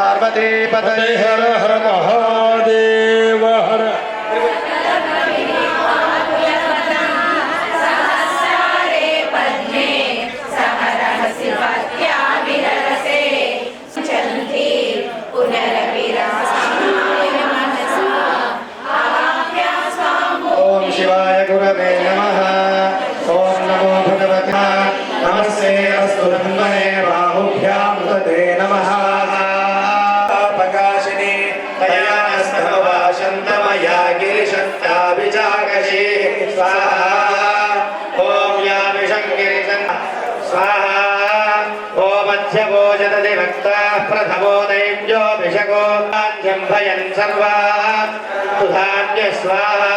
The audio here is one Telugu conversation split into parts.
पार्वती पतये हर हर महादेव हर ओम शिवाय गुरवे नमः। ओम नमो भगवते नमस्ते अस्तु ब्रह्मणे बाहुभ्यां तदे नमः। प्रकाशिनी तया स्तववाशन्तमया गिरिशन्ताभिजागशे स्वाहा। ओम या विशङ्गिरिशन् स्वाहा। ओम मध्यभोजदधि भक्ताः प्रथमो दैव्योऽभिषको जम्भयन् सर्वा सुधान्य स्वाहा।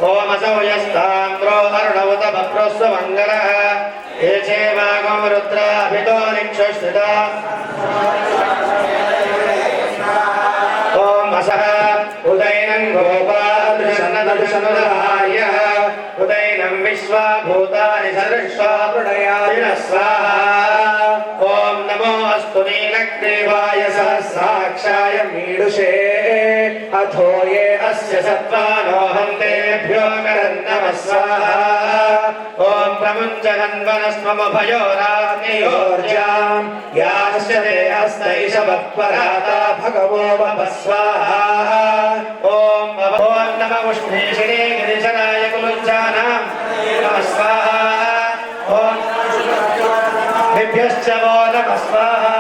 ओम असौ यस्ताम्रो अरुणवत बभ्रस्वमङ्गलः ये चेवागो रुद्राभितो निक्षुस्थिता। ओम असः उदैनं गोपादृशन्नदर्शनदार्यः उदैनं विश्वाभूतानि सर्वश्वा प्रणयाय स्वाहा। ओम नमो अस्तु नीलग्रीवाय सहस्राक्षाय मीडुषे अथो ये अस्य सत्त्वानोऽहं तेभ्यो करन्नमः स्वाहा। ओम प्रमुञ्चगन्वनस्ममभयोराग्नियोर्जां यास्य ते हस्तैषवत्पराता भगवो वः स्वाहा। ओम नमः उष्णीषिणे गिरिशराय कुलुञ्चानां नमः स्वाहा। ओम दिभ्यश्च वो नमः स्वाहा।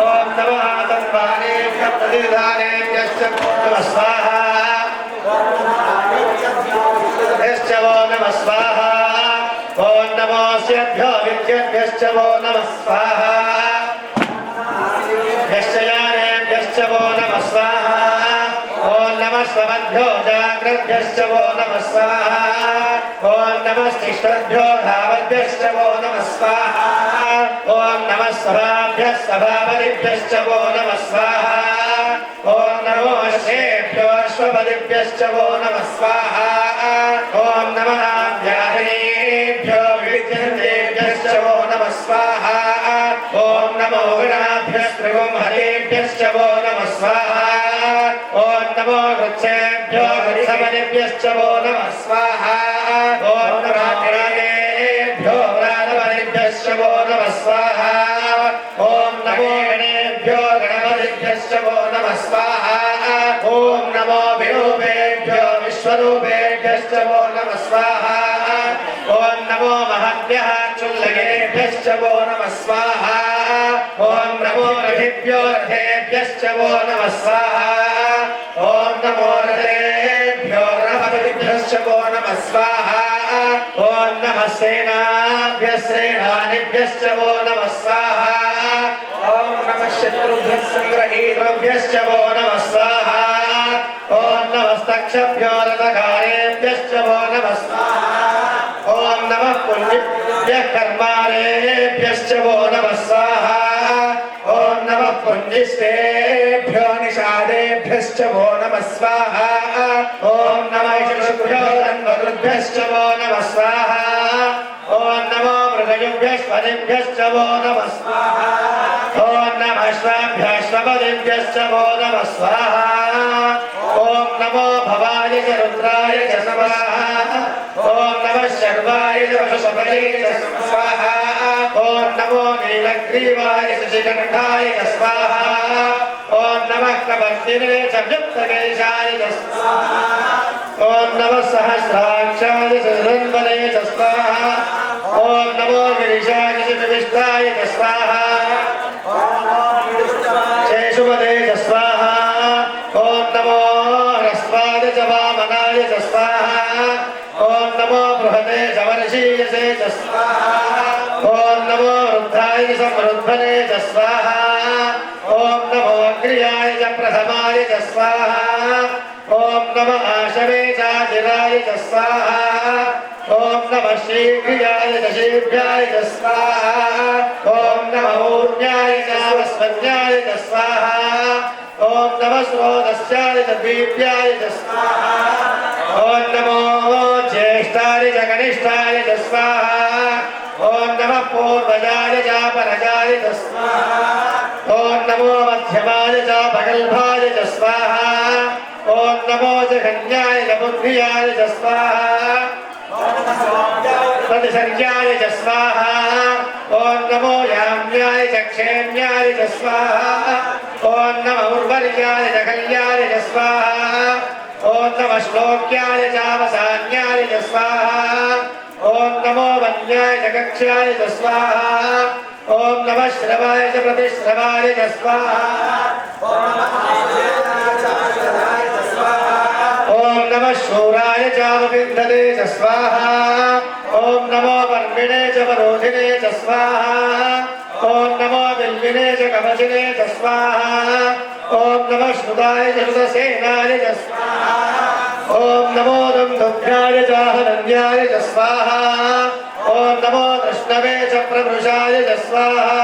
ओम नमः तन्वानेभ्यः प्रतिधानेभ्यश्च नमः स्वाहा। यश्च वो नमः स्वाहा। ओम नमो स्यभ्यो विद्यभ्यश्च वो नमः स्वाहा। यश्च यानेभ्यश्च वो नमः स्वाहा। ओम नमः स्वमद्भ्यो जाग्रद्भ्यश्च वो नमः स्वाहा। ओम नमः तिष्ठद्भ्यो धावद्भ्यश्च वो नमः स्वाहा। ओम नमः सभाभ्यः सभापतिभ्यश्च वो नमः स्वाहा। ओम नमो अश्वेभ्यो अश्वपतिभ्यश्च वो नमः स्वाहा। ओम नमः व्याधिनेभ्यो विद्यन्तेभ्यश्च वो नमः स्वाहा। ओम नमो गणाभ्यस्त्रिगुंहरेभ्यश्च वो नमः स्वाहा। ओम नमो वृक्षेभ्यो वृषभेभ्यश्च वो नमः स्वाहा। ओम नमः गणानेभ्यो व्रातपतिभ्यश्च वो नमः स्वाहा। ओम नमो गणेभ्यो गणपतिभ्यश्च वो नमः स्वाहा। ओम नमो विरूपेभ्यो विश्वरूपेभ्यश्च वो नमः स्वाहा। ओम नमो महद्भ्यः चुल्लगिरेभ्यश्च वो नमः स्वाहा। ओम नमो रथेभ्यो रथेभ्यश्च वो नमः स्वाहा। ओम नमो रथेभ्यो रथपतिभ्यश्च वो नमः स्वाहा। ओम नमः सेनाभ्यः सेनानिभ्यश्च वो नमः स्वाहा। ओम नमः शत्रुभ्यः संग्रहीतृभ्यश्च वो नमः स्वाहा। ओम नमस्तक्षभ्यो रथकारेभ्यश्च वो नमः स्वाहा। ओम नमः पुण्यभ्यः कर्मारेभ्यश्च वो नमः स्वाहा। ओम नमः पुण्यश्रेभ्यो निषादेभ्यश्च वो नमः स्वाहा। ओम नमः शुभ्यो धन्वकृभ्यश्च वो नमः स्वाहा। ओम नमो मृगयुभ्यश्वदिभ्यश्च वो नमः स्वाहा। ओम नमः श्वाभ्यश्वपदिभ्यश्च वो नमः स्वाहा। ओम नमो भवाय च रुद्राय च स्वाहा। ओम नमः शर्वाय च पशुपतये च स्वाहा। ओम नमो नीलग्रीवाय च शिखण्डाय च स्वाहा। ओम नमः कपर्दिने च युक्तकेशाय च स्वाहा। ओम नमः सहस्राक्षाय च धन्वने च स्वाहा। ओम नमो गिरिशाय च विविष्टाय च स्वाहा। शेषुपते च स्वाहा। ओम नमो ह्रस्वाय च वामनाय च स्वाहा। ओम नमो बृहते च वर्षीयसे च स्वाहा। ओम नमो रुद्राय च समरुद्भने च स्वाहा। ओम नमो अग्र्याय च प्रथमाय च स्वाहा। ओम नमः आशवे च चिराय च स्वाहा। ओम नमः शीघ्रियाय च शीघ्राय च स्वाहा। ओम नमः ऊर्ण्याय च वस्वन्याय च स्वाहा। ओम नमः स्रोतस्याय च दीप्याय च स्वाहा। ओम नमो ज्येष्ठाय च कनिष्ठाय च स्वाहा। ओम नमः पूर्वजाय च परजाय च स्वाहा। ओम नमो मध्यम वल्भाय च स्वाहा ॐ नमो जघन्याय च बुद्धियाय च स्वाहा प्रतिसर्याय च स्वाहा ॐ नमो याम्याय च क्षेम्याय च स्वाहा ॐ नमः उर्वर्याय च कल्याय च स्वाहा ॐ नमः श्लोक्याय च अवसान्याय च स्वाहा ॐ नमो वन्याय च कक्ष्याय च स्वाहा ॐ नमः श्रवाय च प्रतिश्रवाय च स्वाहा ॐ नमः शूराय चावपिन्धते च स्वाहा ॐ नमो वर्मिणे च वरोधिने च स्वाहा ॐ नमो बिल्विने च कवचिने च स्वाहा ॐ नमः श्रुताय च श्रुतसेनाय च स्वाहा ॐ नमो दुन्दुभ्याय च हरण्याय च स्वाहा ॐ नमो कृष्णवे च प्रभृशाय च स्वाहा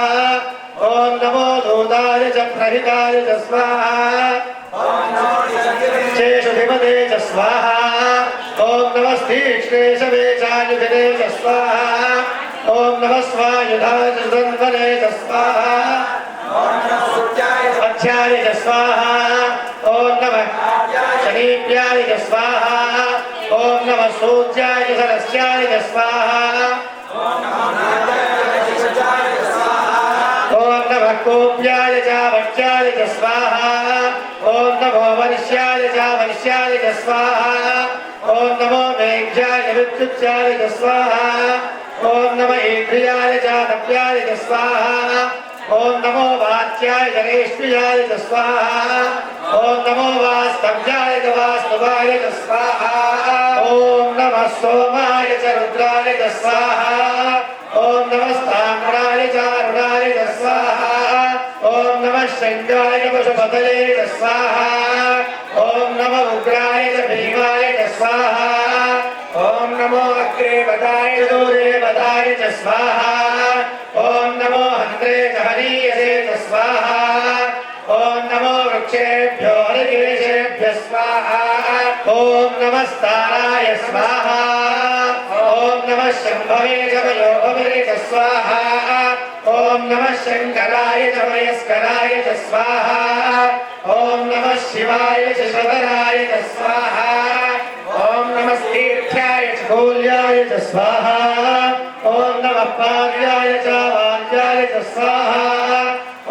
ॐ नमो दूताय च प्रहिताय च स्वाहा शेषुधिपते च स्वाहा ॐ नमस्तीक्ष्णेशवे चायुधने च स्वाहा ॐ नमः स्वायुधाय च सुन्दरे च स्वाहा अध्याय च स्वाहा ॐ नमः शनीप्याय च स्वाहा ॐ नमः सूर्याय च सरस्याय च स्वाहा ॐ नमः कोप्याय च वट्याय च स्वाहा ॐ नमो वर्ष्याय च वर्ष्याय च स्वाहा ॐ नमो मेघ्याय च विद्युत्याय च स्वाहा ॐ नमः इन्द्रियाय च नव्याय च स्वाहा ॐ नमो वाच्याय च रेष्म्याय च स्वाहा ॐ नमो वास्तव्याय च वास्तवाय च स्वाहा ॐ नमः सोमाय च रुद्राय च स्वाहा ॐ नमस्ताम्राय च अरुणाय च स्वाहा ॐ नमः शङ्काय च पशुपतये च स्वाहा ॐ नमः उग्राय च भीमाय च स्वाहा ॐ नमो अग्रे वदाय च दूरे वदाय च स्वाहा ॐ नमो हन्त्रे च हनीयसे च स्वाहा ॐ नमो वृक्षेभ्यो हरिकेशेभ्यः स्वाहा ॐ नमस्ताराय स्वाहा ॐ नमः शम्भवे च वयोभवे च स्वाहा ॐ नमः शङ्कराय च वयस्कराय च स्वाहा ॐ नमः शिवाय च शबराय च स्वाहा ॐ नमस्तीर्थ्याय च कूल्याय च स्वाहा ॐ नमः पार्याय च वाल्याय च स्वाहा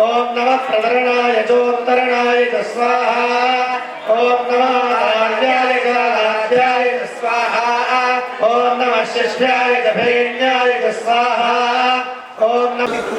ॐ नमः प्रतरणाय चोत्तरणाय च स्वाहा ॐ नमः आर्याय च लाभ्याय च स्वाहा ॐ नमः शिष्याय च भेण्याय च स्वाहा ॐ नमः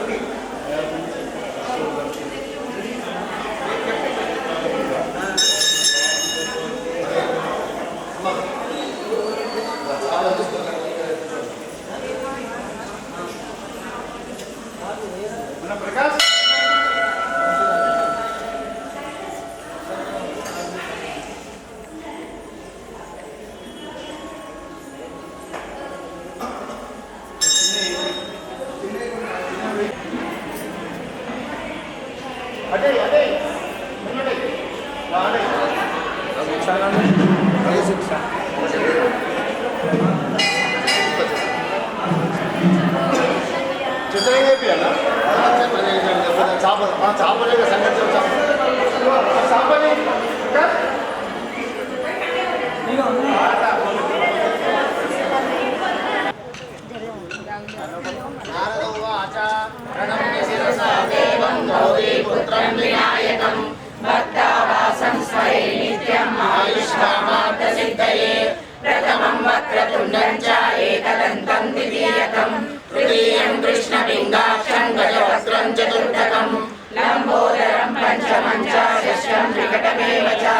भक्तावासं स्मरे नित्यम् आयुष्कामार्थसिद्धये प्रथमं वक्रतुण्डं च एकदन्तं द्वितीयकं तृतीयं कृष्णपिङ्गाक्षं गजवक्त्रं चतुर्थकं लम्बोदरं पञ्चमं च षष्ठं विकटमेव च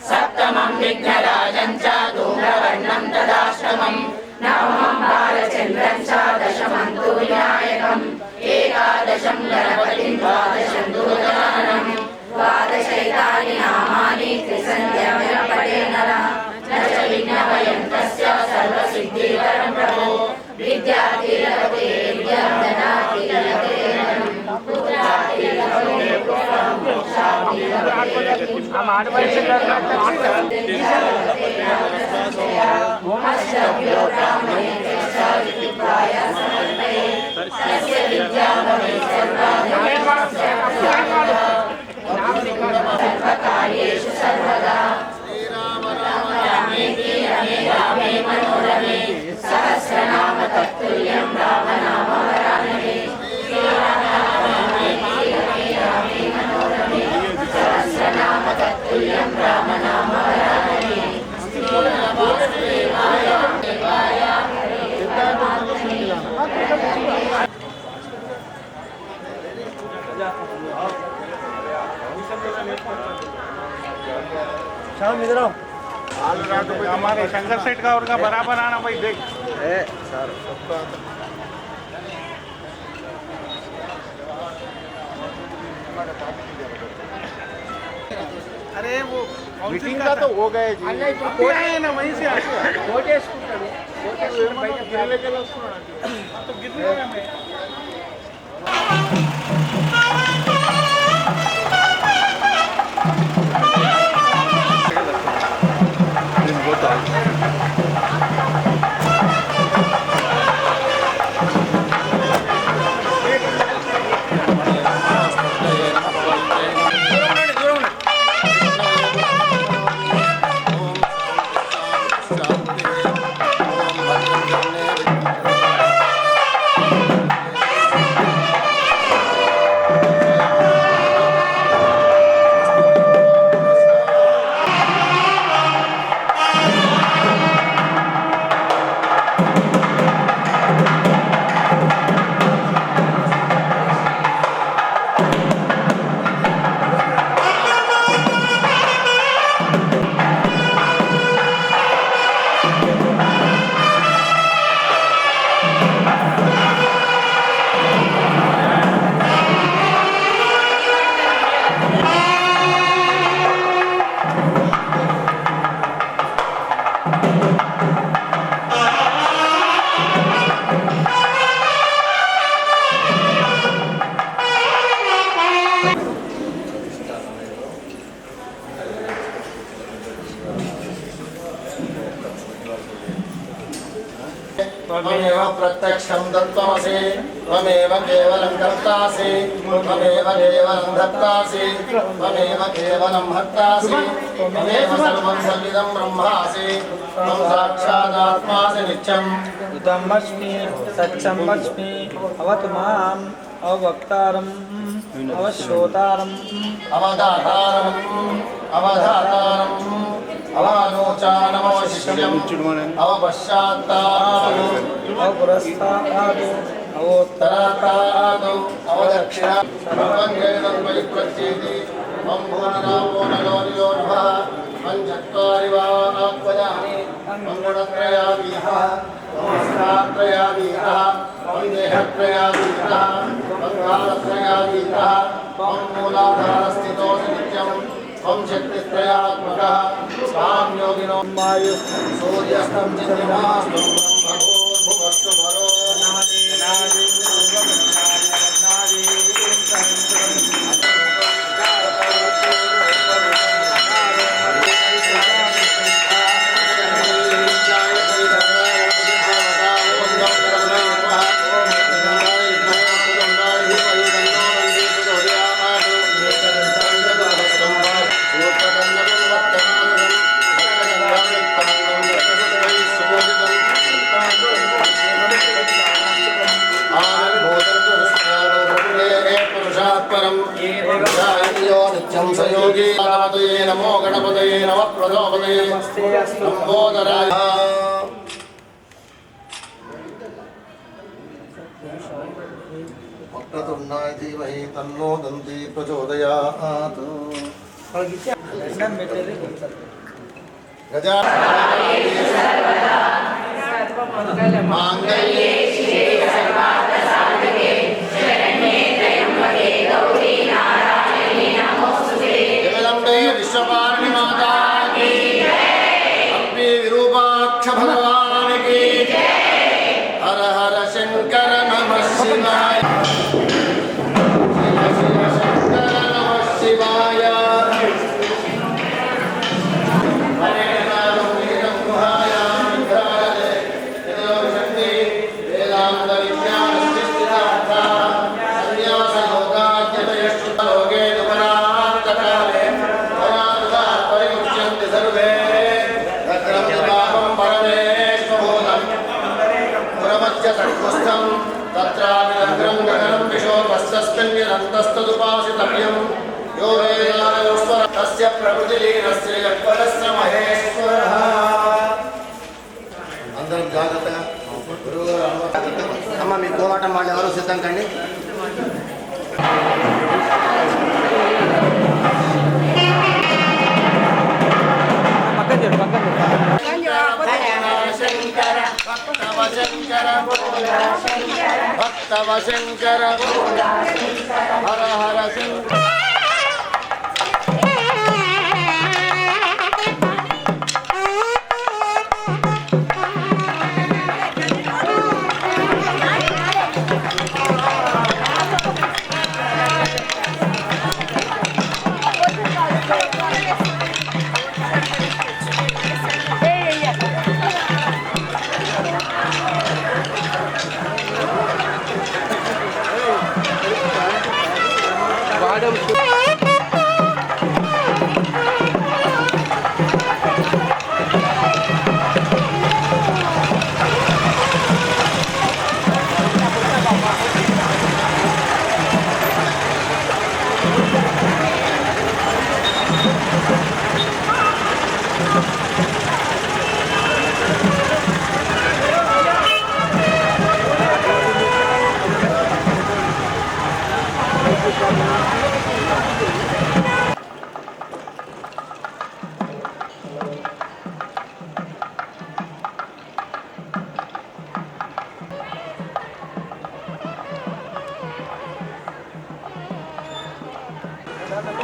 सप्तमं विघ्नराजं च धूम्रवर्णं तदाष्टमं नवमं बालचन्द्रं च दशमं तु विनायकम् एकादशं गणपतिं द्वादशं तु गजाननं द्वादशैतानि नामानि त्रिसन्ध्यां पठे नरः न च विघ्नभयं तस्य सर्वसिद्धिकरं प्रभो विद्यार्थी लभते विद्यां ददाति लभते धनं पुत्रार्थी लभते पुत्रं मोक्षार्थी लभते अष्टभ्यो ब्राह्मणेभ्यः च विद्याय समर्पये तस्य विद्या भवेत् सर्वा शाम इधर आओ। हमारे शंकर सेठ का और का बराबर आना भाई देख। सर अरे वो मीटिंग का तो हो गए जी है ना वहीं से तो गिरने में त्वमेव प्रत्यक्षं दत्तमसि त्वमेव केवलं कर्तासि त्वमेव केवलं धर्तासि त्वमेव केवलं हर्तासि त्वमेव सर्वं सविदं ब्रह्मासि त्वं साक्षादात्मासि नित्यम् उतमस्मि सत्यमस्मि अवतु माम् अवक्तारम् अवश्रोतारम् अवधातारम् अवधातारम् अवानोचानमवशिष्यम् अवपश्चात्तादु अपुरस्तादु अवोत्तरातादु अवदक्षिणा सर्वं परिप्रच्येति मम भुवनरावो नलोनियो नभः पञ्चत्वारि वा आत्मजानि मङ्गलत्रयावीः नमस्कारत्रयावीः वन्देहत्रयावीः वङ्गालत्रयावीः त्वं मूलाधारस्थितोऽसि नित्यम् त्वं शक्तित्रयात्मकः स्वां योगिनो मायु सूर्यस्तं चन्द्रमास्तं ब्रह्मभूर्भुवस्सु वरो संयोगी गणपतये नमो गणपतये नमः प्रचोदये लंबोदराय वक्रतुण्डाय धीमहि तन्नो दन्ति प्रचोदयात् गजानन मांगल्ये शिवे सर्वार्थ साधके शरण्ये त्र्यंबके गौरी नारायणी नमोस्तुते जगदम्बे विश्वपालिनी माता की जय अम्बे विरूपाक्ष भगवान की जय हर हर शंकर नमः शिवाय शिव शिव शंकर नमः शिवाय हरे राम वीरं गुहाय विद्यालये शक्ति वेदांत विज्ञान सृष्टिदाता संन्यास योगाद्यतयश्रुत लोके दुपरान्तकाले वरान्ता परिमुच्यन्ते सर्वे अग्रं पापं परमेश्वभूतं पुरमस्य सर्वस्थं तत्राग्रं गगनं विशोपस्तस्मिन् निरन्तस्तदुपासितव्यं यो वेदानयोस्वर तस्य प्रकृतिलीनस्य यत्परस्य महेश्वरः అందరం జాగ్రత్తగా గురువుగారు అమ్మ మీ కోలాటం వాళ్ళు ఎవరు సిద్ధం కండి శంకర హర హర శంకర.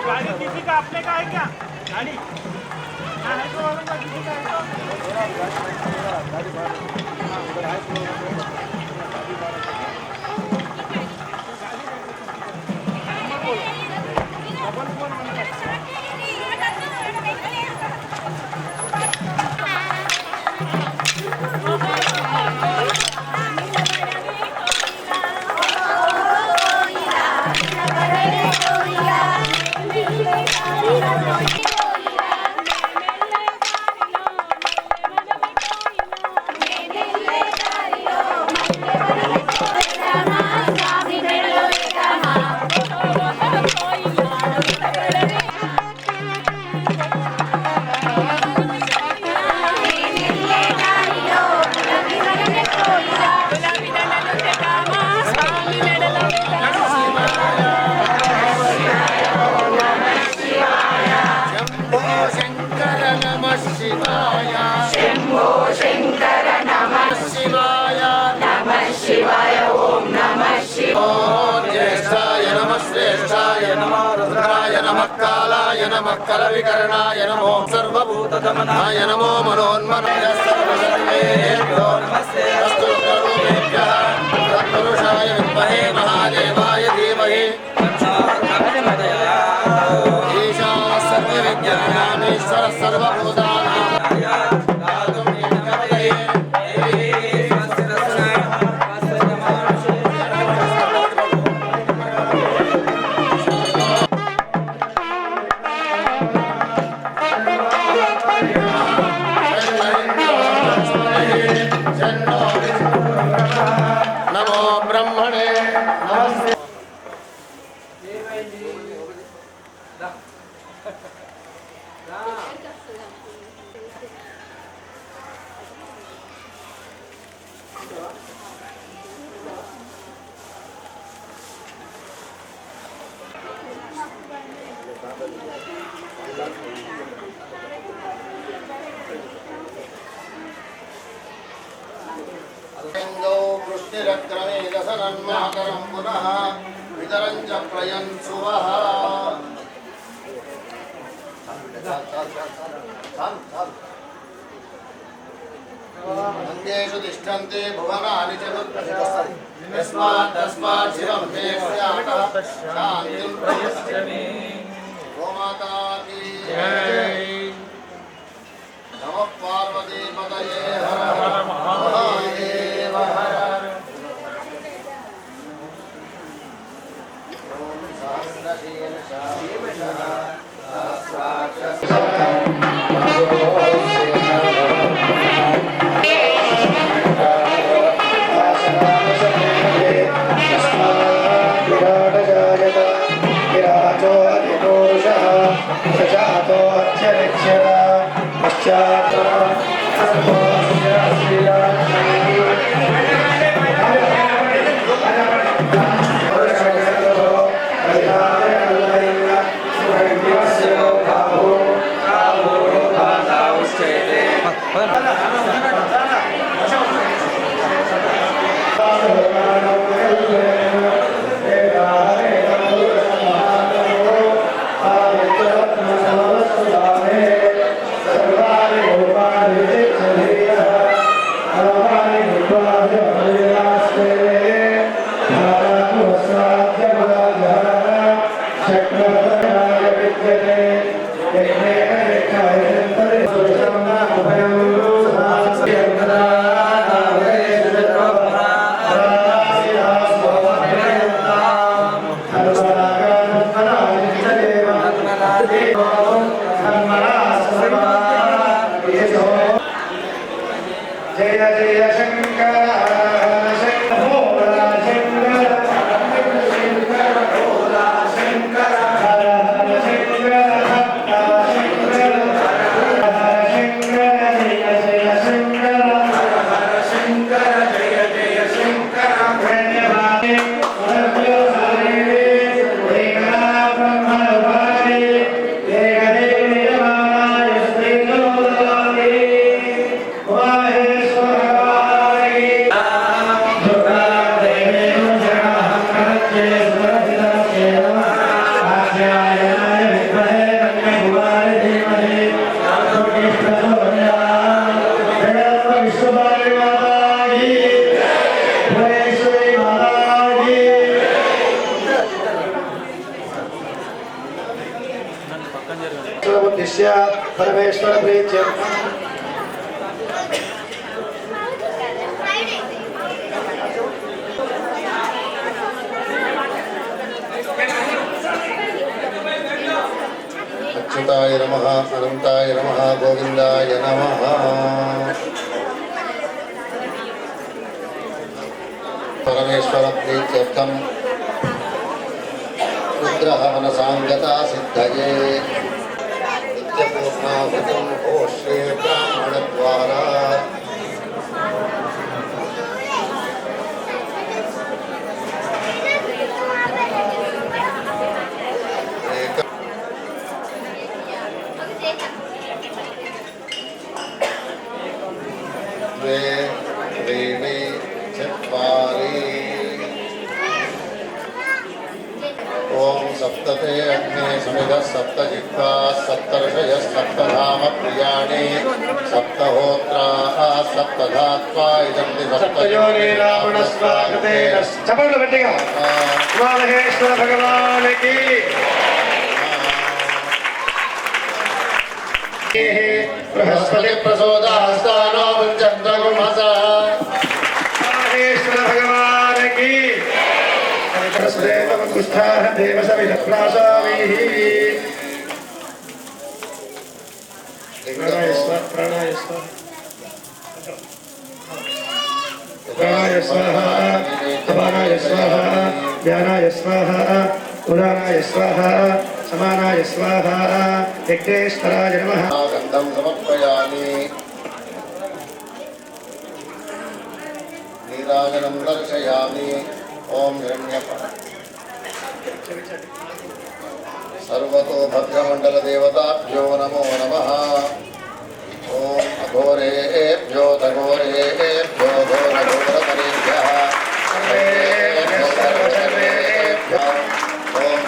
गाड़ी किसी का अपने का है क्या? गाड़ी हाँ है तो वालों का किसी का है कालाय नमः कलविकरणाय नमो सर्वभूतदमनाय नमो मनोन्मनाय सर्वसर्वेभ्यो नमस्ते अस्तु सर्वेभ्यः तत्पुरुषाय विद्महे महादेवाय धीमहि ईशानः सर्वविद्यानामीश्वरः सर्वभूतानां नमो ब्रह्मणे नमस्ते. वृष्टिरक्रमेदसनन्मातरं पुनः वितरं च प्रयन्सुवः. अन्येषु तिष्ठन्ते भुवनानि चतुर्दश तस्मात् शिवं मे स्यातः शान्तिं प्रयच्छ मे. गोमाता की जय. नमः पार्वतीपतये हर हर महादेव हर. Hare జయ జయ శంకర భోళా శంకర శంకర భోళా శంకర హర హర శంకర భక్త శంకర హర శంకర జయ జయ శంకర హర హర శంకర జయ జయ శంకర ప్రణవామి భవ్యోహారి దేవనా బ్రహ్మవారి దేవదేవి రమాయ శ్రీలోలామి परमेश्वर प्रीत्य अच्युताय नमः अनंताय नमः गोविंदाय नमः परमेश्वर प्रीत्यर्थम रुद्रहवन सांगता सिद्धये नित्यपूर्णाहुतिं होष्ये ब्राह्मणद्वारा द्वे त्रीणि चत्वारि ओम सप्तते अग्ने समिधः सप्तजिह्वा सप्तर्षयः सप्तधाम प्रियाणि सप्तहोत्राः सप्तधात्वा इदं सप्तयोनि रावणस्वागते चपल बेटिका महेश्वर भगवान की बृहस्पति प्रसोदास्तानो चंद्रगुमसा महेश्वर भगवान की कुष्ठाः देवसविधप्रासाभिः प्राणाय स्वाहा प्राणाय स्वाहा अपानाय स्वाहा ज्ञानाय स्वाहा उदानाय स्वाहा समानाय स्वाहा विघ्नेश्वराय नमः गन्धं समर्पयामि नीराजनं दर्शयामि ओम हिरण्यपः सर्वतो भद्रमण्डल देवताभ्यो नमो नमः ओम अघोरेभ्यो घोरेभ्यो घोरघोरतरेभ्यः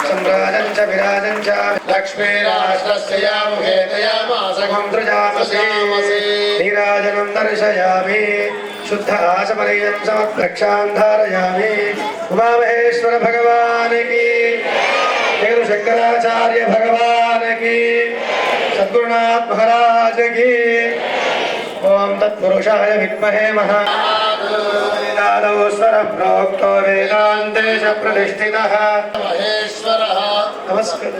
सम्राजं च विराजं च लक्ष्मीराष्ट्रस्य यामुखे दयामासकं सृजामसि नीराजनं दर्शयामि शुद्ध आचमनीयं समप्रक्षां धारयामि उमामहेश्वर भगवान की देव शंकराचार्य भगवान की सद्गुरुनाथ महाराज की ओम तत्पुरुषाय विद्महे महानादौ स्वर प्रोक्तो वेदान्तेश प्रतिष्ठितः महेश्वरः नमस्कार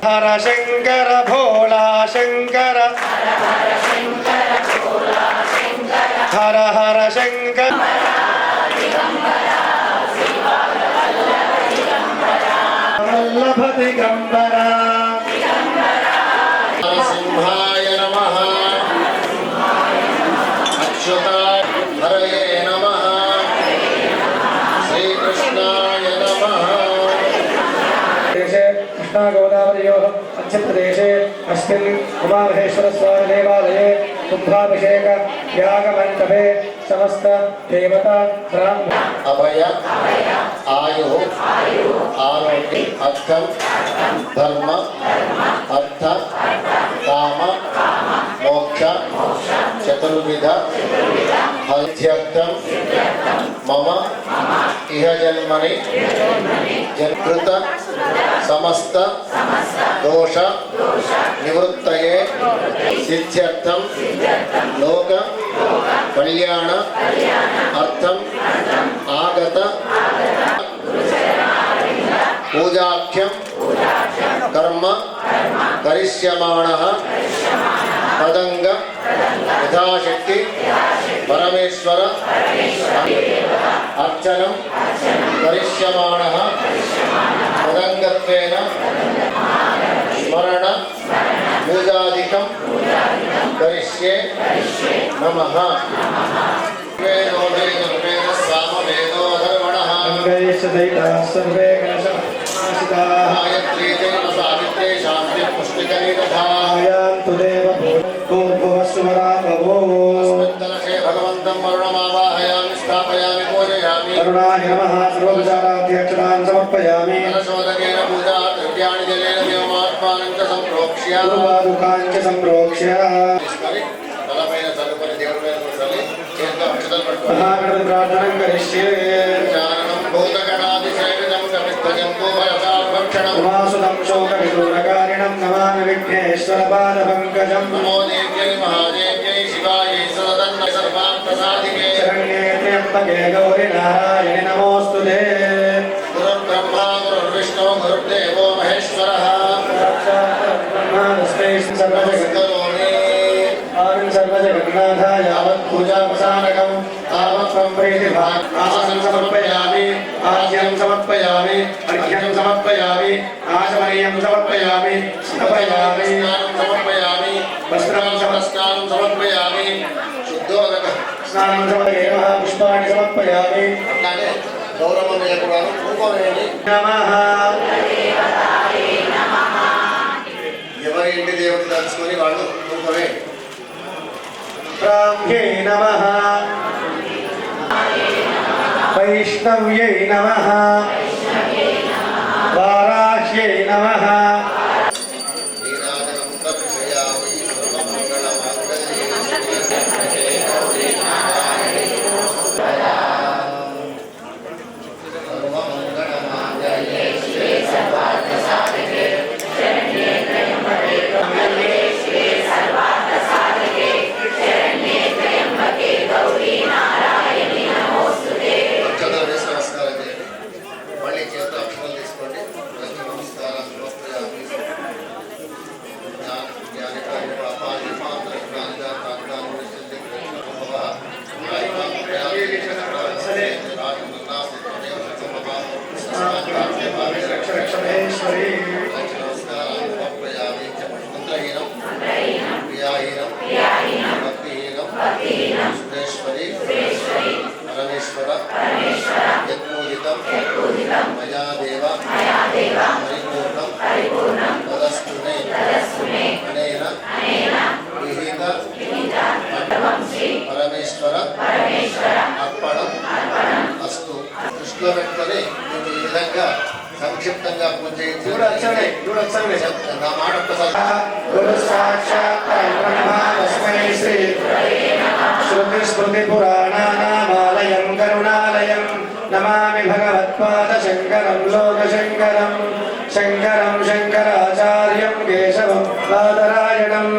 हर शंकर भोला शंकर हर हर शंकर वल्लभ दिगंबरा सिंहाय नमः अच्युताय हरये नमः श्रीकृष्णाय नमः देशे कृष्णा गोदावर्योः मध्यप्रदेशे अस्मिन् उमामहेश्वरस्वामिदेवालये कुम्भाभिषेक यागमण्डपे समस्त देवता ब्राह्मण अभय आयु आरोग्य अर्थम धर्म अर्थ काम मोक्ष चतुर्विध फलध्यर्थम मम इह जन्मनि जन्कृत समस्त दोष निवृत्तये सिद्ध्यर्थम लोक कल्याण अर्थम आगत पूजाख्यम कर्म करिष्यमाणः तदंग यथाशक्ति परमेश्वर अर्चनं करिष्यमाणः तदंगत्वेन स्मरण पूजादिकं करिष्ये नमः। वेदो वेद सामवेदो धर्मणः गणेश दैता सर्वे गणेशमासिताः गायत्री देव सावित्रे शान्ति पुष्टिकरी तथा आयान्तु देव भूर्भुवस्सुवरामभो अस्मिन्कलशे भगवन्तं वरुणमावाहयामि स्थापयामि पूजयामि करुणाय नमः सर्वविचाराध्यक्षतां समर्पयामि कलशोदकेन पूजा द्रव्याणि जलेन देवमात्मानं च सम्प्रोक्ष्य पूर्वादुकान् च सम्प्रोक्ष्य तलपैन सर्वपरि देवपैन कुशले చేతితో అక్షతలు పట్టుకోండి महागणपति प्रार्थनं करिष्ये జ్ఞానం భూతగణాదిశైలం కవిత్వజంబోభయసాభక్షణం उमासुतं शोकविदूरकारिणं नमामि विघ्नेश्वरपादपङ्कजं नमो देव्यै महादेव्यै शिवायै सदन्न सर्वार्थसाधिके शरण्ये त्र्यम्बके गौरि नारायणि नमोऽस्तु ते गुरुर्ब्रह्मा गुरुर्विष्णु गुरुर्देवो महेश्वरः ब्रह्मादस्मै सर्वजगत् सर्वजगन्नाथ यावत् पूजापसारकं तावत् त्वं प्रीतिभाक् आसनं समर्पयामि आज्यं समर्पयामि अर्घ्यं समर्पयामि आचमनीयं समर्पयामि स्थापयामि स्नानं समर्पयामि वस्त्रं स्नानं समर्पयामि शुद्धोदक स्नानं समर्पयामि पुष्पाणि समर्पयामि అట్లానే గౌరవం వేయకూడదు కుంకుమ వేయండి नमः ఎవరి ఇంటి దేవుడు తలుచుకొని వాళ్ళు కుంకుమ వేయండి ब्राह्म्यै नमः वैष्णव्यै नमः वाराह्यै नमः నీరాజనం తక్షయామి సర్వమంగళమాంగళ్యే నమస్కారం చేయండి మళ్ళీ చేత అక్షరాలు తీసుకోండి నమస్కారం సమర్పయామి జ్ఞానికాయ పాపాని మాత్ర జ్ఞానిదాతాత్మాను నిశ్చిత కృష్ణభవ रक्षरक्षमेश्वरी నమస్కారం సమర్పయామి మంత్రహీనం క్రియాహీనం భక్తిహీనం సురేశ్వరి పరమేశ్వర యత్పూజితం మయా దేవ పరిపూర్ణం తదస్తు మే అనేన విహిత పరమేశ్వర అర్పణం అస్తు దృష్టిలో పెట్టుకొని నేను ఈ విధంగా సంక్షిప్తంగా పూజ చేయించాలి నా మాట ఒక్కసారి गुरु साक्षात् ब्रह्मा तस्मै श्री श्रुतिस्मृतिपुराणानामालयं करुणालयं नमामि भगवत्पादशङ्करं लोकशङ्करं शङ्करं शङ्कराचार्यं केशवं बादरायणं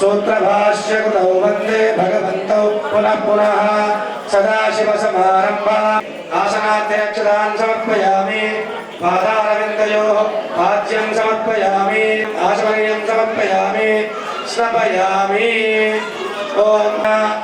सूत्रभाष्यकृतौ वन्दे भगवन्तौ पुनः पुनः सदाशिवसमारम्भा आसनाध्यक्षतान् समर्पयामि पादारविन्दयोः पाद्यं समर्पयामि आचमनीयं समर्पयामि स्नपयामि ॐ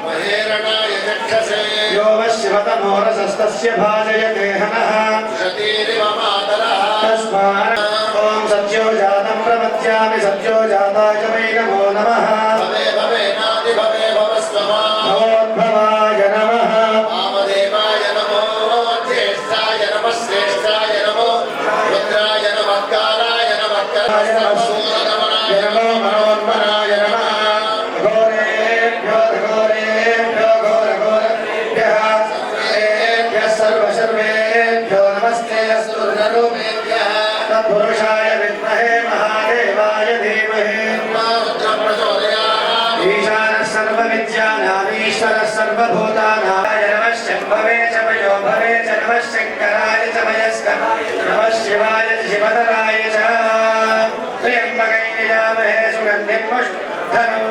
महेरणाय चक्षसे यो वः शिवतमोरसस्तस्य भाजयते हनः शतीरिव मातरः तस्मात् ॐ सत्यो जातं प्रपद्यामि सत्यो जाताय वै नमो नमः भवे भवेनादि भवे भवस्वमा भवोद्भवाय नमः वामदेवाय नमो ज्येष्ठाय नमः श्रेष्ठाय नमो रुद्राय नमः कालाय नमः करस्तमसूरगमनाय नमो मनोन्मनाय नमः घोरेभ्यो घोरेभ्यो घोरघोर पुरुषाय विद्महे महादेवाय धीमहि ईशानः सर्वविद्यानामीश्वरः सर्वभूतानां नमः शम्भवे च वयो भवे च नमः शङ्कराय च वयस्कराय नमः शिवाय च शिवतराय च त्र्यम्बकै यजामहे सुगन्धिं पुष्टिवर्धनम्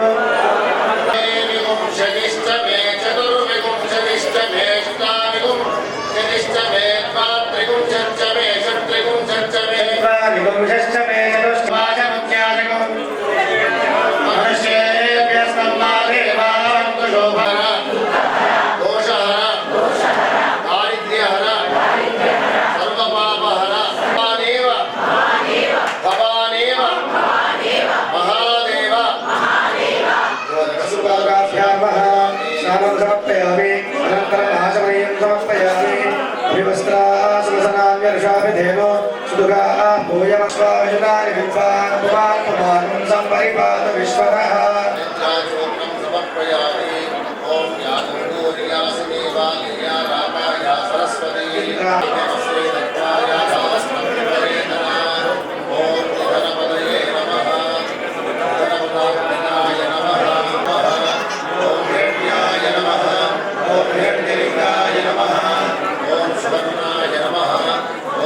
विगुंशश्च मे चतुष्टमाचमुख्यादिगुं मनुष्येभ्यस्तम्मादेवान्तु शोभना दोषहर दारिद्र्यहर सर्वपापहर भवानेव महादेव सुपादाभ्यामः स्नानं समर्पयामि अनन्तरम् आचमनीयं समर्पयामि विवस्त्रासुसनाम्यर्षाभिधेनो सुदुगाः भूयमस्वायुधानि विद्वान् पुमान् पुमान् सम्परिपात विश्वतः निद्राचूर्णं समर्पयामि ॐ यादूर्यासमेवालया रामाय सरस्वती नमस्ते दत्ताय सहस्रकृतवेदना ॐ गणपतये नमः गणपताय नमः ॐ हेड्याय नमः ॐ हेड्यलिङ्गाय नमः ॐ स्वर्णाय नमः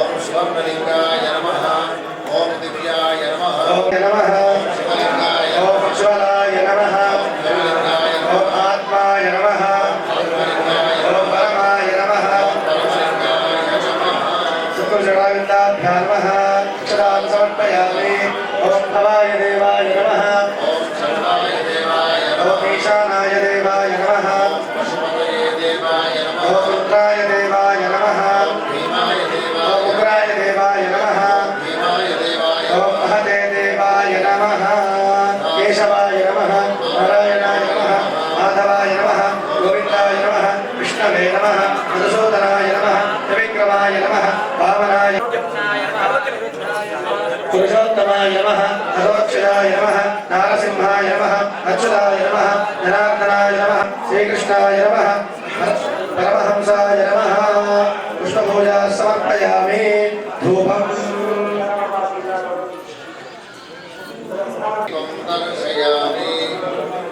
ॐ स्वर्णलिङ्गाय नमः ॐ दिव्याय नमः ॐ नमः शिवलिङ्गाय ॐ ज्वलाय नमः शिवलिङ्गाय ॐ आत्माय नमः ॐ परमाय नमः शुक्रजडाविन्दाभ्यां नमः अक्षरां समर्पयामि ॐ भवाय देवाय नमः ॐ सर्वाय देवाय ॐ ईशानाय देवाय नमः पशुपतये देवाय ॐ नमः रुद्राय देवाय नमः भीमाय ॐ देवाय उग्राय देवाय नमः भीमाय देवाय ॐ महते देवाय नमः केशवाय नमः नारायणाय नमः माधवाय नमः गोविन्दाय नमः विष्णवे नमः मधुसूदनाय नमः त्रिविक्रमाय नमः वामनाय पुरुषोत्तमाय नमः अधोक्षजाय नमः नारसिंहाय नमः अच्युताय नमः जनार्दनाय नमः श्रीकृष्णाय नमः परमहंसाय नमः पुष्पपूजा समर्पयामि धूपम् दर्शयामि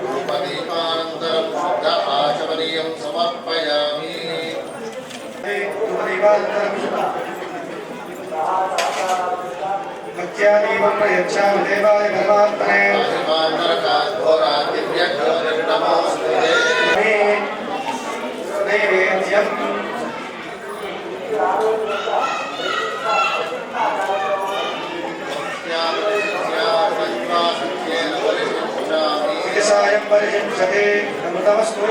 रूपदीपानन्तरं शुद्ध आचमनीयं समर्पयामि भक्त्यादीपं प्रयच्छामि देवाय परमात्मने महिमान्तरकाघोरादिभ्यः नमोऽस्तुते नैवेद्यम् इति सायं परिषिञ्चते नमस्तु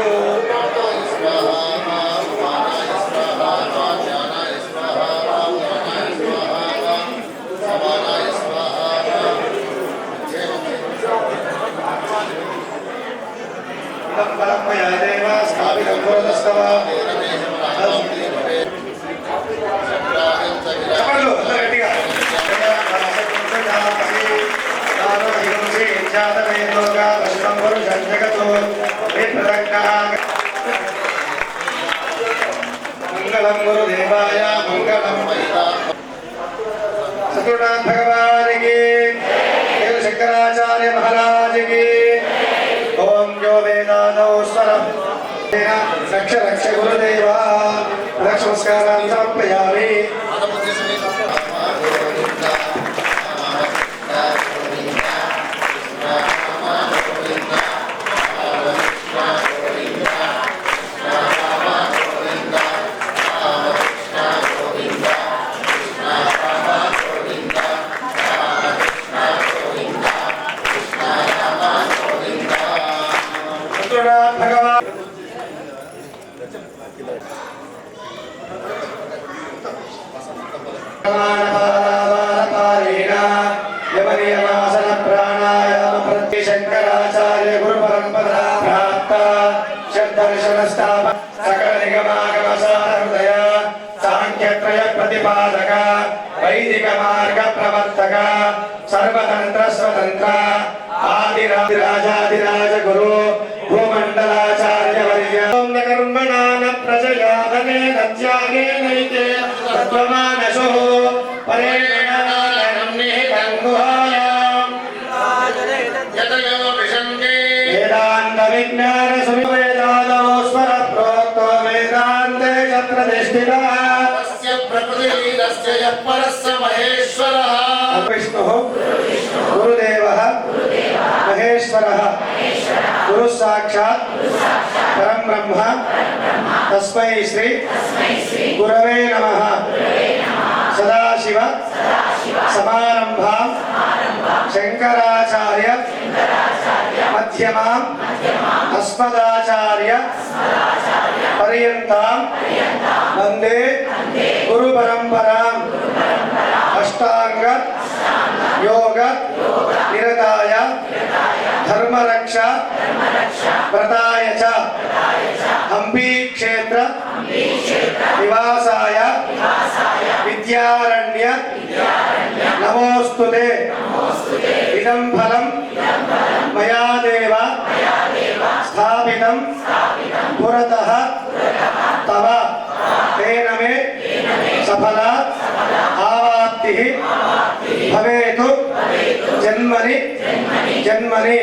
इदं फलं मया देव स्थापितं पुरतस्तव चपलो गट्टिगा मंगलम गुरुदेवाय मंगलम सतुनाथ भगवान की देव शंकराचार्य महाराज की ओम जो वेदादौ स्वरम रक्ष रक्ष गुरुदेवा रक्ष नमस्कारान् समर्पयामि भगवान शंकराचार्य गुरु परंपरा प्राप्त दर्शन स्थापन सकल निगमागम सारहृदय सांख्यत्रय प्रतिपादक वैदिक मार्ग प्रवर्तक सर्वतंत्र स्वतंत्र आदिराजाधिराज गुरु भूमंडलाचार्य वर्य ओम कर्मणा न प्रजया धनेन त्यागेनैते तत्त्वमानसो परेण విజ్ఞాన సువేదాలో స్వర ప్రోక్తో వేదాంతే చ ప్రతిష్ఠితః తస్య ప్రకృతిరస్య యః పరస్య మహేశ్వరః విష్ణుః గురుదేవః మహేశ్వరः గురుః సాక్షాత్ పరం బ్రహ్మ తస్మై శ్రీ గురవే నమః సదాశివ సమారంభాం శంకరాచార్య మధ్యమాం అస్మదాచార్య పర్యంతాం వందే గురు పరంపరాం అష్టాంగ యోగ నిరతాయ ధర్మరక్ష వ్రతాయ చ హంపీ క్షేత్ర నివాసాయ విద్యారణ్య నమోస్తుతే ఇదం ఫలం మయా దేవ స్థాపితం పురతః తవ తేన మే సఫల ఆవాప్తి భవేతు జన్మని జన్మని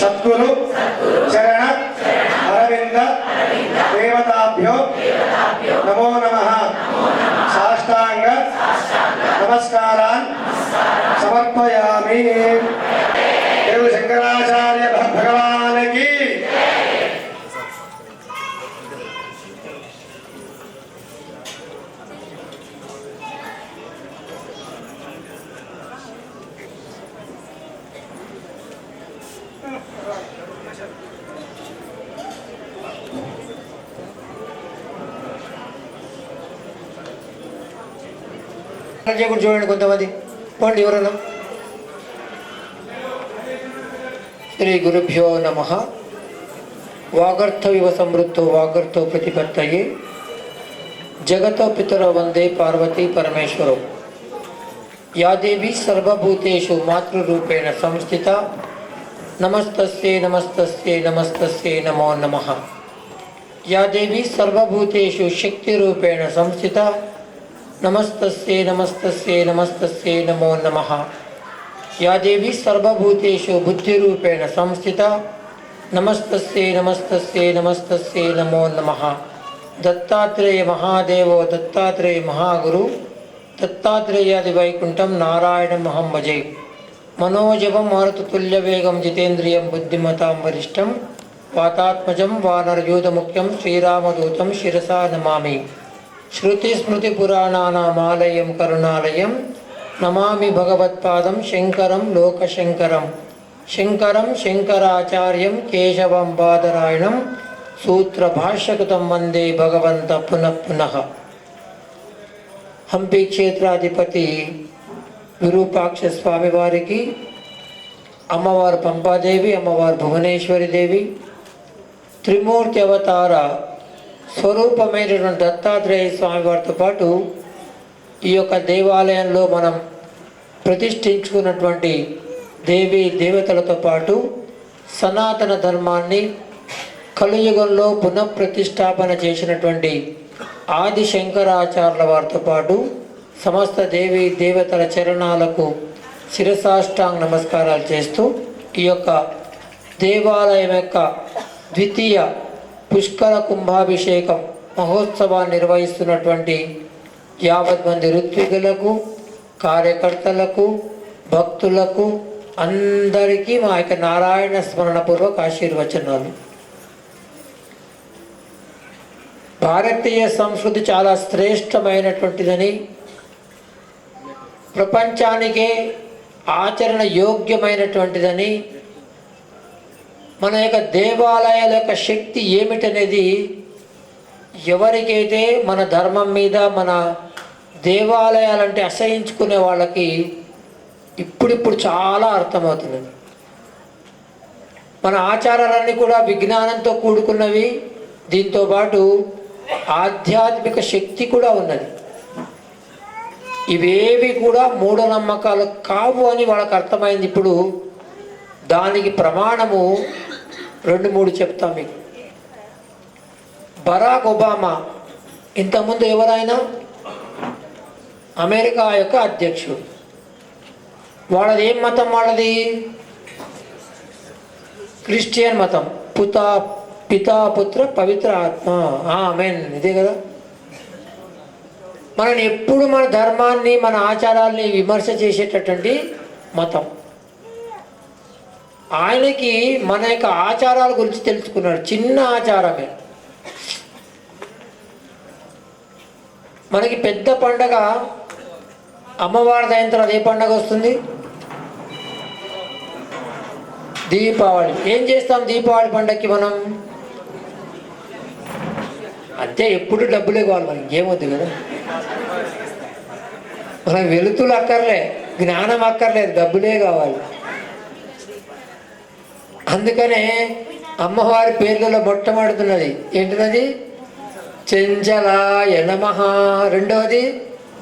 సద్గురు చరణ అరవింద దేవతాభ్యో నమో నమః సాష్టాంగ నమస్కారాన్ సమర్పయామి. దేవ శంకరాచార్య భగవానికి చూడండి కొంతమంది పోండి ఎవరన్నా. శ్రీ గురుభ్యో నమః. వాగర్థవివ సమృద్ధో వాగర్థో ప్రతిపత్తయే జగతో పితరో వందే పార్వతీ పరమేశ్వరో. యా దేవి సర్వభూతేషు మాతృరూపేణ సంస్థిత నమస్తస్యై నమస్తస్యై నమస్తస్యై నమో నమః. యా దేవి సర్వభూతేషు శక్తిరూపేణ సంస్థిత నమస్తస్యై నమస్తస్యై నమస్తస్యై నమో నమః. యా దేవి సర్వభూతేషు బుద్ధిరూపేణ సంస్థిత నమస్తస్యై నమస్తస్యై నమస్తస్యై నమో నమః. దత్తాత్రేయ మహాదేవో దత్తాత్రేయ మహాగురు దత్తాత్రేయాది వైకుంఠం నారాయణమహం భజే. మనోజవం మారుతతుల్యవేగం జితేంద్రియం బుద్ధిమతాం వరిష్టం వాతాత్మజం వానరయూతముఖ్యం శ్రీరామదూతం శిరసా నమామి. శృతిస్మృతిపురాణానామాలయం కరుణాలయం నమామి భగవత్పాదం శంకరం లోకశంకరం. శంకరం శంకరాచార్యం కేశవం బాదరాయణం సూత్రభాష్యకృతం వందే భగవంత పునః పునః. హంపి క్షేత్రాధిపతి విరూపాక్ష స్వామి వారికి, అమ్మవారు పంపాదేవి, అమ్మవారు భువనేశ్వరి దేవి, త్రిమూర్తి అవతార స్వరూపమైనటువంటి దత్తాత్రేయ స్వామి వారితో పాటు ఈ యొక్క దేవాలయంలో మనం ప్రతిష్ఠించుకున్నటువంటి దేవీ దేవతలతో పాటు సనాతన ధర్మాన్ని కలియుగంలో పునఃప్రతిష్టాపన చేసినటువంటి ఆది శంకరాచార్యుల వారితో పాటు సమస్త దేవీ దేవతల చరణాలకు శిరసాష్టాంగ నమస్కారాలు చేస్తూ ఈ యొక్క దేవాలయం యొక్క ద్వితీయ పుష్కర కుంభాభిషేకం మహోత్సవాన్ని నిర్వహిస్తున్నటువంటి యావత్ మంది ఋత్వికులకు, కార్యకర్తలకు, భక్తులకు అందరికీ మా యొక్క నారాయణ స్మరణపూర్వక ఆశీర్వచనాలు. భారతీయ సంస్కృతి చాలా శ్రేష్టమైనటువంటిదని, ప్రపంచానికే ఆచరణ యోగ్యమైనటువంటిదని, మన యొక్క దేవాలయాల యొక్క శక్తి ఏమిటనేది ఎవరికైతే మన ధర్మం మీద, మన దేవాలయాలంటే అసహించుకునే వాళ్ళకి ఇప్పుడిప్పుడు చాలా అర్థమవుతుంది. మన ఆచారాలన్నీ కూడా విజ్ఞానంతో కూడుకున్నవి, దీంతోపాటు ఆధ్యాత్మిక శక్తి కూడా ఉన్నది. ఇవేవి కూడా మూఢనమ్మకాలు కావు అని వాళ్ళకి అర్థమైంది. ఇప్పుడు దానికి ప్రమాణము 2-3 చెప్తాం మీకు. బరాక్ ఒబామా ఇంతకుముందు ఎవరైనా అమెరికా యొక్క అధ్యక్షుడు. వాళ్ళది ఏం మతం? వాళ్ళది క్రిస్టియన్ మతం. పితా పుత్ర పవిత్ర ఆత్మ. ఆమేన్. ఇదే కదా. మనం ఎప్పుడు మన ధర్మాన్ని మన ఆచారాల్ని విమర్శ చేసేటటువంటి మతం. ఆయనకి మన యొక్క ఆచారాల గురించి తెలుసుకున్నాడు. చిన్న ఆచారమే. మనకి పెద్ద పండగ అమ్మవారి అయిన తర్వాత ఏ పండగ వస్తుంది? దీపావళి. ఏం చేస్తాం దీపావళి పండగకి మనం? అంతే, ఎప్పుడు డబ్బులే కావాలి మనకి, ఏమొద్దు కదా. మనకు వెలుతులు అక్కర్లే, జ్ఞానం అక్కర్లేదు, డబ్బులే కావాలి. అందుకనే అమ్మవారి పేర్లలో మొట్టమొదటిది ఏంటిది? చెంచలాయ నమః. రెండవది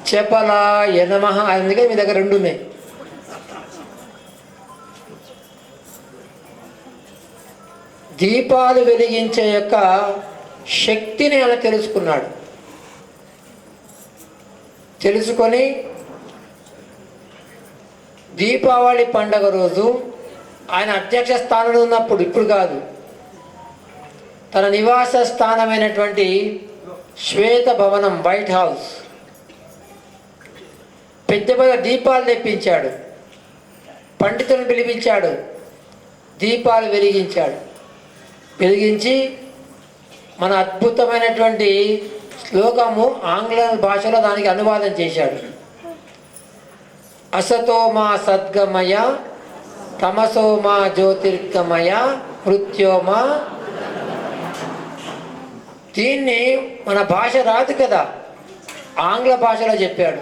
చపలాయ నమః. అందుకే మీ దగ్గర రెండు ఉన్నాయి. దీపాలు వెలిగించే యొక్క శక్తిని ఆయన తెలుసుకున్నాడు. తెలుసుకొని దీపావళి పండగ రోజు ఆయన అధ్యక్ష స్థానంలో ఉన్నప్పుడు, ఇప్పుడు కాదు, తన నివాస స్థానమైనటువంటి శ్వేత భవనం, వైట్ హౌస్, పెద్ద పెద్ద దీపాలు తెప్పించాడు. పండితులను పిలిపించాడు. దీపాలు వెలిగించాడు. వెలిగించి మన అద్భుతమైనటువంటి శ్లోకము ఆంగ్ల భాషలో దానికి అనువాదం చేశాడు. అసతోమా సద్గమయ తమసోమా జ్యోతిర్గమయ మృత్యోమా. దీన్ని మన భాష రాదు కదా, ఆంగ్ల భాషలో చెప్పాడు.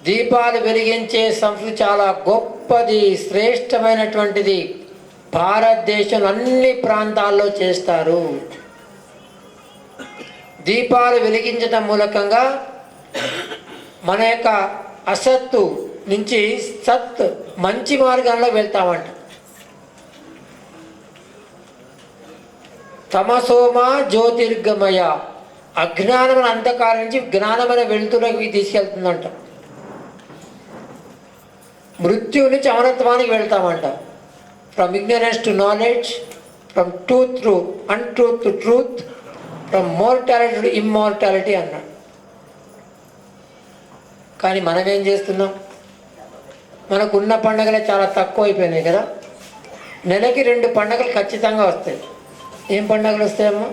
దీపాలు వెలిగించే సంస్కృతి చాలా గొప్పది, శ్రేష్టమైనటువంటిది. భారతదేశంలో అన్ని ప్రాంతాల్లో చేస్తారు. దీపాలు వెలిగించడం మూలకంగా మన యొక్క అసత్తు నుంచి సత్, మంచి మార్గంలో వెళ్తామంట. తమసోమ జ్యోతిర్గమయ, అజ్ఞానమైన అంధకారం నుంచి జ్ఞానమైన వెలుతురుకి తీసుకెళ్తుందంట. మృత్యు నుంచి అమరత్వానికి వెళ్తామంట. From ignorance to knowledge, from truth to untruth to truth, from mortality to immortality అన్నాడు. కానీ మనం ఏం చేస్తున్నాం? మనకున్న పండుగలే చాలా తక్కువ అయిపోయినాయి కదా. నెలకి 2 పండుగలు ఖచ్చితంగా వస్తాయి. ఏం పండుగలు వస్తాయమ్మా?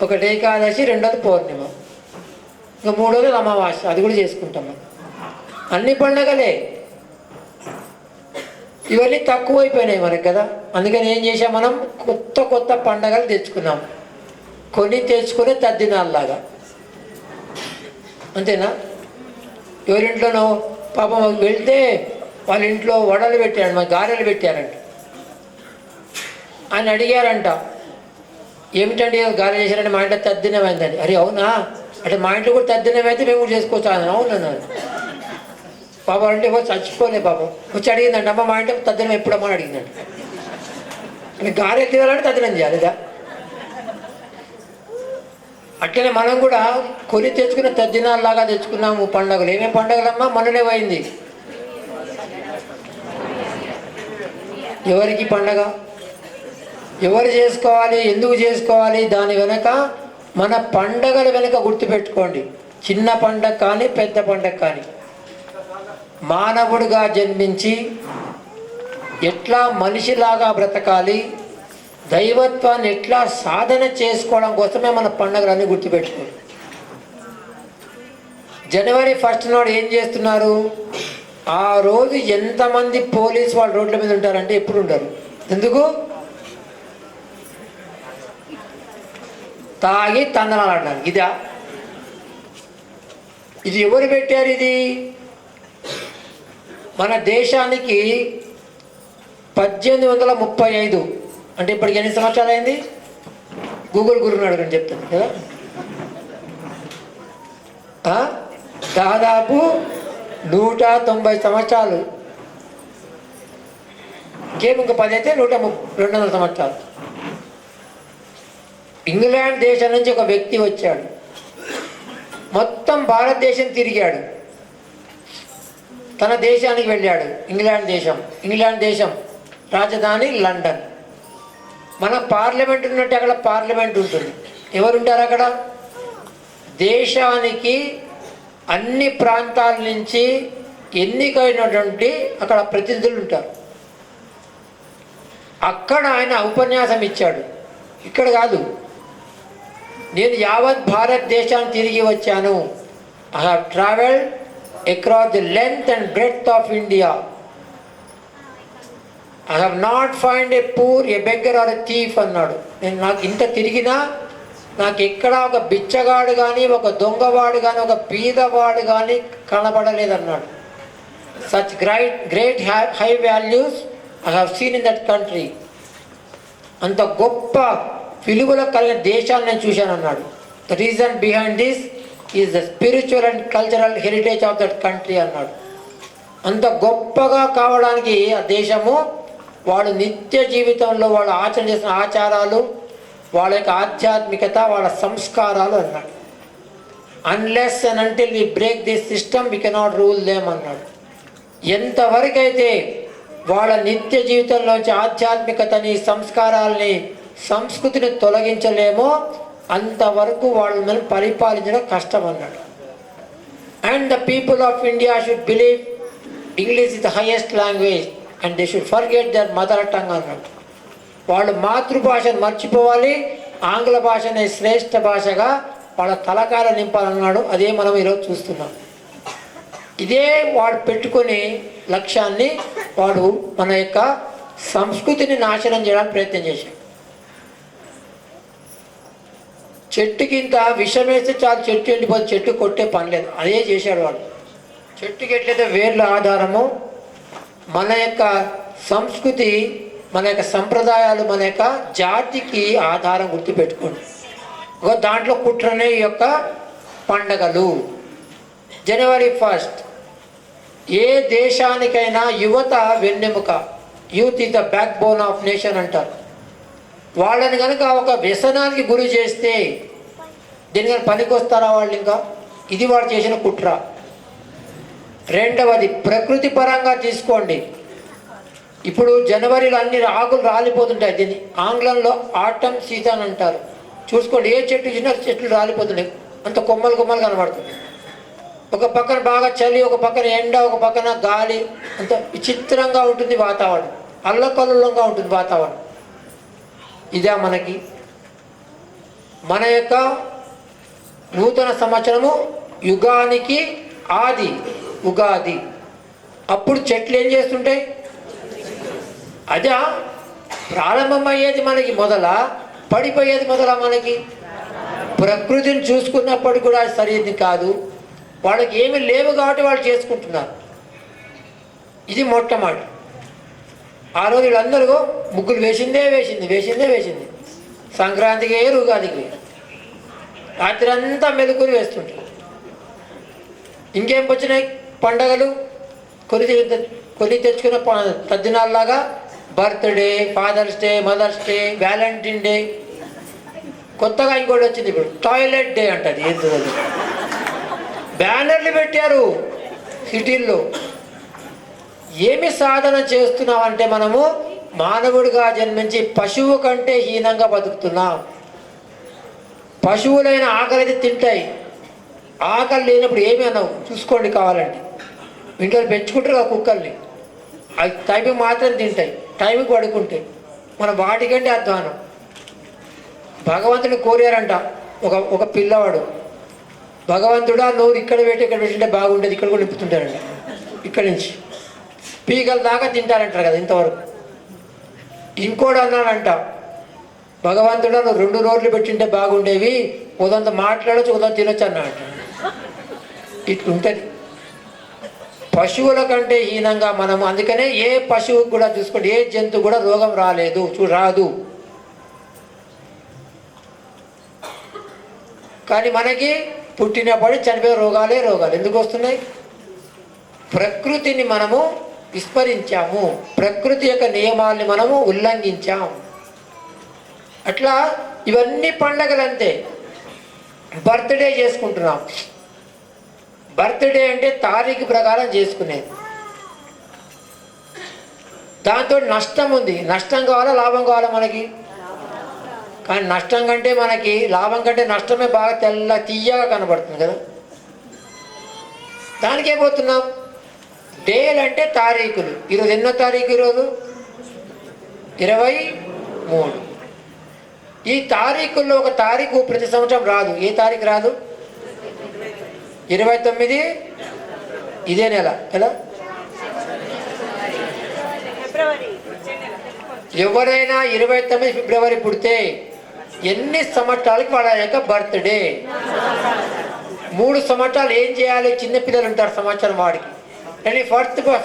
ఒకటి ఏకాదశి, రెండోది పౌర్ణిమ, ఇంకా మూడోది అమావాస్య, అది కూడా చేసుకుంటాం. అన్ని పండుగలే. ఇవన్నీ తక్కువైపోయినాయి మనకు కదా. అందుకని ఏం చేసాం? మనం కొత్త కొత్త పండుగలు తెచ్చుకున్నాం. కొన్ని తెచ్చుకునే తద్దినాల్లాగా, అంతేనా? ఎవరింట్లోనో పాపం వెళ్తే వాళ్ళ ఇంట్లో వడలు పెట్టాడు, మా గారెలు పెట్టారంట. ఆయన అడిగారంట, ఏమిటండి గారెలు చేశారంటే మా ఇంట్లో తద్దినమైందని. అరే అవునా అంటే మా ఇంట్లో కూడా తద్దినమైతే మేము కూడా చేసుకోవచ్చు. అవునన్నాను. పాపం అంటే చచ్చిపోలే పాపం. వచ్చి అడిగిందంట, అమ్మ మా ఇంట్లో తద్దినం ఎప్పుడమ్మా అని అడిగిందంట. అంటే గారెలు తినాలంటే తద్దినం చేయాలిదా? అట్లనే మనం కూడా కొని తెచ్చుకున్న తద్దినాల్లాగా తెచ్చుకున్నాము పండుగలు. ఏమేమి పండుగలమ్మా? మొన్ననే పోయింది. ఎవరికి పండగ? ఎవరు చేసుకోవాలి? ఎందుకు చేసుకోవాలి? దాని వెనక మన పండగల వెనక గుర్తుపెట్టుకోండి. చిన్న పండగ కానీ పెద్ద పండగ కానీ, మానవుడిగా జన్మించి ఎట్లా మనిషిలాగా బ్రతకాలి, దైవత్వాన్ని ఎట్లా సాధన చేసుకోవడం కోసమే మన పండుగలన్నీ గుర్తుపెట్టుకోండి. జనవరి 1 నాడు ఏం చేస్తున్నారు? ఆ రోజు ఎంతమంది పోలీసు వాళ్ళు రోడ్ల మీద ఉంటారంటే ఎప్పుడు ఉండరు. ఎందుకు? తాగి తందనాలాడడానికి. ఇదా? ఇది ఎవరు పెట్టారు? ఇది మన దేశానికి 1835, అంటే ఇప్పటికి ఎన్ని సంవత్సరాలు అయింది? గూగుల్ గురువుని అడగని చెప్తాను కదా. దాదాపు 190 సంవత్సరాలు. ఇంకేం ఇంకా 10 అయితే 200 సంవత్సరాలు. ఇంగ్లాండ్ దేశం నుంచి ఒక వ్యక్తి వచ్చాడు. మొత్తం భారతదేశం తిరిగాడు. తన దేశానికి వెళ్ళాడు. ఇంగ్లాండ్ దేశం రాజధాని లండన్. మన పార్లమెంట్ ఉన్నట్టు అక్కడ పార్లమెంట్ ఉంటుంది. ఎవరుంటారు అక్కడ? దేశానికి అన్ని ప్రాంతాల నుంచి ఎన్నికైనటువంటి అక్కడ ప్రతినిధులు ఉంటారు. అక్కడ ఆయన ఉపన్యాసం ఇచ్చాడు. ఇక్కడ కాదు. నేను యావత్ భారతదేశాన్ని తిరిగి వచ్చాను. I have travelled across the length and breadth of India. I have not find a poor, a beggar or a thief అన్నాడు. నేను నాకు ఇంత తిరిగినా నాకు ఎక్కడ ఒక బిచ్చగాడు కానీ, ఒక దొంగవాడు కానీ, ఒక పీదవాడు కానీ కనబడలేదన్నాడు. Such great high values I have seen in that country. అంత గొప్ప విలువలు కలిగిన దేశాన్ని నేను చూశాను అన్నాడు. The reason behind this is the spiritual and cultural heritage of that country అన్నాడు. అంత గొప్పగా కావడానికి ఆ దేశము వాడు నిత్య జీవితంలో వాళ్ళు ఆచరణ చేసిన ఆచారాలు, వాళ్ళ యొక్క ఆధ్యాత్మికత, వాళ్ళ సంస్కారాలు అన్నాడు. Unless and until we break this system we cannot rule them అన్నాడు. ఎంతవరకైతే వాళ్ళ నిత్య జీవితంలోంచి ఆధ్యాత్మికతని, సంస్కారాలని, సంస్కృతిని తొలగించలేమో అంతవరకు వాళ్ళని మనం పరిపాలించడం కష్టం అన్నాడు. And the people of India should believe English is the highest language and they should forget their mother tongue అన్నాడు. వాళ్ళు మాతృభాషను మర్చిపోవాలి, ఆంగ్ల భాషనే శ్రేష్ఠ భాషగా వాళ్ళ తలకాయలు నింపాలన్నాడు. అదే మనం ఈరోజు చూస్తున్నాం. ఇదే వాడు పెట్టుకొని లక్ష్యాన్ని వాడు మన యొక్క సంస్కృతిని నాశనం చేయడానికి ప్రయత్నం చేశాడు. చెట్టుకి ఇంత విషం వేస్తే చాలు, చెట్టు ఎండిపోతే, చెట్టు కొట్టే పని లేదు. అదే చేశాడు వాడు. చెట్టుకి ఎట్లయితే వేర్ల ఆధారము, మన యొక్క సంస్కృతి, మన యొక్క సంప్రదాయాలు, మన యొక్క జాతికి ఆధారం గుర్తుపెట్టుకోండి. దాంట్లో కుట్రనే ఈ యొక్క పండగలు. జనవరి 1 ఏ దేశానికైనా యువత వెన్నెముక. Youth is the back bone of nation అంటారు. వాళ్ళని కనుక ఒక వ్యసనానికి గురి చేస్తే దీనికని పనికి వస్తారా వాళ్ళు? ఇంకా ఇది వాడు చేసిన కుట్ర. రెండవది, ప్రకృతి పరంగా తీసుకోండి. ఇప్పుడు జనవరిలో అన్ని ఆకులు రాలిపోతుంటాయి. దీన్ని ఆంగ్లంలో ఆటమ్ సీజన్ అంటారు. చూసుకోండి, ఏ చెట్టు చూసినా చెట్లు రాలిపోతున్నాయి. అంత కొమ్మలు కొమ్మలు కనబడుతుంది. ఒక పక్కన బాగా చలి, ఒక పక్కన ఎండ, ఒక పక్కన గాలి. అంత విచిత్రంగా ఉంటుంది వాతావరణం. అల్లకల్లోలంగా ఉంటుంది వాతావరణం. ఇదే మనకి మన యొక్క నూతన సంవత్సరము, యుగానికి ఆది ఉగాది. అప్పుడు చెట్లు ఏం చేస్తుంటాయి? అదే ప్రారంభమయ్యేది మనకి మొదల, పడిపోయేది మొదల. మనకి ప్రకృతిని చూసుకున్నప్పుడు కూడా సరైనది కాదు. వాళ్ళకి ఏమీ లేవు కాబట్టి వాళ్ళు చేసుకుంటున్నారు. ఇది మొట్టమొదటి. ఆ రోజు వీళ్ళందరూ ముగ్గులు వేసిందే. సంక్రాంతికి వేరు, ఉగాదికి వేరు. రాత్రి అంతా మెలుకుని వేస్తుంటారు. ఇంకేం వచ్చినాయి పండగలు? కొని తెచ్చుకున్న తద్దినాల్లాగా birthday, father's day, mother's day, Valentine day. కొత్తగా ఇంకోటి వచ్చింది ఇప్పుడు, టాయిలెట్ డే అంటది. ఏంటో బ్యానర్లు పెట్టారు సిటీల్లో. ఏమి సాధన చేస్తున్నామంటే మనము మానవుడిగా జన్మించి పశువు కంటే హీనంగా బతుకుతున్నాం. పశువులైన ఆకలి అయితే తింటాయి. ఆకలి లేనప్పుడు ఏమి అన్నావు చూసుకోండి. కావాలంటే ఇంట్లో పెంచుకుంటారు ఆ కుక్కల్ని. అవి టైంకి మాత్రం తింటాయి, టైంకి పడుకుంటాయి. మనం వాటికంటే అధ్వానం. భగవంతుని కోరారంట ఒక పిల్లవాడు. భగవంతుడా, నోరు ఇక్కడ పెట్టింటే బాగుండేది, ఇక్కడ కూడా నింపుతుంటారంట. ఇక్కడి నుంచి పీకల దాకా తింటారంటారు కదా ఇంతవరకు. ఇంకోటి అన్నాడంట, భగవంతుడా నువ్వు 2 నోట్లు పెట్టింటే బాగుండేవి, ఉదంతా మాట్లాడచ్చు, ఉదంతా తినొచ్చు అన్నాడంట. ఇట్లుంటుంది. పశువుల కంటే హీనంగా మనము. అందుకనే ఏ పశువుకు కూడా చూసుకోండి, ఏ జంతువు కూడా రోగం రాలేదు, రాదు. కానీ మనకి పుట్టినప్పటి చనిపోయే రోగాలే రోగాలు. ఎందుకు వస్తున్నాయి? ప్రకృతిని మనము విస్మరించాము, ప్రకృతి యొక్క నియమాల్ని మనము ఉల్లంఘించాము. అట్లా ఇవన్నీ పండగలు అంతే. బర్త్డే చేసుకుంటున్నాం. బర్త్డే అంటే తారీఖు ప్రకారం చేసుకునేది. దాంతో నష్టం ఉంది. నష్టం కావాలా లాభం కావాలా? మనకి కానీ నష్టం కంటే మనకి లాభం కంటే నష్టమే బాగా తెల్ల తీయగా కనబడుతుంది కదా. దానికే పోతున్నాం. డేలు అంటే తారీఖులు. ఈరోజు ఎన్నో తారీఖు? ఈరోజు 23. ఈ తారీఖుల్లో ఒక తారీఖు ప్రతి సంవత్సరం రాదు. ఏ తారీఖు రాదు? 29 ఇదే నెల కదా. ఎవరైనా 29 ఫిబ్రవరి పుడితే ఎన్ని సంవత్సరాలకి వాళ్ళ యొక్క బర్త్డే. 3 సంవత్సరాలు ఏం చేయాలి? చిన్నపిల్లలు ఉంటారు సంవత్సరం వాడికి. కానీ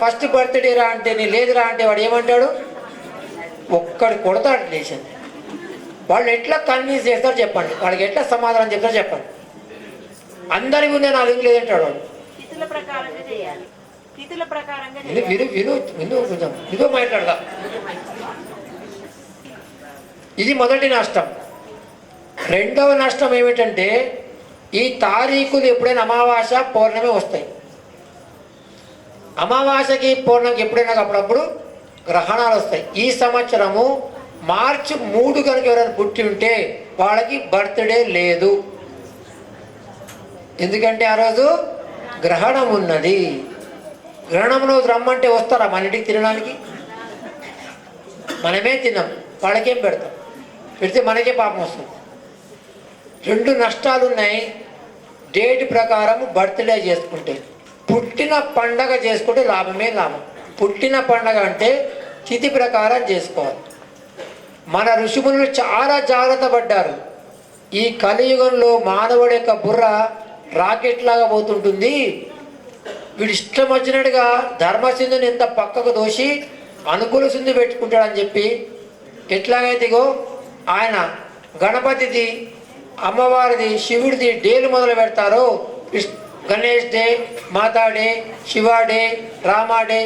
ఫస్ట్ బర్త్డే రా అంటే నీ లేదురా అంటే వాడు ఏమంటాడు? ఒక్కడు కొడతాడు లేచింది. వాళ్ళు ఎట్లా కన్విన్స్ చేస్తారు చెప్పండి, వాళ్ళకి ఎట్లా సమాధానం చెప్తారు చెప్పండి. అందరి ముందే నాకు ఏం లేదంటాడు వాడు. ఇదో మాట్లాడదా. ఇది మొదటి నష్టం. రెండవ నష్టం ఏమిటంటే ఈ తారీఖులు ఎప్పుడైనా అమావాస్య పౌర్ణమి వస్తాయి. అమావాస్యకి పౌర్ణమికి ఎప్పుడైనా అప్పుడప్పుడు గ్రహణాలు వస్తాయి. ఈ సంవత్సరము మార్చి 3 కనుక ఎవరైనా పుట్టి ఉంటే వాళ్ళకి బర్త్డే లేదు. ఎందుకంటే ఆ రోజు గ్రహణం ఉన్నది. గ్రహణం రోజు రమ్మంటే వస్తారా మన ఇంటికి తినడానికి? మనమే తిన్నాం, వాళ్ళకేం పెడతాం? పెడితే మనకే పాపం వస్తుంది. 2 నష్టాలు ఉన్నాయి. డేట్ ప్రకారం బర్త్డే చేసుకుంటే, పుట్టిన పండగ చేసుకుంటే లాభమే లాభం. పుట్టిన పండగ అంటే తిథి ప్రకారం చేసుకోవాలి. మన ఋషిమునులు చాలా జాగ్రత్త పడ్డారు. ఈ కలియుగంలో మానవుడి యొక్క బుర్ర రాకెట్ లాగా పోతుంటుంది. వీడు ఇష్టం వచ్చినట్టుగా ధర్మసింధుని ఎంత పక్కకు దోసి అనుకూల సింధు పెట్టుకుంటాడని చెప్పి ఎట్లాగైతేగో ఆయన గణపతిది, అమ్మవారిది, శివుడిది డేలు మొదలు పెడతారో, Ganesh day, Mata day, Shiva day, Rama day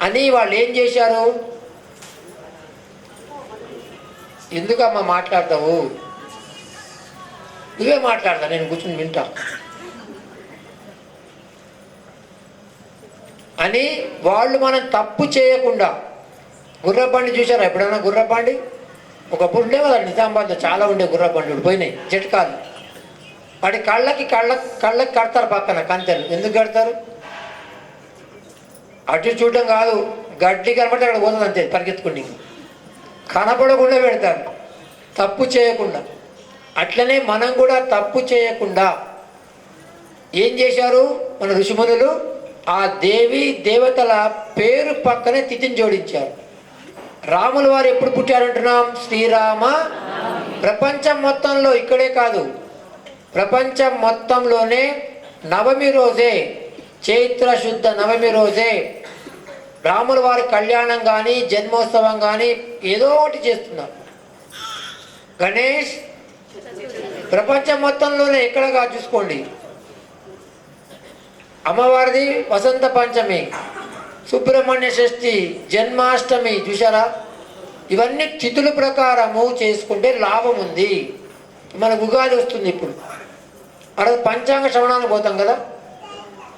అని వాళ్ళు ఏం చేశారు? ఎందుకమ్మా మాట్లాడతావు? నువ్వే మాట్లాడతా, నేను కూర్చుని వింటా అని వాళ్ళు మనం తప్పు చేయకుండా. గుర్రబండి చూసారా ఎప్పుడైనా? గుర్రబండి ఒకప్పుడు ఉండే కదా నిజామాబాద్లో, చాలా ఉండే గుర్రబండి పోయినాయి జట్కాలు. వాడి కళ్ళకి కడతారు పక్కన కంచెలు. ఎందుకు కడతారు? అటు చూడడం కాదు, గడ్డి కనబడితే అక్కడ పోతుంది అంతే, పరిగెత్తుకుని కనపడకుండా పెడతారు, తప్పు చేయకుండా. అట్లనే మనం కూడా తప్పు చేయకుండా ఏం చేశారు మన ఋషిమునులు? ఆ దేవి దేవతల పేరు పక్కనే తిథిని జోడించారు. రాముల వారు ఎప్పుడు పుట్టారంటున్నాం? శ్రీరామ. ప్రపంచం మొత్తంలో, ఇక్కడే కాదు ప్రపంచం మొత్తంలోనే నవమి రోజే, చైత్ర శుద్ధ నవమి రోజే రాముల వారి కళ్యాణం కానీ జన్మోత్సవం కానీ ఏదో ఒకటి చేస్తున్నారు. గణేష్ ప్రపంచం మొత్తంలోనే ఎక్కడగా చూసుకోండి. అమ్మవారిది వసంత పంచమి, సుబ్రహ్మణ్య షష్ఠి, జన్మాష్టమి చూసారా? ఇవన్నీ తిథుల ప్రకారము చేసుకుంటే లాభం ఉంది. మనకు ఉగాది వస్తుంది ఇప్పుడు, అక్కడ పంచాంగ శ్రవణానికి పోతాం కదా.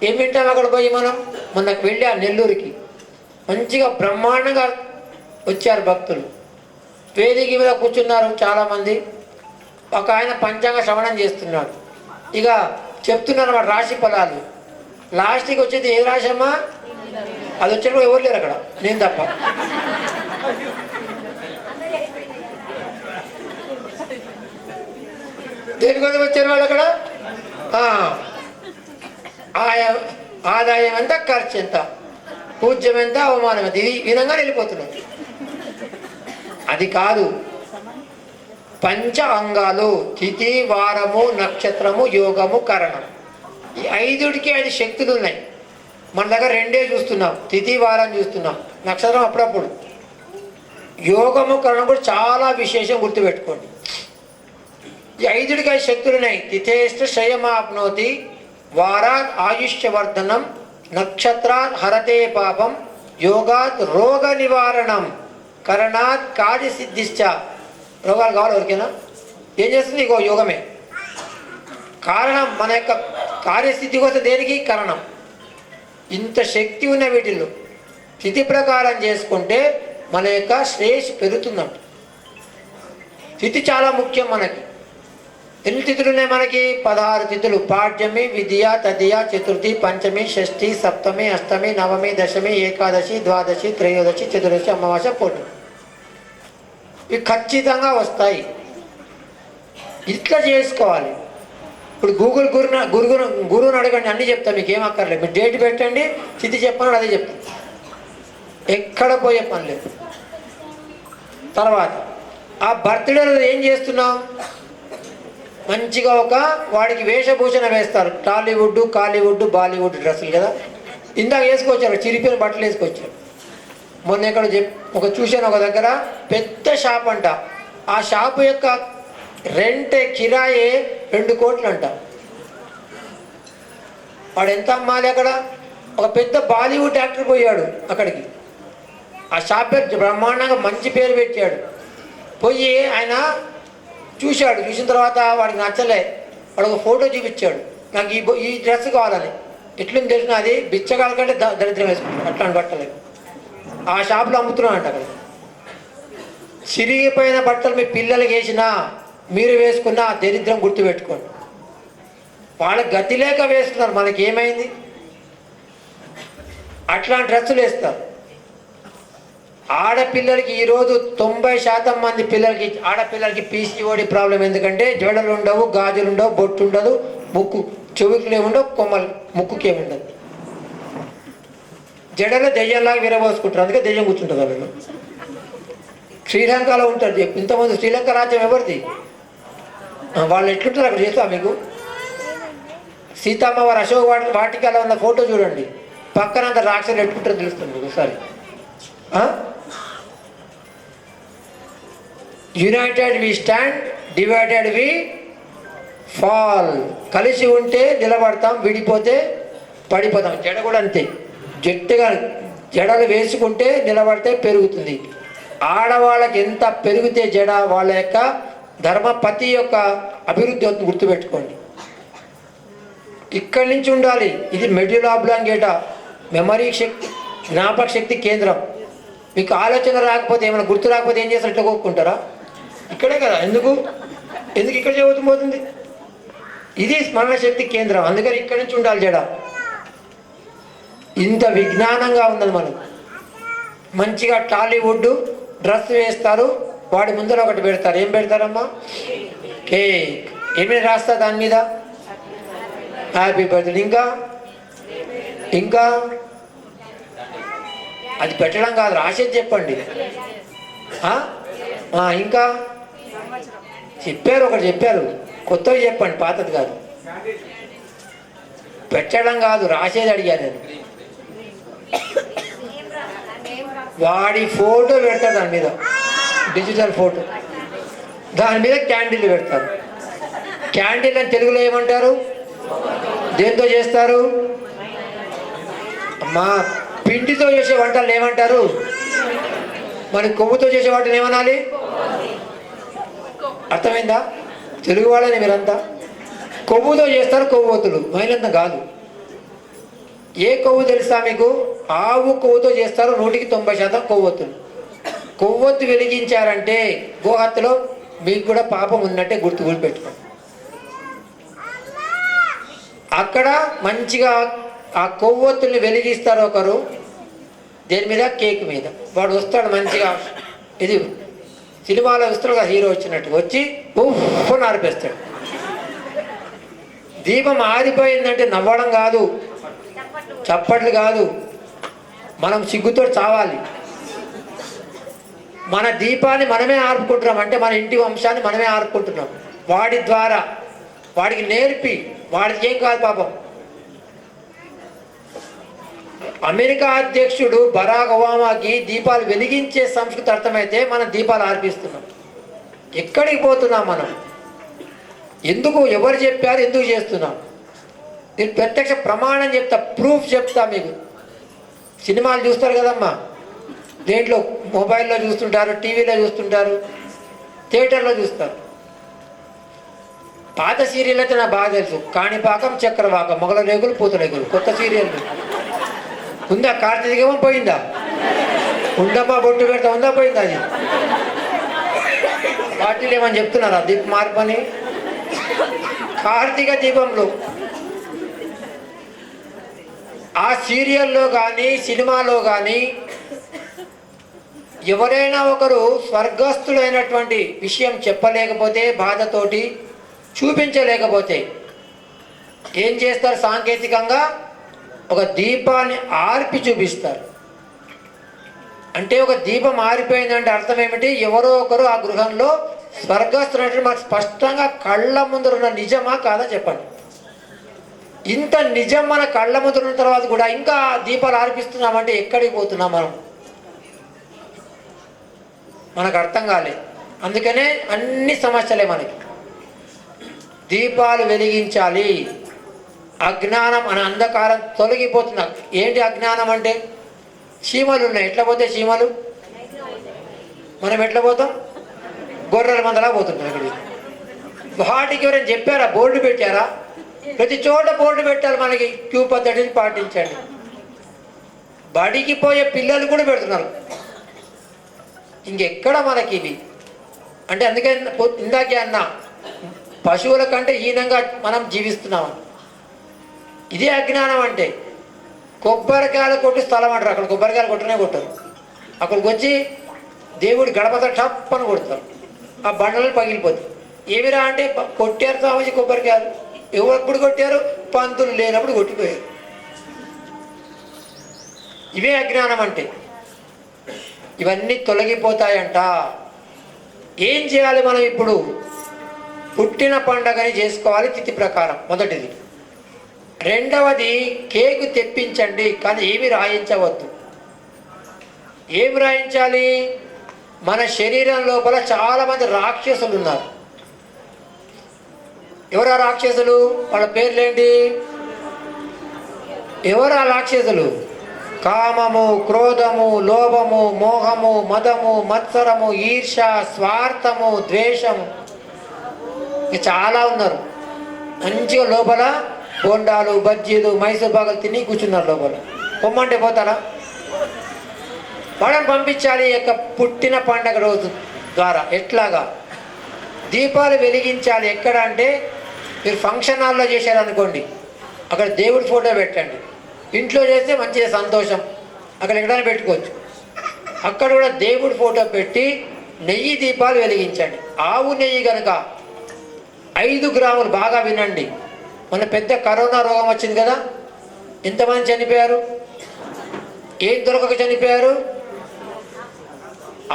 ఏం వింటాం అక్కడ పోయి మనం? మొన్నకు వెళ్ళి ఆ నెల్లూరుకి మంచిగా బ్రహ్మాండంగా వచ్చారు భక్తులు. వేదిక మీద కూర్చున్నారు చాలామంది. ఒక ఆయన పంచాంగ శ్రవణం చేస్తున్నాడు. ఇక చెప్తున్నారు అన్నమాట రాశి ఫలాలు. లాస్ట్కి వచ్చేది ఏ రాశి అమ్మా? అది వచ్చేటప్పుడు ఎవరు లేరు అక్కడ, నేను తప్ప. దేనికోసం వచ్చారు వాళ్ళు అక్కడ? ఆదాయం ఎంత, ఖర్చు ఎంత, పూజ్యం ఎంత, అవమానం ఎంత, ఇది విధంగా వెళ్ళిపోతున్నారు. అది కాదు. పంచ అంగాలు తిథి, వారము, నక్షత్రము, యోగము, కరణం. ఈ 5కి 5 శక్తులు ఉన్నాయి. మన దగ్గర 2 చూస్తున్నాం, తిథి వారం చూస్తున్నాం, నక్షత్రం అప్పుడప్పుడు. యోగము కరణం కూడా చాలా విశేషం, గుర్తుపెట్టుకోండి. ఈ 5కి 5 శక్తులు ఉన్నాయి. తిథేష్ట శ్రేయమాప్నోతి, వారాత్ ఆయుష్యవర్ధనం, నక్షత్రాత్ హరతే పాపం, యోగాత్ రోగ నివారణం, కరణాత్ కార్యసిద్ధిశ్చ. రోగాలు కావాలి ఎవరికైనా? ఏం చేస్తుంది? ఇగో యోగమే కారణం. మన యొక్క కార్యస్థితి కోసం దేనికి? కరణం. ఇంత శక్తి ఉన్న వీటిల్లో తిథి ప్రకారం చేసుకుంటే మన యొక్క శ్రేయస్సు పెరుగుతుందంట. తిథి చాలా ముఖ్యం మనకి. ఎన్ని తిథులు ఉన్నాయి మనకి? 16 తిథులు. పాడ్యమి, విద్య, తదియ, చతుర్థి, పంచమి, షష్ఠి, సప్తమి, అష్టమి, నవమి, దశమి, ఏకాదశి, ద్వాదశి, త్రయోదశి, చతుర్దశి, అమావాస్య, పౌర్ణమి. ఇవి ఖచ్చితంగా వస్తాయి. ఇట్లా చేసుకోవాలి. ఇప్పుడు గూగుల్ గురువుని అడగండి, అన్నీ చెప్తా, మీకు ఏం అక్కర్లేదు. మీరు డేట్ పెట్టండి, తిథి చెప్పండి, అదే చెప్తాను. ఎక్కడ పోయే పని లేదు. తర్వాత ఆ బర్త్డేలో ఏం చేస్తున్నాం? మంచిగా వాడికి వేషభూషణ వేస్తారు. టాలీవుడ్, కాలీవుడ్, బాలీవుడ్ డ్రెస్సులు కదా. ఇందాక వేసుకొచ్చారు, చిరిపిన బట్టలు వేసుకొచ్చారు. మొన్న ఎక్కడ చూశాను, ఒక దగ్గర పెద్ద షాప్ అంట. ఆ షాపు యొక్క రెంట్ కిరాయే 2 కోట్లు అంట. వాడు ఎంత అమ్మాలి అక్కడ? ఒక పెద్ద బాలీవుడ్ యాక్టర్ పోయాడు అక్కడికి. ఆ షాప్ పేరు బ్రహ్మాండంగా మంచి పేరు పెట్టాడు. పోయి ఆయన చూశాడు. చూసిన తర్వాత వాడికి నచ్చలే. వాడు ఒక ఫోటో చూపించాడు, నాకు ఈ డ్రెస్ కావాలని. ఎట్లుంది తెలిసిన, అది బిచ్చగాల కంటే దరిద్రం వేసుకుంటాడు అట్లాంటి బట్టలు. ఆ షాప్లో అమ్ముతున్నాడు అంట. అక్కడ చిరిగిపోయిన బట్టలు మీ పిల్లలకి వేసినా, మీరు వేసుకున్న దరిద్రం గుర్తుపెట్టుకోండి. వాళ్ళకి గతి లేక వేస్తున్నారు, మనకి ఏమైంది? అట్లాంటి డ్రెస్సులు వేస్తారు. ఆడపిల్లలకి ఈరోజు 90% మంది ఆడపిల్లలకి పీసీఓడి ప్రాబ్లం. ఎందుకంటే జడలు ఉండవు, గాజులు ఉండవు, బొట్టు ఉండదు, చెవుకులు ఏముండవు, కొమ్మలు ముక్కుకేముండదు. జడలో దెయ్యంలాగా విరబోసుకుంటారు, అందుకే దెయ్యం కూర్చుంటుంది వాళ్ళు. శ్రీలంకలో ఉంటారు. ఇంతమంది శ్రీలంక రాజ్యం ఎవరిది? వాళ్ళు ఎట్లుంటారు అక్కడ చేస్తా మీకు. సీతమ్మ వారు అశోక్ వాటికలో ఉన్న ఫోటో చూడండి, పక్కన అంత రాక్షసులు ఎట్లుంటారో తెలుస్తుంది మీకు ఒకసారి. United we stand, divided we fall. కలిసి ఉంటే నిలబడతాం, విడిపోతే పడిపోతాం. జడ కూడా అంతే. జడలు వేసుకుంటే నిలబడితే పెరుగుతుంది. ఆడవాళ్ళకి ఎంత పెరిగితే జడ, వాళ్ళ యొక్క ధర్మపతి యొక్క అభివృద్ధి అవుతుంది, గుర్తుపెట్టుకోండి. ఇక్కడి నుంచి ఉండాలి. ఇది మెడ్యులా ఆబ్లాంగేటా, మెమరీ శక్తి, జ్ఞాపక శక్తి కేంద్రం. మీకు ఆలోచన రాకపోతే, ఏమైనా గుర్తు రాకపోతే ఏం చేస్తారు? ఇట్లా కోరుకుంటారా? ఇక్కడే కదా. ఎందుకు ఇక్కడ పోతుంది? ఇది స్మరణ శక్తి కేంద్రం. అందుకని ఇక్కడి నుంచి ఉండాలి జడ. ఇంత విజ్ఞానంగా ఉన్నది మనకు. మంచిగా టాలీవుడ్ డ్రెస్ వేస్తారు, వాడి ముందర ఒకటి పెడతారు. ఏం పెడతారమ్మా? కేక్. ఏమైనా రాస్తారు దాని మీద? Happy birthday. ఇంకా అది పెట్టడం కాదు, రాసేది చెప్పండి. ఇంకా ఒకటి చెప్పారు, కొత్తవి చెప్పండి, పాతది కాదు. పెట్టడం కాదు, రాసేది అడిగాను నేను. వాడి ఫోటో పెడతారు దాని మీద, డిజిటల్ ఫోటో. దాని మీద క్యాండిల్ పెడతారు. క్యాండిల్ అని తెలుగులో ఏమంటారు? దేంతో చేస్తారు? అమ్మా, పిండితో చేసే వంటలు ఏమంటారు? మరి కొవ్వుతో చేసే వంటలు ఏమనాలి? అర్థమైందా? తెలుగు వాళ్ళని మీరంతా. కొవ్వుతో చేస్తారు, కొవ్వొత్తులు. మైనంత కాదు. ఏ కొవ్వు తెలుసా మీకు? ఆవు కొవ్వుతో చేస్తారు, 100% కొవ్వొత్తులు. కొవ్వొత్తు వెలిగించారంటే గోహత్యలో మీకు కూడా పాపం ఉన్నట్టే గుర్తుపెట్టుకోండి. అక్కడ మంచిగా ఆ కొవ్వొత్తుల్ని వెలిగిస్తారు ఒకరు. దేని మీద? కేక్ మీద. వాడు వస్తాడు మంచిగా, ఇది సినిమాలో వస్తాడు కదా, హీరో వచ్చినట్టు వచ్చి ఉఫ్ ఆరిపేస్తాడు. దీపం ఆరిపోయిందంటే నవ్వడం కాదు, చప్పట్లు కాదు, మనం సిగ్గుతో చావాలి. మన దీపాన్ని మనమే ఆర్పుకుంటున్నాం, అంటే మన ఇంటి వంశాన్ని మనమే ఆర్పుకుంటున్నాం. వాడి ద్వారా వాడికి నేర్పి, వాడికి ఏం కాదు పాపం. అమెరికా అధ్యక్షుడు బరాక్ ఒబామాకి దీపాలు వెలిగించే సంస్కృతి అర్థమైతే మనం దీపాలు ఆర్పిస్తున్నాం. ఎక్కడికి పోతున్నాం మనం? ఎందుకు? ఎవరు చెప్పారు? ఎందుకు చేస్తున్నాం? నేను ప్రత్యక్ష ప్రమాణం చెప్తా, ప్రూఫ్ చెప్తా మీకు. సినిమాలు చూస్తారు కదమ్మా, దేంట్లో? మొబైల్లో చూస్తుంటారు, టీవీలో చూస్తుంటారు, థియేటర్లో చూస్తారు. పాత సీరియల్ అయితే నాకు బాగా తెలుసు. కాణిపాకం, చక్రవాకం, మొగల రేకులు, పూత రేకులు. కొత్త సీరియల్ ఉందా? కార్తీకమో పోయిందా? ఉండమ్మా, బొట్టు పెడతా ఉందా? పోయిందా? అది పార్టీలు ఏమని చెప్తున్నారా దీప మార్పని? కార్తీక దీపంలో ఆ సీరియల్లో కానీ సినిమాలో కానీ ఎవరైనా ఒకరు స్వర్గస్థులైనటువంటి విషయం చెప్పలేకపోతే, బాధతోటి చూపించలేకపోతే ఏం చేస్తారు? సాంకేతికంగా ఒక దీపాన్ని ఆర్పి చూపిస్తారు. అంటే ఒక దీపం ఆరిపోయిందంటే అర్థం ఏమిటి? ఎవరో ఒకరు ఆ గృహంలో స్వర్గస్థులంటే మనకు స్పష్టంగా కళ్ళ ముందరున్న నిజమా కాదా చెప్పండి. ఇంత నిజం మన కళ్ళ ముందరున్న తర్వాత కూడా ఇంకా దీపాలు ఆర్పిస్తున్నామంటే ఎక్కడికి పోతున్నాం మనం? మనకు అర్థం కాలేదు. అందుకనే అన్ని సమస్యలే మనకి. దీపాలు వెలిగించాలి. అజ్ఞానం అనే అంధకారం తొలగిపోతుంది. ఏంటి అజ్ఞానం అంటే? చీమలు ఉన్నాయి. ఎట్లా పోతాయి చీమలు? మనం ఎట్లా పోతాం? గొర్రెల మందలా పోతుంటాం. ఇక్కడ వాటికి ఎవరైనా చెప్పారా? బోర్డు పెట్టారా? ప్రతి చోట బోర్డు పెట్టాలి. మనకి క్యూ పద్ధతిని పాటించండి. బడికి పోయే పిల్లలు కూడా పెడుతున్నారు. ఇంకెక్కడ మనకి ఇవి అంటే? అందుకే ఇందాకే అన్నా, పశువుల కంటే హీనంగా మనం జీవిస్తున్నాం. ఇదే అజ్ఞానం అంటే. కొబ్బరికాయలు కొట్టి స్థలం అంటారు. అక్కడ కొబ్బరికాయలు కొట్టనే కొట్టరు. అక్కడికి వచ్చి దేవుడి గడపతో టప్ అని కొడతారు. ఆ బండలు పగిలిపోతాయి. ఏమిరా అంటే కొట్టారు స్వామిజీ కొబ్బరికాయలు. ఎవరెప్పుడు కొట్టారు? పంతులు లేనప్పుడు కొట్టిపోయారు. ఇవే అజ్ఞానం అంటే. ఇవన్నీ తొలగిపోతాయంట. ఏం చేయాలి మనం ఇప్పుడు? పుట్టిన పండగని చేసుకోవాలి తిథి ప్రకారం, మొదటిది. రెండవది కేకు తెప్పించండి, కానీ ఏమి రాయించవద్దు. ఏం రాయించాలి? మన శరీరం లోపల చాలామంది రాక్షసులు ఉన్నారు. ఎవరు ఆ రాక్షసులు? వాళ్ళ పేర్లేంటి? ఎవరు ఆ రాక్షసులు? కామము, క్రోధము, లోభము, మోహము, మదము, మత్సరము, ఈర్ష, స్వార్థము, ద్వేషము. చాలా ఉన్నారు. మంచిగా లోపల బోండాలు, బజ్జీలు, మైసూర్ బాగలు తిని కూర్చున్నారు. లోపల పొమ్మంటే పోతారా? వాళ్ళని పంపించాలి. యొక్క పుట్టిన పండగ రోజు ద్వారా. ఎట్లాగా? దీపాలు వెలిగించాలి. ఎక్కడ అంటే, మీరు ఫంక్షన్ హాల్లో చేశారనుకోండి, అక్కడ దేవుడి ఫోటో పెట్టండి. ఇంట్లో చేస్తే మంచిగా సంతోషం, అక్కడ ఎక్కడైనా పెట్టుకోవచ్చు. అక్కడ కూడా దేవుడి ఫోటో పెట్టి నెయ్యి దీపాలు వెలిగించండి. ఆవు నెయ్యి కనుక 5 గ్రాములు. బాగా వినండి. మన పెద్ద కరోనా రోగం వచ్చింది కదా, ఎంతమంది చనిపోయారు? ఏం దొరకక చనిపోయారు?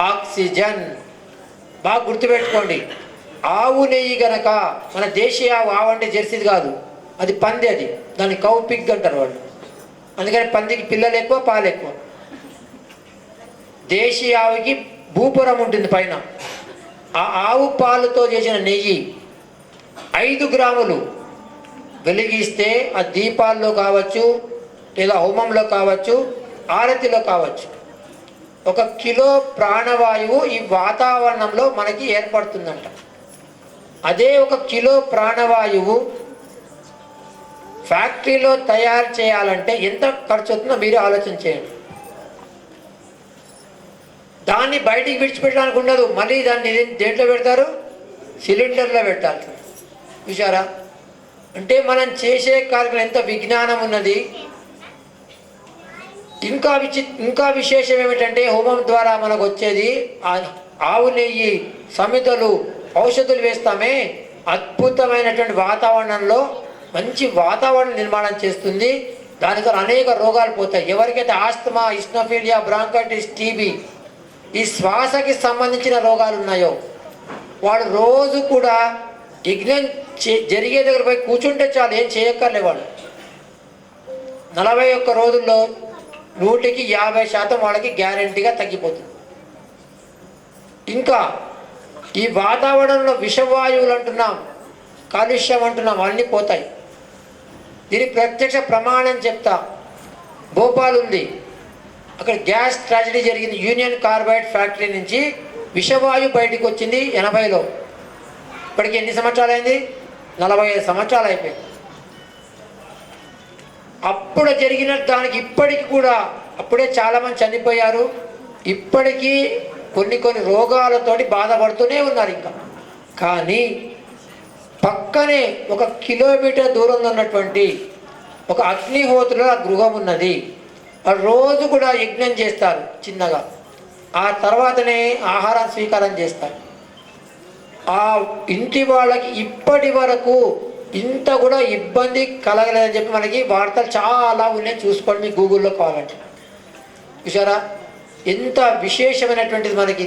ఆక్సిజన్. బాగా గుర్తుపెట్టుకోండి. ఆవు నెయ్యి గనక, మన దేశీయ ఆవు అంటే జెర్సీది కాదు, అది పంది. అది దాన్ని కౌ పిగ్ అంటారు వాళ్ళు. అందుకని పందికి పిల్లలు ఎక్కువ, పాలు ఎక్కువ. దేశీయ ఆవుకి భూపురం ఉంటుంది పైన. ఆ ఆవు పాలతో చేసిన నెయ్యి 5 గ్రాములు వెలిగిస్తే, ఆ దీపాల్లో కావచ్చు, లేదా హోమంలో కావచ్చు, ఆరతిలో కావచ్చు, 1 కిలో ప్రాణవాయువు ఈ వాతావరణంలో మనకి ఏర్పడుతుందంట. అదే 1 కిలో ప్రాణవాయువు ఫ్యాక్టరీలో తయారు చేయాలంటే ఎంత ఖర్చు అవుతుందో మీరు ఆలోచన చేయండి. దాన్ని బయటికి విడిచిపెట్టడానికి ఉండదు. మళ్ళీ దాన్ని దేంట్లో పెడతారు? సిలిండర్లో పెట్టాలి. చూసారా? అంటే మనం చేసే కార్యక్రమం ఎంత విజ్ఞానం ఉన్నది. ఇంకా విశేషం ఏమిటంటే, హోమం ద్వారా మనకు వచ్చేది ఆవు నెయ్యి, సమితలు, ఔషధులు వేస్తామే, అద్భుతమైనటువంటి వాతావరణంలో మంచి వాతావరణం నిర్మాణం చేస్తుంది. దాని ద్వారా అనేక రోగాలు పోతాయి. ఎవరికైతే ఆస్తమా, ఇస్నోఫీలియా, బ్రాంకైటిస్, టీబీ, ఈ శ్వాసకి సంబంధించిన రోగాలు ఉన్నాయో, వాడు రోజు కూడా యజ్ఞం జరిగే దగ్గర పోయి కూర్చుంటే చాలు, ఏం చేయక్కర్లేవాడు. 41 రోజుల్లో 100కి 50% వాళ్ళకి గ్యారెంటీగా తగ్గిపోతుంది. ఇంకా ఈ వాతావరణంలో విషవాయువులు అంటున్నాం, కాలుష్యం అంటున్నాం, అన్నీ పోతాయి. దీనికి ప్రత్యక్ష ప్రమాణం చెప్తా. భోపాల్ ఉంది, అక్కడ గ్యాస్ ట్రాజడీ జరిగింది. యూనియన్ కార్బైడ్ ఫ్యాక్టరీ నుంచి విషవాయువు బయటకు వచ్చింది 80లో. ఇప్పటికి ఎన్ని సంవత్సరాలు అయింది? 45 సంవత్సరాలు అయిపోయింది. అప్పుడు జరిగిన దానికి ఇప్పటికి కూడా, అప్పుడే చాలామంది చనిపోయారు. ఇప్పటికీ కొన్ని రోగాలతోటి బాధపడుతూనే ఉన్నారు ఇంకా. కానీ పక్కనే 1 కిలోమీటర్ దూరంలో ఉన్నటువంటి ఒక అగ్నిహోత్రుల గృహం ఉన్నది. రోజు కూడా యజ్ఞం చేస్తారు చిన్నగా. ఆ తర్వాతనే ఆహారం స్వీకారం చేస్తారు. ఆ ఇంటి వాళ్ళకి ఇప్పటి వరకు ఇంత కూడా ఇబ్బంది కలగలేదని చెప్పి మనకి వార్తలు చాలా ఉన్నాయి. చూసుకోండి, మీ గూగుల్లో కావాలంటే. చూసారా ఎంత విశేషమైనటువంటిది మనకి.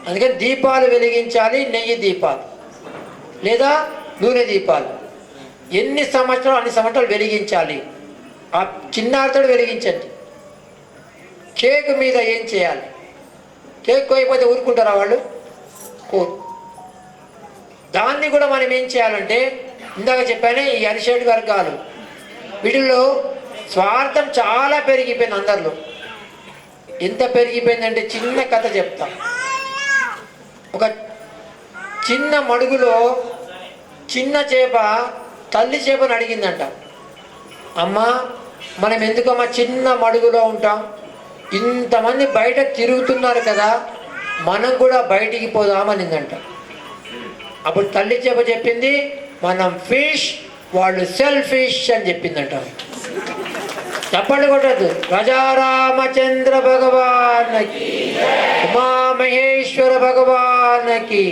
అందుకని దీపాలు వెలిగించాలి, నెయ్యి దీపాలు లేదా నూనె దీపాలు. ఎన్ని సంవత్సరాలు అన్ని సంవత్సరాలు వెలిగించాలి. ఆ చిన్నారితో వెలిగించండి. కేక్ మీద ఏం చేయాలి? కేక్ కోయకపోతే ఊరుకుంటారా వాళ్ళు? దాన్ని కూడా మనం ఏం చేయాలంటే, ఇందాక చెప్పానే ఈ అరిషడ్ వర్గాలు, వీటిల్లో స్వార్థం చాలా పెరిగిపోయింది అందరిలో. ఎంత పెరిగిపోయిందంటే చిన్న కథ చెప్తా. ఒక చిన్న మడుగులో చిన్న చేప తల్లి చేపను అడిగిందంట, అమ్మా మనం ఎందుకమ్మా చిన్న మడుగులో ఉంటాం, ఇంతమంది బయట తిరుగుతున్నారు కదా, మనం కూడా బయటికి పోదామనిందంట. అప్పుడు తల్లి చేప చెప్పింది, మనం ఫిష్, వాళ్ళు సెల్ఫిష్ అని చెప్పిందంట. చప్పట్లు కొట్టద్దు. రాజారామచంద్ర భగవాన్కి, ఉమామహేశ్వర భగవాన్కి.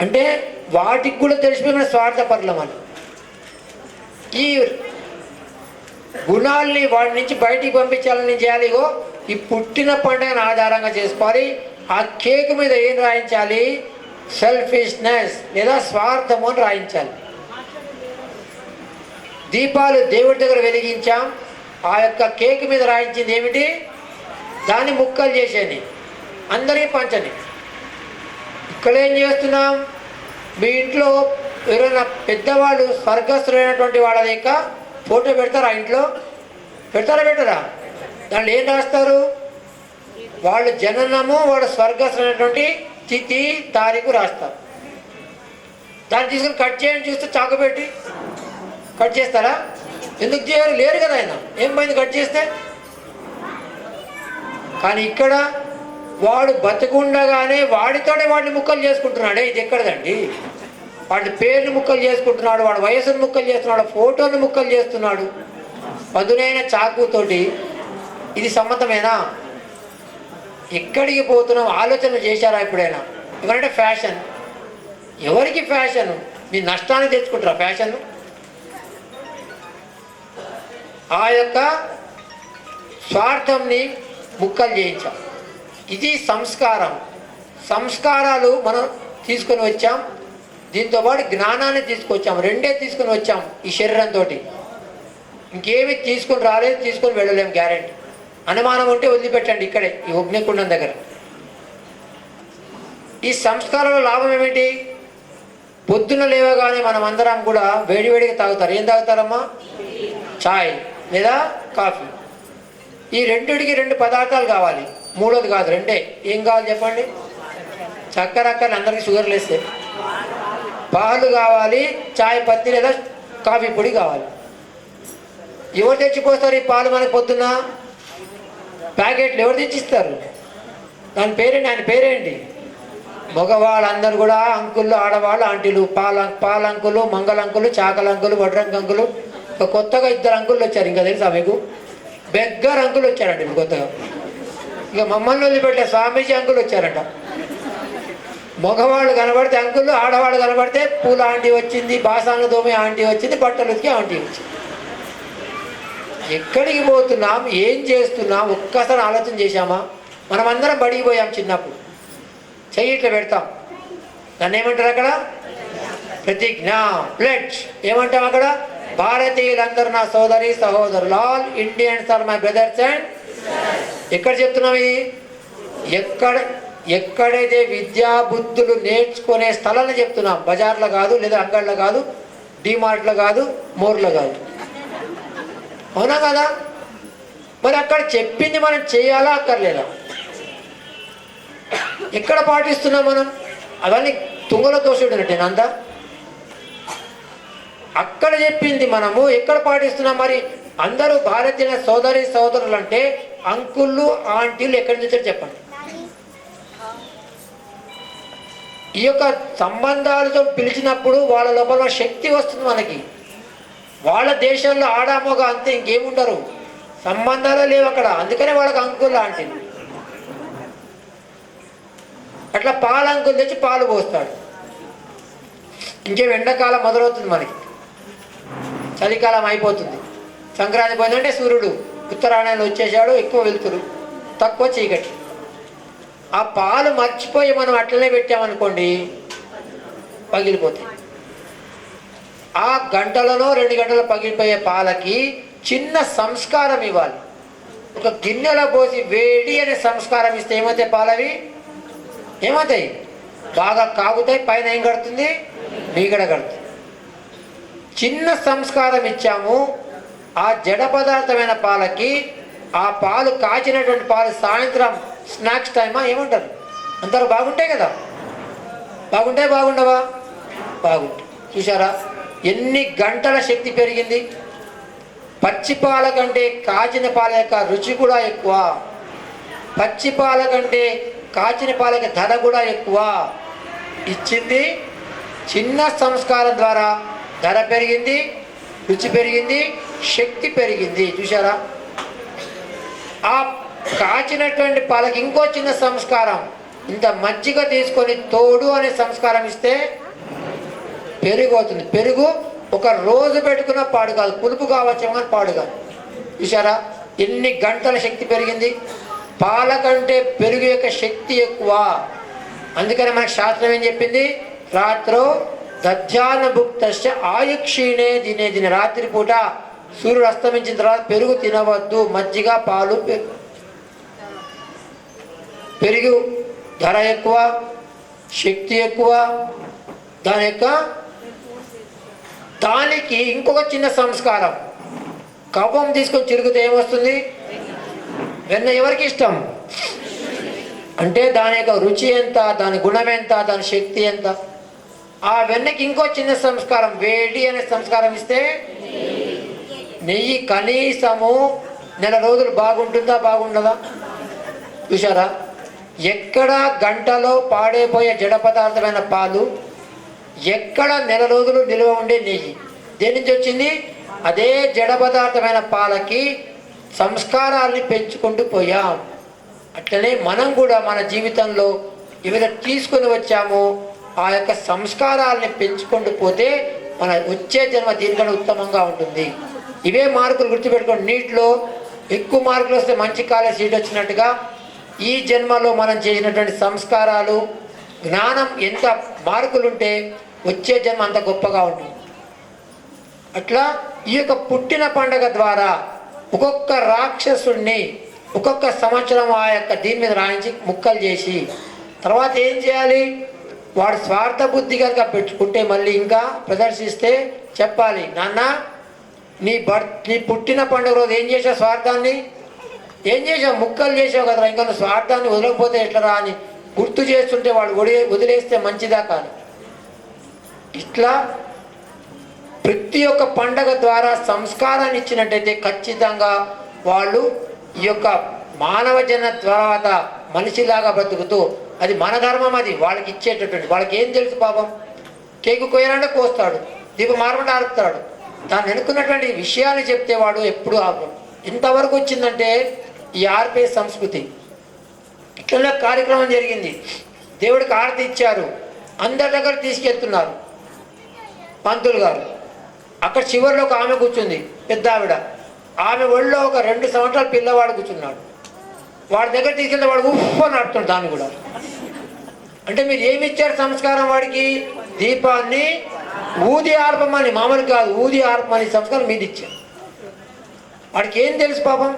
అంటే వాటికి కూడా తెలిసిపోయిన స్వార్థపరులం అని. ఈ గుణాలని వాడి నుంచి బయటికి పంపించాలని చేయాలి. ఇగో ఈ పుట్టిన పండుగను ఆధారంగా చేసుకోవాలి. ఆ కేక్ మీద ఏం రాయించాలి? సెల్ఫిష్నెస్ లేదా స్వార్థము అని రాయించాలి. దీపాలు దేవుడి దగ్గర వెలిగించాం, ఆ యొక్క కేక్ మీద రాయించింది ఏమిటి? దాన్ని ముక్కలు చేసేది, అందరికీ పంచని. ఇక్కడ ఏం చేస్తున్నాం? మీ ఇంట్లో ఎవరైనా పెద్దవాళ్ళు స్వర్గస్థులైనటువంటి వాళ్ళ యొక్క ఫోటో పెడతారా? ఇంట్లో పెడతారా? పెట్టరా? దాంట్లో ఏం రాస్తారు? వాళ్ళు జననము, వాళ్ళు స్వర్గస్థులైనటువంటి తిథి తారీఖు రాస్తారు. దాన్ని తీసుకుని కట్ చేయని చూస్తే చాకు పెట్టి కట్ చేస్తారా? ఎందుకు చేయరు? లేరు కదా ఆయన. ఏం పోయింది కట్ చేస్తే? కానీ ఇక్కడ వాడు బతుకుండగానే వాడితోనే వాడిని ముక్కలు చేసుకుంటున్నాడే. ఇది ఎక్కడదండి? వాడి పేర్లు ముక్కలు చేసుకుంటున్నాడు, వాడి వయసును ముక్కలు చేస్తున్నాడు, ఫోటోను ముక్కలు చేస్తున్నాడు పదునైన చాకుతోటి. ఇది సమ్మతమేనా? ఎక్కడికి పోతున్నాం? ఆలోచన చేశారా ఎప్పుడైనా? ఎందుకంటే ఫ్యాషన్. ఎవరికి ఫ్యాషన్? మీ నష్టాన్ని తెచ్చుకుంటారా ఫ్యాషన్? ఆ యొక్క స్వార్థంని ముక్కలు చేయించాం. ఇది సంస్కారం. సంస్కారాలు మనం తీసుకొని వచ్చాం, దీంతో పాటు జ్ఞానాన్ని తీసుకొచ్చాం. రెండే తీసుకొని వచ్చాం ఈ శరీరంతో. ఇంకేమి తీసుకొని రాలేదు, తీసుకొని వెళ్ళలేము గ్యారెంటీ. అనుమానం ఉంటే వదిలిపెట్టండి ఇక్కడే ఈ అగ్నికుండం దగ్గర. ఈ సంస్కారంలో లాభం ఏమిటి? పొద్దున లేవగానే మనం అందరం కూడా వేడివేడిగా తాగుతారు. ఏం తాగుతారమ్మా? చాయ్ లేదా కాఫీ. ఈ రెండిటికి 2 పదార్థాలు కావాలి, మూడోది కాదు, రెండే. ఏం కావాలి చెప్పండి? చక్కెర అక్కర్లు, అందరికీ షుగర్లు వేస్తే. పాలు కావాలి, చాయ్ పత్తి లేదా కాఫీ పొడి కావాలి. ఎవరు తెచ్చిపోస్తారు ఈ పాలు మనకు? పొద్దున్న ప్యాకెట్లు ఎవరు తెచ్చిస్తారు? దాని పేరేంటి? ఆయన పేరేంటి? మగవాళ్ళందరూ కూడా అంకుళ్ళు, ఆడవాళ్ళు ఆంటీలు, పాలంకులు, మంగళంకులు, చాకలంకులు, వడ్రంకులు. కొత్తగా 2 అంకుళ్ళు వచ్చారు. ఇంకా తెలుసా మీకు? బెగ్గర్ అంకులు వచ్చారంట ఇప్పుడు కొత్తగా. ఇక మమ్మల్ని వదిలిపెట్టే స్వామీజీ అంకులు వచ్చారంట. మగవాళ్ళు కనబడితే అంకులు, ఆడవాళ్ళు కనబడితే పూల ఆంటీ వచ్చింది, బాసాను దోమే ఆంటీ వచ్చింది, బట్టలు ఉతికే ఆంటీ వచ్చింది. ఎక్కడికి పోతున్నాం? ఏం చేస్తున్నాం? ఒక్కసారి ఆలోచన చేశామా? మనం అందరం బడికి పోయాం చిన్నప్పుడు. చెయ్యి ఇట్లా పెడతాం, దాన్ని ఏమంటారు అక్కడ? ప్రతిజ్ఞ, ప్లెడ్జ్. ఏమంటాం అక్కడ? భారతీయులందరూ నా సోదరి సహోదరులు, all Indians are my brothers and. ఎక్కడ చెప్తున్నాం ఇది? ఎక్కడైతే విద్యా బుద్ధులు నేర్చుకునే స్థలాన్ని చెప్తున్నాం. బజార్లో కాదు, లేదా అంగళ్ళలో కాదు, డిమార్ట్లో కాదు, మోర్లో కాదు. అవునా కదా? మరి అక్కడ చెప్పింది మనం చేయాలా అక్కర్లేదా? ఎక్కడ పాటిస్తున్నాం మనం? అవన్నీ తుంగల దోషుడినట్టే అంతా. అక్కడ చెప్పింది మనము ఎక్కడ పాటిస్తున్నాం? మరి అందరూ భారతీయ సోదరి సోదరులు అంటే అంకుళ్ళు ఆంటీలు ఎక్కడి నుంచి వచ్చారు చెప్పండి. ఈ యొక్క సంబంధాలతో పిలిచినప్పుడు వాళ్ళ లోపల శక్తి వస్తుంది మనకి. వాళ్ళ దేశంలో ఆడామోగా అంతే, ఇంకేముండరు, సంబంధాలే లేవు అక్కడ, అందుకనే వాళ్ళకి అంకుల్ ఆంటీలు. అట్లా పాలు అంకులు తెచ్చి పాలు పోస్తాడు. ఇంకేం ఎండాకాలం మొదలవుతుంది మనకి, చలికాలం అయిపోతుంది, సంక్రాంతి పోయిందంటే సూర్యుడు ఉత్తరాయణంలో వచ్చేసాడు, ఎక్కువ వెళ్తురు, తక్కువ చీకటి. ఆ పాలు మర్చిపోయి మనం అట్లనే పెట్టామనుకోండి పగిలిపోతాయి. ఆ గంటలలో 2 గంటలు పగిలిపోయే పాలకి చిన్న సంస్కారం ఇవ్వాలి. ఒక గిన్నెలో పోసి వేడి అనే సంస్కారం ఇస్తే ఏమవుతాయి పాలవి? ఏమవుతాయి? బాగా కాగుతాయి. పైన ఏం కడుతుంది? మీగడ కడుతుంది. చిన్న సంస్కారం ఇచ్చాము. ఆ జడ పదార్థమైన పాలకి ఆ పాలు కాచినటువంటి పాలు సాయంత్రం స్నాక్స్ టైమా ఏమంటారు? అందరూ బాగుంటాయి కదా, బాగుంటాయి బాగుండవా? బాగుంటాయి. చూసారా ఎన్ని గంటల శక్తి పెరిగింది? పచ్చి పాల కంటే కాచిన పాల యొక్క రుచి కూడా ఎక్కువ, పచ్చి పాల కంటే కాచిన పాల యొక్క ధర కూడా ఎక్కువ. ఇచ్చింది చిన్న సంస్కారం ద్వారా ధర పెరిగింది, రుచి పెరిగింది, శక్తి పెరిగింది. చూసారా ఆ కాచినటువంటి పాలకి ఇంకో చిన్న సంస్కారం, ఇంత మజ్జిగ తీసుకొని తోడు అనే సంస్కారం ఇస్తే పెరుగు అవుతుంది. పెరుగు ఒక రోజు పెట్టుకున్న పాడు కాదు, పులుపు కావచ్చు కానీ పాడు కాదు. చూసారా ఎన్ని గంటల శక్తి పెరిగింది? పాల కంటే పెరుగు యొక్క శక్తి ఎక్కువ. అందుకని మనకు శాస్త్రం ఏం చెప్పింది? రాత్రో దధ్యాన భుక్తస్య ఆయుక్షీణే దినే దిన. రాత్రిపూట సూర్యుడు అస్తమించిన తర్వాత పెరుగు తినవద్దు. మజ్జిగ పాలు పెరుగు ధర ఎక్కువ, శక్తి ఎక్కువ. దానికి ఇంకొక చిన్న సంస్కారం, కవ్వం తీసుకొని చిరుగుతే ఏమొస్తుంది? వెన్న. ఎవరికి ఇష్టం? అంటే దాని యొక్క రుచి ఎంత, దాని గుణం ఎంత, దాని శక్తి ఎంత. ఆ వెన్నకి ఇంకో చిన్న సంస్కారం, వేడి అనే సంస్కారం ఇస్తే నెయ్యి కనీసము 1 రోజులు బాగుంటుందా బాగుండదా? చూసారా ఎక్కడ గంటలో పాడైపోయే జడ పదార్థమైన పాలు, ఎక్కడ 1 రోజులు నిల్వ ఉండే నెయ్యి. దేని నుంచి వచ్చింది? అదే జడ పదార్థమైన పాలకి సంస్కారాన్ని పెంచుకుంటూ పోయాం. అట్లనే మనం కూడా మన జీవితంలో ఏమైనా తీసుకొని వచ్చామో ఆ యొక్క సంస్కారాలని పెంచుకుంటూ పోతే మన వచ్చే జన్మ దీనికన్నా ఉత్తమంగా ఉంటుంది. ఇవే మార్కులు గుర్తుపెట్టుకోండి. నీటిలో ఎక్కువ మార్కులు వస్తే మంచి కాలేజ్ సీట్ వచ్చినట్టుగా ఈ జన్మలో మనం చేసినటువంటి సంస్కారాలు, జ్ఞానం ఎంత మార్కులుంటే వచ్చే జన్మ అంత గొప్పగా ఉంటుంది. అట్లా ఈ యొక్క పుట్టిన పండగ ద్వారా ఒక్కొక్క రాక్షసుడిని ఒక్కొక్క సంవత్సరం ఆ యొక్క దీని మీద రాయించి ముక్కలు చేసి తర్వాత ఏం చేయాలి? వాడు స్వార్థ బుద్ధి కనుక పెట్టుకుంటే మళ్ళీ ఇంకా ప్రదర్శిస్తే చెప్పాలి, నాన్న నీ పుట్టిన పండుగ రోజు ఏం చేసావు? స్వార్థాన్ని ఏం చేసావు? ముక్కలు చేసావు కదరా, ఇంకా నువ్వు స్వార్థాన్ని వదలకపోతే ఎట్లరా అని గుర్తు చేస్తుంటే వాడు వదిలేస్తే మంచిదా కాదు. ఇట్లా ప్రతి ఒక్క పండగ ద్వారా సంస్కారాన్ని ఇచ్చినట్టయితే ఖచ్చితంగా వాళ్ళు ఈ యొక్క మానవ జన్మ తర్వాత మనిషిలాగా బ్రతుకుతూ, అది మన ధర్మం, అది వాళ్ళకి ఇచ్చేటటువంటి. వాళ్ళకి ఏం తెలుసు పాపం? కేకు కోయాలంటే కోస్తాడు, దీపం మారమంటే ఆరుపుతాడు. దాన్ని వెనుకున్నటువంటి విషయాన్ని చెప్తే వాడు ఎప్పుడు ఆపం. ఇంతవరకు వచ్చిందంటే ఈ ఆర్పే సంస్కృతి. ఇట్లా కార్యక్రమం జరిగింది, దేవుడికి ఆరతి ఇచ్చారు, అందరి దగ్గర తీసుకెళ్తున్నారు పంతులు గారు. అక్కడ చివరిలో ఒక ఆమె కూర్చుంది, పెద్ద ఆవిడ. ఆమె ఒళ్ళో ఒక 2 సంవత్సరాల పిల్లవాడు కూర్చున్నాడు. వాడి దగ్గర తీసుకెళ్తే వాడు ఉప్పు నడుతున్నాడు దాన్ని కూడా. అంటే మీరు ఏమి ఇచ్చారు సంస్కారం వాడికి? దీపాన్ని ఊది ఆర్పమని, మామూలు కాదు, ఊది ఆర్పమని సంస్కారం మీద ఇచ్చారు. వాడికి ఏం తెలుసు పాపం?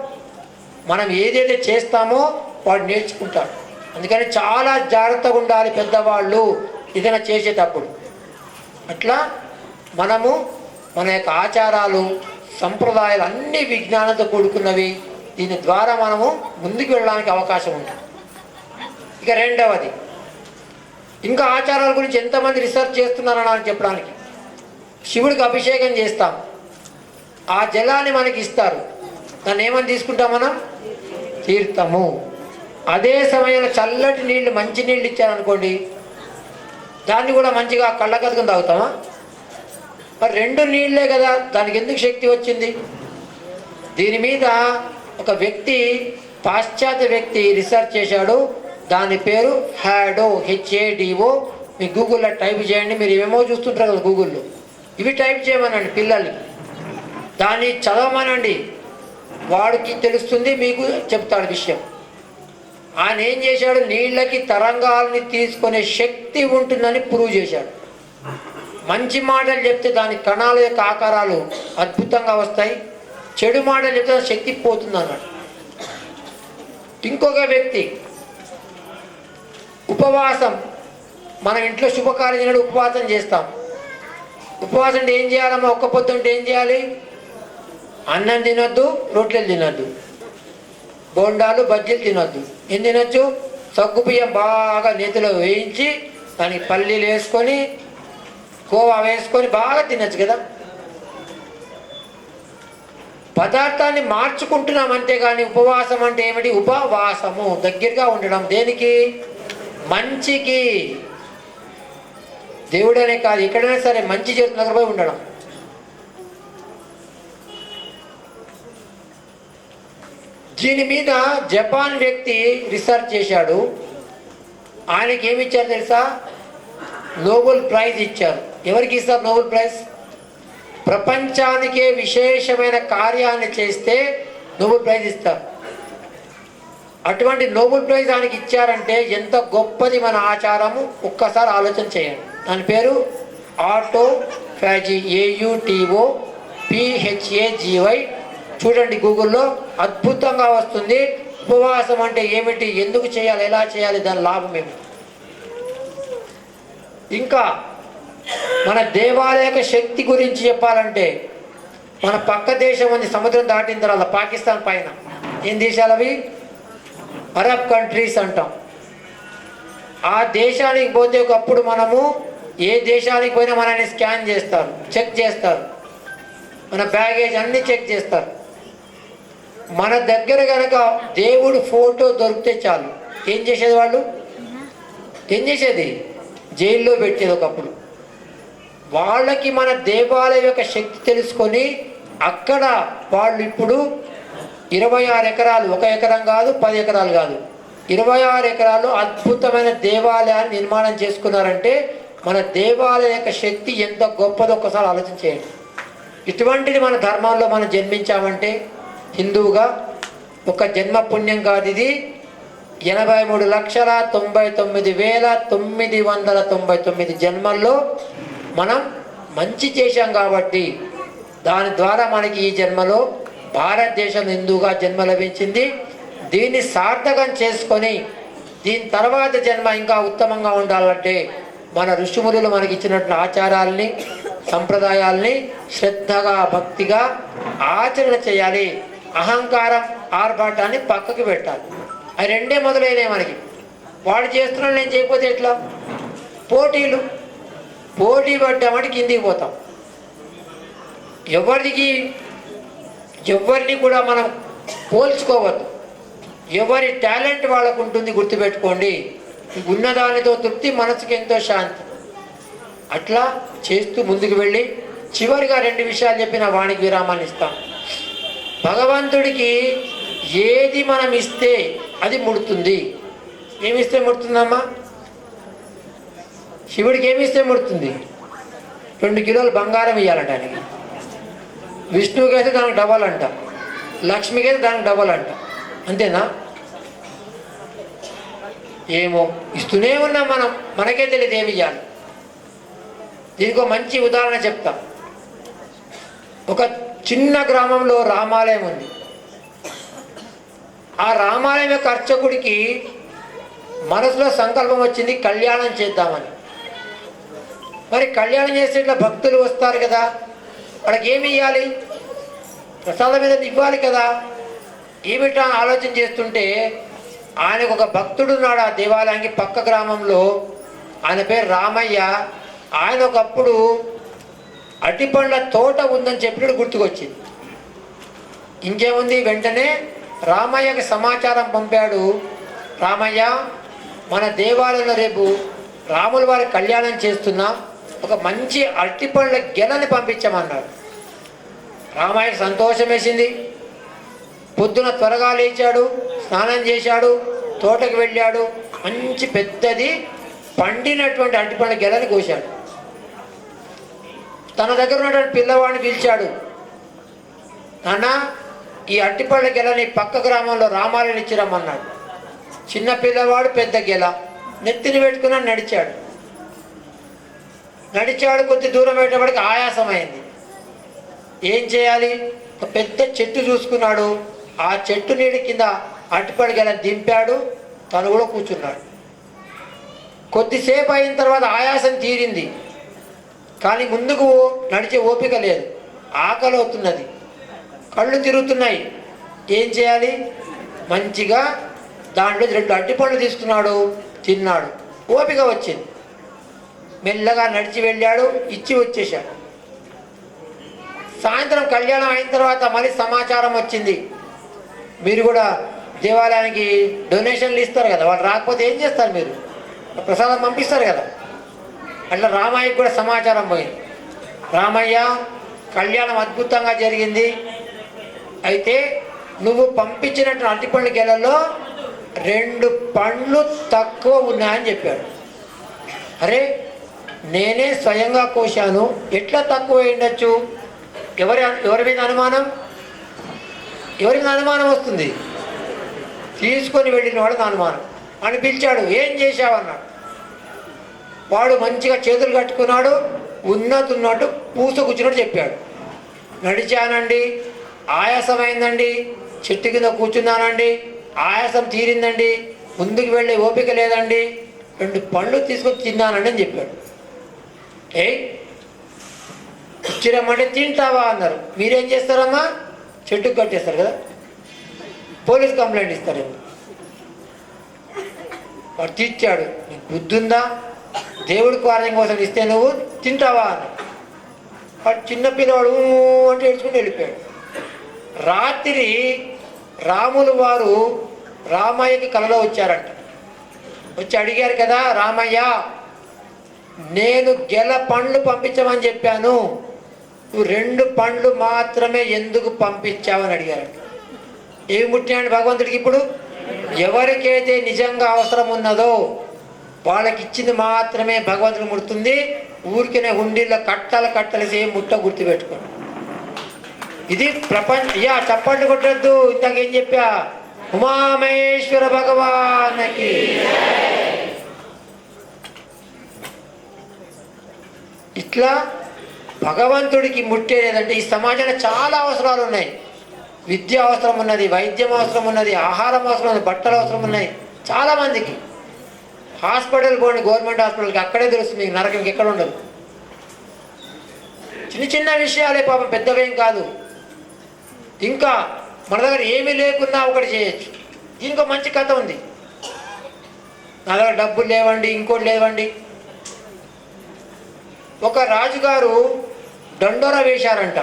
మనం ఏదైతే చేస్తామో వాడు నేర్చుకుంటాడు. అందుకని చాలా జాగ్రత్తగా ఉండాలి పెద్దవాళ్ళు ఏదైనా చేసేటప్పుడు. అట్లా మనము మన యొక్క ఆచారాలు, సంప్రదాయాలు అన్ని విజ్ఞానంతో కూడుకున్నవి. దీని ద్వారా మనము ముందుకు వెళ్ళడానికి అవకాశం ఉంటుంది. ఇక రెండవది, ఇంకా ఆచారాల గురించి ఎంతమంది రీసెర్చ్ చేస్తున్నారని చెప్పడానికి, శివుడికి అభిషేకం చేస్తాం. ఆ జలాన్ని మనకి ఇస్తారు. దాన్ని ఏమని తీసుకుంటాం మనం? తీర్థము. అదే సమయంలో చల్లటి నీళ్ళు, మంచి నీళ్ళు ఇచ్చారనుకోండి, దాన్ని కూడా మంచిగా కళ్ళకద్దుకుని తాగుతామా? మరి రెండు నీళ్ళే కదా, దానికి ఎందుకు శక్తి వచ్చింది? దీని మీద ఒక వ్యక్తి, పాశ్చాత్య వ్యక్తి రీసెర్చ్ చేశాడు. దాని పేరు హ్యాడో, HADO. మీ గూగుల్లో టైప్ చేయండి. మీరు ఏమేమో చూస్తుంటారు కదా గూగుల్లో, ఇవి టైప్ చేయమనండి పిల్లల్ని, దాన్ని చదవమనండి, వాడికి తెలుస్తుంది, మీకు చెప్తాడు విషయం. ఆయన ఏం చేశాడు? నీళ్ళకి తరంగాల్ని తీసుకునే శక్తి ఉంటుందని ప్రూవ్ చేశాడు. మంచి మాటలు చెప్తే దాని కణాల యొక్క ఆకారాలు అద్భుతంగా వస్తాయి, చెడు మాటలు చెప్తే శక్తి పోతుంది అన్నాడు. ఇంకొక వ్యక్తి ఉపవాసం, మనం ఇంట్లో శుభకార్యం చేయడం ఉపవాసం చేస్తాం. ఉపవాసం అంటే ఏం చేయాలమ్మా? ఒక్క పొద్దు అంటే ఏం చేయాలి? అన్నం తినొద్దు, రొట్టెలు తినొద్దు, బోండాలు బజ్జీలు తినొద్దు. ఏం తినొచ్చు? సగ్గు బియ్యం బాగా నేతిలో వేయించి దానికి పల్లీలు వేసుకొని కోవా వేసుకొని బాగా తినచ్చు కదా. పదార్థాన్ని మార్చుకుంటున్నాం అంతేగాని ఉపవాసం అంటే ఏమిటి? ఉపవాసము, దగ్గరగా ఉండడం. దేనికి? మంచికి. దేవుడనే కాదు, ఎక్కడైనా సరే మంచి చేస్తున్న పోయి ఉండడం. దీని మీద జపాన్ వ్యక్తి రీసెర్చ్ చేశాడు. ఆయనకి ఏమి ఇచ్చారు తెలుసా? నోబెల్ ప్రైజ్ ఇచ్చారు. ఎవరికి ఇస్తారు నోబెల్ ప్రైజ్? ప్రపంచానికే విశేషమైన కార్యాన్ని చేస్తే నోబెల్ ప్రైజ్ ఇస్తారు. అటువంటి నోబెల్ ప్రైజ్ ఆయనకి ఇచ్చారంటే ఎంత గొప్పది మన ఆచారము, ఒక్కసారి ఆలోచన చేయండి. దాని పేరు ఆటోఫాజీ, AUTOPHAGY. చూడండి గూగుల్లో, అద్భుతంగా వస్తుంది. ఉపవాసం అంటే ఏమిటి, ఎందుకు చేయాలి, ఎలా చేయాలి, దాని లాభం ఏమిటి. ఇంకా మన దేవాలయ శక్తి గురించి చెప్పాలంటే, మన పక్క దేశం ఉంది, సముద్రం దాటిన తర్వాత పాకిస్తాన్ పైన. ఏం దేశాలు అవి? అరబ్ కంట్రీస్ అంటాం. ఆ దేశానికి పోతే ఒకప్పుడు మనము ఏ దేశానికి పోయినా మనల్ని స్కాన్ చేస్తారు, చెక్ చేస్తారు, మన బ్యాగేజ్ అన్నీ చెక్ చేస్తారు. మన దగ్గర కనుక దేవుడు ఫోటో దొరికితే చాలు, ఏం చేసేది వాళ్ళు? ఏం చేసేది? జైల్లో పెట్టేది ఒకప్పుడు. వాళ్ళకి మన దేవాలయం యొక్క శక్తి తెలుసుకొని అక్కడ వాళ్ళు ఇప్పుడు 26 ఎకరాలు, 1 ఎకరం కాదు, 10 ఎకరాలు కాదు, 26 ఎకరాలు అద్భుతమైన దేవాలయాన్ని నిర్మాణం చేసుకున్నారంటే మన దేవాలయం యొక్క శక్తి ఎంత గొప్పదో ఒక్కసారి ఆలోచన చేయండి. ఇటువంటిది మన ధర్మంలో మనం జన్మించామంటే, హిందువుగా ఒక జన్మ పుణ్యం కాదు ఇది. 83,99,999 జన్మల్లో మనం మంచి చేశాం కాబట్టి దాని ద్వారా మనకి ఈ జన్మలో భారతదేశం హిందువుగా జన్మ లభించింది. దీన్ని సార్థకం చేసుకొని దీని తర్వాత జన్మ ఇంకా ఉత్తమంగా ఉండాలంటే మన ఋషిమునులు మనకి ఇచ్చినటువంటి ఆచారాలని, సంప్రదాయాల్ని శ్రద్ధగా, భక్తిగా ఆచరణ చేయాలి. అహంకారం, ఆర్భాటాన్ని పక్కకి పెట్టాలి. అవి రెండే మొదలైనవి మనకి. వాడు చేస్తున్నాడు, నేను చేయకపోతే ఎట్లా? పోటీ పడ్డామంటే కిందికి పోతాం. ఎవరిని కూడా మనం పోల్చుకోవద్దు. ఎవరి టాలెంట్ వాళ్ళకు ఉంటుంది, గుర్తుపెట్టుకోండి. ఉన్నదానితో తృప్తి, మనసుకి ఎంతో శాంతి. అట్లా చేస్తూ ముందుకు వెళ్ళి చివరిగా 2 విషయాలు చెప్పిన వాణికి విరామాన్ని ఇస్తాం. భగవంతుడికి ఏది మనం ఇస్తే అది ముడుతుంది. ఏమిస్తే ముడుతుందమ్మా? శివుడికి ఏమిస్తే ముడుతుంది? 2 కిలోలు బంగారం ఇవ్వాలంట ఆయనకి. విష్ణువుకి అయితే దానికి డబల్ అంట, లక్ష్మికి అయితే దానికి డబల్ అంట. అంతేనా? ఏమో ఇస్తూనే ఉన్నాం మనం, మనకే తెలియదు ఏమి ఇవ్వాలి. దీనికి ఒక మంచి ఉదాహరణ చెప్తాం. ఒక చిన్న గ్రామంలో రామాలయం ఉంది. ఆ రామాలయం యొక్క అర్చకుడికి మనసులో సంకల్పం వచ్చింది, కళ్యాణం చేద్దామని. మరి కళ్యాణం చేస్తే ఇట్లా భక్తులు వస్తారు కదా, వాళ్ళకి ఏమి ఇవ్వాలి? ప్రసాదం మీద ఇవ్వాలి కదా. ఏమిటా ఆలోచన చేస్తుంటే ఆయనకు ఒక భక్తుడు ఉన్నాడు ఆ దేవాలయానికి పక్క గ్రామంలో. ఆయన పేరు రామయ్య. ఆయన ఒకప్పుడు అరటిపండ్ల తోట ఉందని చెప్పినప్పుడు గుర్తుకొచ్చింది. ఇంకేముంది, వెంటనే రామయ్యకి సమాచారం పంపాడు. రామయ్య, మన దేవాలయంలో రేపు రాముల వారి కళ్యాణం చేస్తున్నాం, ఒక మంచి అరటిపళ్ళ గెలని పంపించమన్నాడు. రామయ్యకి సంతోషం వేసింది. పొద్దున త్వరగా లేచాడు, స్నానం చేశాడు, తోటకు వెళ్ళాడు. మంచి పెద్దది పండినటువంటి అరటిపళ్ళ గెలని కోశాడు. తన దగ్గర ఉన్నటువంటి పిల్లవాడిని పిలిచాడు. నాన్న, ఈ అరటిపళ్ళ గెలని పక్క గ్రామంలో రామాలయం ఇచ్చిరమ్మన్నాడు. చిన్న పిల్లవాడు పెద్ద గెల నెత్తిని పెట్టుకుని నడిచాడు. కొద్ది దూరం వెళ్ళేటప్పటికి ఆయాసమైంది. ఏం చేయాలి? ఒక పెద్ద చెట్టు చూసుకున్నాడు. ఆ చెట్టు నీడి కింద అరటిపళ్ళ గెలని దింపాడు. తను కూడా కూర్చున్నాడు. కొద్దిసేపు అయిన తర్వాత ఆయాసం తీరింది, కానీ ముందుకు నడిచే ఓపిక లేదు. ఆకలి అవుతున్నది, కళ్ళు తిరుగుతున్నాయి. ఏం చేయాలి? మంచిగా దాంట్లో 2 అరటిపళ్ళు తీసుకున్నాడు, తిన్నాడు. ఓపిక వచ్చింది. మెల్లగా నడిచి వెళ్ళాడు, ఇచ్చి వచ్చేశాడు. సాయంత్రం కళ్యాణం అయిన తర్వాత మళ్ళీ సమాచారం వచ్చింది. మీరు కూడా దేవాలయానికి డొనేషన్లు ఇస్తారు కదా, వాళ్ళు రాకపోతే ఏం చేస్తారు? మీరు ప్రసాదం పంపిస్తారు కదా. అట్లా రామయ్యకి కూడా సమాచారం పోయింది. రామయ్య, కళ్యాణం అద్భుతంగా జరిగింది. అయితే నువ్వు పంపించినట్టు అరటిపండు గెలలో 2 పండ్లు తక్కువ ఉన్నాయని చెప్పాడు. అరే, నేనే స్వయంగా కోశాను, ఎట్లా తక్కువ ఉండొచ్చు? ఎవరి మీద అనుమానం? ఎవరి మీద అనుమానం వస్తుంది? తీసుకొని వెళ్ళిన వాడు అనుమానం అని పిలిచాడు. ఏం చేశావన్నాడు. వాడు మంచిగా చేతులు కట్టుకున్నాడు, ఉన్నట్టు పూస కూర్చున్నట్టు చెప్పాడు. నడిచానండి, ఆయాసమైందండి, చెట్టు కింద కూర్చున్నానండి, ఆయాసం తీరిందండి, ముందుకు వెళ్ళే ఓపిక లేదండి, 2 పళ్ళు తీసుకొని తిన్నానండి అని చెప్పాడు. ఇచ్చిరమ్మంటే తింటావా అన్నారు. మీరేం చేస్తారమ్మా? చెట్టుకు కట్టేస్తారు కదా, పోలీస్ కంప్లైంట్ ఇస్తారేమో. వాడు తీర్చాడు. నీకు బుద్ధి ఉందా? దేవుడి కార్యం కోసం ఇస్తే నువ్వు తింటావా అన్నాడు. వాడు చిన్నపిల్లవాడు అంటే ఏడ్చుకుని వెళ్ళిపోయాడు. రాత్రి రాములు వారు రామయ్యకి కలలో వచ్చారంట. వచ్చి అడిగారు కదా, రామయ్య, నేను గెల పండ్లు పంపించమని చెప్పాను, నువ్వు 2 పండ్లు మాత్రమే ఎందుకు పంపించావని అడిగారంట. ఏమి ముట్టినాడు భగవంతుడికి? ఇప్పుడు ఎవరికైతే నిజంగా అవసరం ఉన్నదో వాళ్ళకి ఇచ్చింది మాత్రమే భగవంతుడు ముడుతుంది. ఊరికినే హుండీల్లో కట్టలు ముట్ట గుర్తుపెట్టుకోండి. ఇది చప్పట్లు కొట్టద్దు. ఇంతకేం చెప్పా? ఉమామహేశ్వర భగవానికి. ఇట్లా భగవంతుడికి ముట్టేదంటే ఈ సమాజంలో చాలా అవసరాలు ఉన్నాయి. విద్య అవసరం ఉన్నది, వైద్యం అవసరం ఉన్నది, ఆహారం అవసరం ఉన్నది, బట్టలు అవసరం ఉన్నాయి చాలామందికి. హాస్పిటల్ పోండి, గవర్నమెంట్ హాస్పిటల్కి, అక్కడే తెలుస్తుంది మీకు నరకం ఎక్కడ ఉండదు. చిన్న విషయాలే పాపం, పెద్దవేం కాదు. ఇంకా మన దగ్గర ఏమీ లేకున్నా ఒకటి చేయొచ్చు. దీనికి మంచి కథ ఉంది. నా దగ్గర డబ్బులు లేవండి, ఇంకోటి లేవండి. ఒక రాజుగారు దండోరా వేశారంట.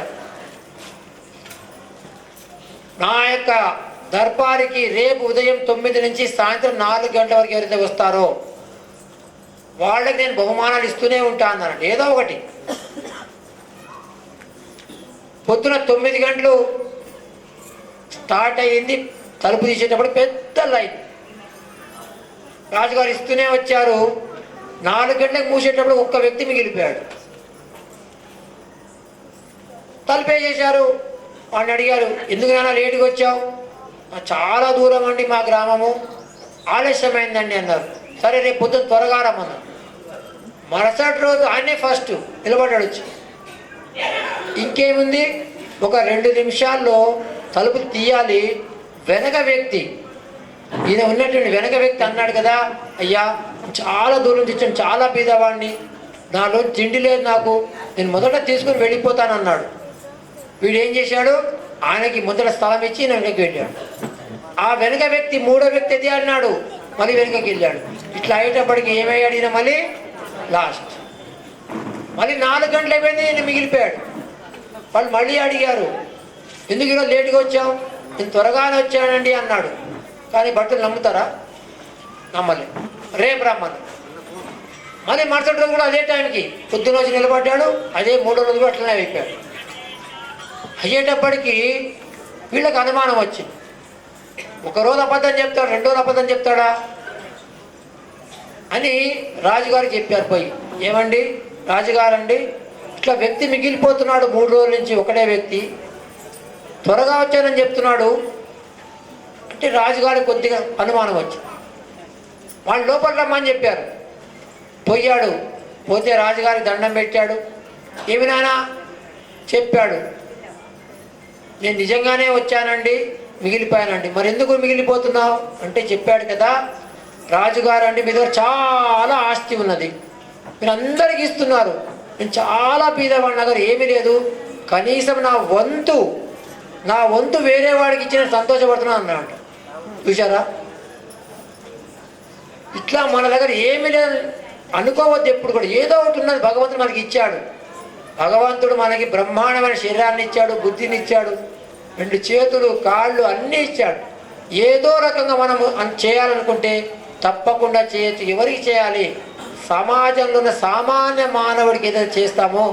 నా యొక్క దర్బారికి రేపు ఉదయం 9 నుంచి సాయంత్రం 4 గంటల వరకు ఎవరైతే వస్తారో వాళ్ళకి నేను బహుమానాలు ఇస్తూనే ఉంటాను అన్నారంట. ఏదో ఒకటి. పొద్దున 9 గంటలు స్టార్ట్ అయ్యింది. తలుపు తీసేటప్పుడు పెద్ద లైన్. రాజుగారు ఇస్తూనే వచ్చారు. 4 గంటలకు మూసేటప్పుడు ఒక్క వ్యక్తి మిగిలిపోయాడు. తలుపే చేశారు. వాడిని అడిగారు, ఎందుకు నాన్న లేటుగా వచ్చావు? చాలా దూరం అండి మా గ్రామము, ఆలస్యమైందండి అన్నారు. సరే, రేపు పొద్దున త్వరగా రమ్మన్నారు. మరుసటి రోజు ఆయనే ఫస్ట్ నిలబడ్డాడు వచ్చి. ఇంకేముంది, ఒక 2 నిమిషాల్లో తలుపు తీయాలి. వెనక వ్యక్తి, ఈయన ఉన్నటువంటి వెనక వ్యక్తి అన్నాడు కదా, అయ్యా చాలా దూరం తెచ్చాను, చాలా బీదవాడిని, నాలో తిండి లేదు, నాకు నేను మొదట తీసుకుని వెళ్ళిపోతానన్నాడు. వీడు ఏం చేశాడు? ఆయనకి మొదట స్థలం ఇచ్చి వెనక్కి వెళ్ళాడు. ఆ వెనక వ్యక్తి 3వ వ్యక్తి ఎది అన్నాడు, మళ్ళీ వెనకకి వెళ్ళాడు. ఇట్లా అయ్యేటప్పటికి ఏమయ్యాడు ఈయన? మళ్ళీ లాస్ట్. మళ్ళీ 4 గంటలు అయిపోయింది, ఈయన మిగిలిపోయాడు. వాళ్ళు మళ్ళీ అడిగారు, ఎందుకు ఈరోజు లేటుగా వచ్చావు? నేను త్వరగానే వచ్చానండి అన్నాడు. కానీ భక్తులు నమ్ముతారా? నమ్మలే. రేపు రమ్మను. మళ్ళీ మరుసటి రోజు కూడా అదే టైంకి పొద్దున వచ్చి నిలబడ్డాడు. అదే 3వ రోజు కూడా అట్లనే అయిపోయాడు. అయ్యేటప్పటికీ వీళ్ళకి అనుమానం వచ్చింది. ఒకరోజు అబద్ధం చెప్తాడు, 2 రోజు అబద్ధం చెప్తాడా అని రాజుగారికి చెప్పారు. పోయి, ఏమండి రాజుగారండి, ఇట్లా వ్యక్తి మిగిలిపోతున్నాడు 3 రోజుల నుంచి, ఒకటే వ్యక్తి త్వరగా వచ్చానని చెప్తున్నాడు అంటే రాజుగారికి కొద్దిగా అనుమానం వచ్చింది. వాళ్ళు లోపల రమ్మని చెప్పారు. పోయాడు. పోతే రాజుగారికి దండం పెట్టాడు. ఏమి నాయనా చెప్పాడు, నేను నిజంగానే వచ్చానండి, మిగిలిపోయానండి. మరి ఎందుకు మిగిలిపోతున్నావు అంటే చెప్పాడు కదా, రాజుగారు అండి మీ దగ్గర చాలా ఆస్తి ఉన్నది, మీరు అందరికి ఇస్తున్నారు, నేను చాలా బీదవాడి దగ్గర ఏమీ లేదు, కనీసం నా వంతు వేరే వాడికి ఇచ్చిన సంతోషపడుతున్నాను అన్నాడు. చూసారా, ఇట్లా మన దగ్గర ఏమీ లేదు అనుకోవద్దు. ఎప్పుడు కూడా ఏదో ఒకటి ఉన్నది భగవంతుడు మనకి ఇచ్చాడు. భగవంతుడు మనకి బ్రహ్మాండమైన శరీరాన్ని ఇచ్చాడు, బుద్ధిని ఇచ్చాడు, 2 చేతులు కాళ్ళు అన్నీ ఇచ్చాడు. ఏదో రకంగా మనం చేయాలనుకుంటే తప్పకుండా చేయొచ్చు. ఎవరికి చేయాలి? సమాజంలో ఉన్న సామాన్య మానవుడికి ఏదైతే చేస్తామో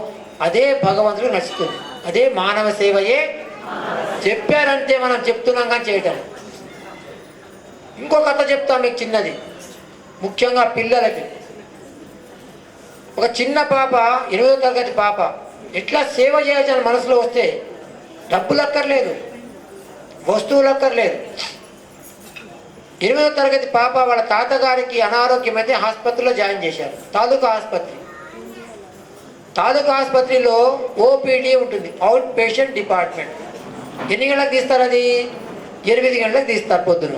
అదే భగవంతుడు నచ్చుతుంది. అదే మానవ సేవయే. చెప్పారంటే మనం చెప్తున్నాం కానీ చేయటం. ఇంకో కథ చెప్తాం మీకు చిన్నది, ముఖ్యంగా పిల్లలకి. ఒక చిన్న పాప, 8వ తరగతి పాప, ఎట్లా సేవ చేయొచ్చని మనసులో వస్తే డబ్బులు అక్కర్లేదు, వస్తువులు అక్కర్లేదు. 8వ తరగతి పాప వాళ్ళ తాతగారికి అనారోగ్యమైతే ఆసుపత్రిలో జాయిన్ చేశారు. తాలూకా ఆసుపత్రిలో ఓపీడీ ఉంటుంది, అవుట్ పేషెంట్ డిపార్ట్మెంట్. ఎన్ని గంటలకు తీస్తారు? అది 8 గంటలకు తీస్తారు పొద్దున్న.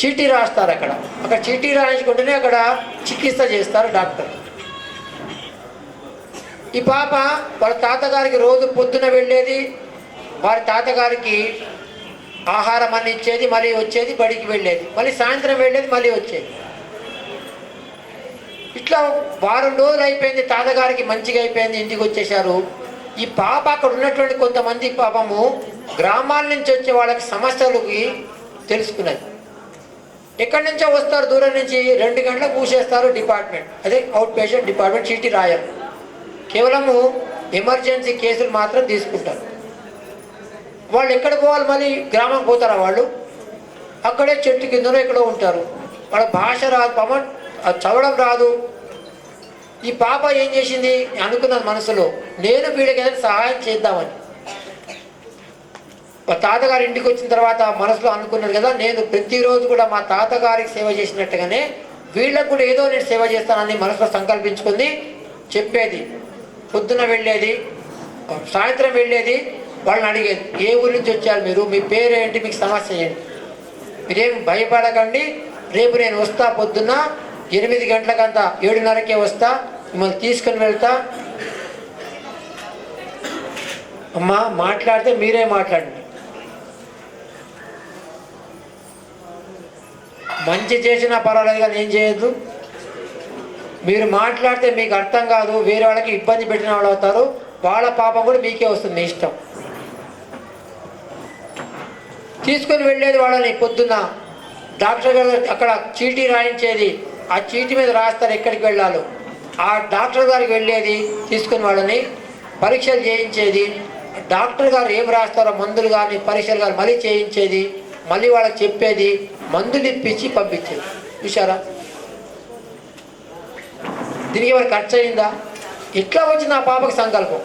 చీటీ రాస్తారు. అక్కడ చీటీ రాయించుకుంటేనే అక్కడ చికిత్స చేస్తారు డాక్టర్. ఈ పాప వాళ్ళ తాతగారికి రోజు పొద్దున వెళ్ళేది, వారి తాతగారికి ఆహారం అన్ని ఇచ్చేది, మళ్ళీ వచ్చేది, బడికి వెళ్ళేది, మళ్ళీ సాయంత్రం వెళ్ళేది, మళ్ళీ వచ్చేది. ఇట్లా 1 వారం రోజులు అయిపోయింది. తాతగారికి మంచిగా అయిపోయింది, ఇంటికి వచ్చేసారు. ఈ పాప అక్కడ ఉన్నటువంటి కొంతమంది పాపము గ్రామాల నుంచి వచ్చే వాళ్ళకి సమస్యలకి తెలుసుకున్నది. ఎక్కడి నుంచో వస్తారు, దూరం నుంచి. 2 గంటలకు మూసేస్తారు డిపార్ట్మెంట్, అదే అవుట్ పేషెంట్ డిపార్ట్మెంట్. చీటీ రాయరు, కేవలము ఎమర్జెన్సీ కేసులు మాత్రం తీసుకుంటారు. వాళ్ళు ఎక్కడ పోవాలి? మళ్ళీ గ్రామం పోతారా? వాళ్ళు అక్కడే చెట్టు కిందనో ఎక్కడో ఉంటారు. వాళ్ళ భాష రాదు, పాపం చదవడం రాదు. ఈ పాప ఏం చేసింది అనుకున్నది మనసులో, నేను వీళ్ళకి ఏదైనా సహాయం చేద్దామని. మా తాతగారి ఇంటికి వచ్చిన తర్వాత మనసులో అనుకున్నాను కదా, నేను ప్రతిరోజు కూడా మా తాతగారికి సేవ చేసినట్టుగానే వీళ్ళకు కూడా ఏదో నేను సేవ చేస్తానని మనసులో సంకల్పించుకుంది. చెప్పేది, పొద్దున వెళ్ళేది, సాయంత్రం వెళ్ళేది, వాళ్ళని అడిగేది, ఏ ఊరి నుంచి వచ్చారు మీరు, మీ పేరేంటి, మీకు సమస్య ఏంటి, మీరేం భయపడకండి, రేపు నేను వస్తా, పొద్దున్న 8 గంటలకంతా 7:30కే వస్తా, మిమ్మల్ని తీసుకుని వెళ్తా. అమ్మా మాట్లాడితే మీరే మాట్లాడండి, మంచి చేసినా పర్వాలేదు కానీ ఏం చేయొద్దు. మీరు మాట్లాడితే మీకు అర్థం కాదు, వేరే వాళ్ళకి ఇబ్బంది పెట్టిన వాళ్ళు అవుతారు, వాళ్ళ పాపం కూడా మీకే వస్తుంది, మీ ఇష్టం. తీసుకొని వెళ్ళేది వాళ్ళని. పొద్దున్న డాక్టర్ గారు అక్కడ చీటీ రాయించేది, ఆ చీటీ మీద రాస్తారు ఎక్కడికి వెళ్ళాలో. ఆ డాక్టర్ గారికి వెళ్ళేది, తీసుకుని వాళ్ళని పరీక్షలు చేయించేది. డాక్టర్ గారు ఏం రాస్తారో మందులు కానీ పరీక్షలు కానీ మళ్ళీ చేయించేది, మళ్ళీ వాళ్ళకి చెప్పేది, మందులు ఇప్పించి పంపించేది. చూసారా, దీనికి ఎవరు ఖర్చు అయిందా? ఎట్లా వచ్చింది ఆ పాపకి సంకల్పం?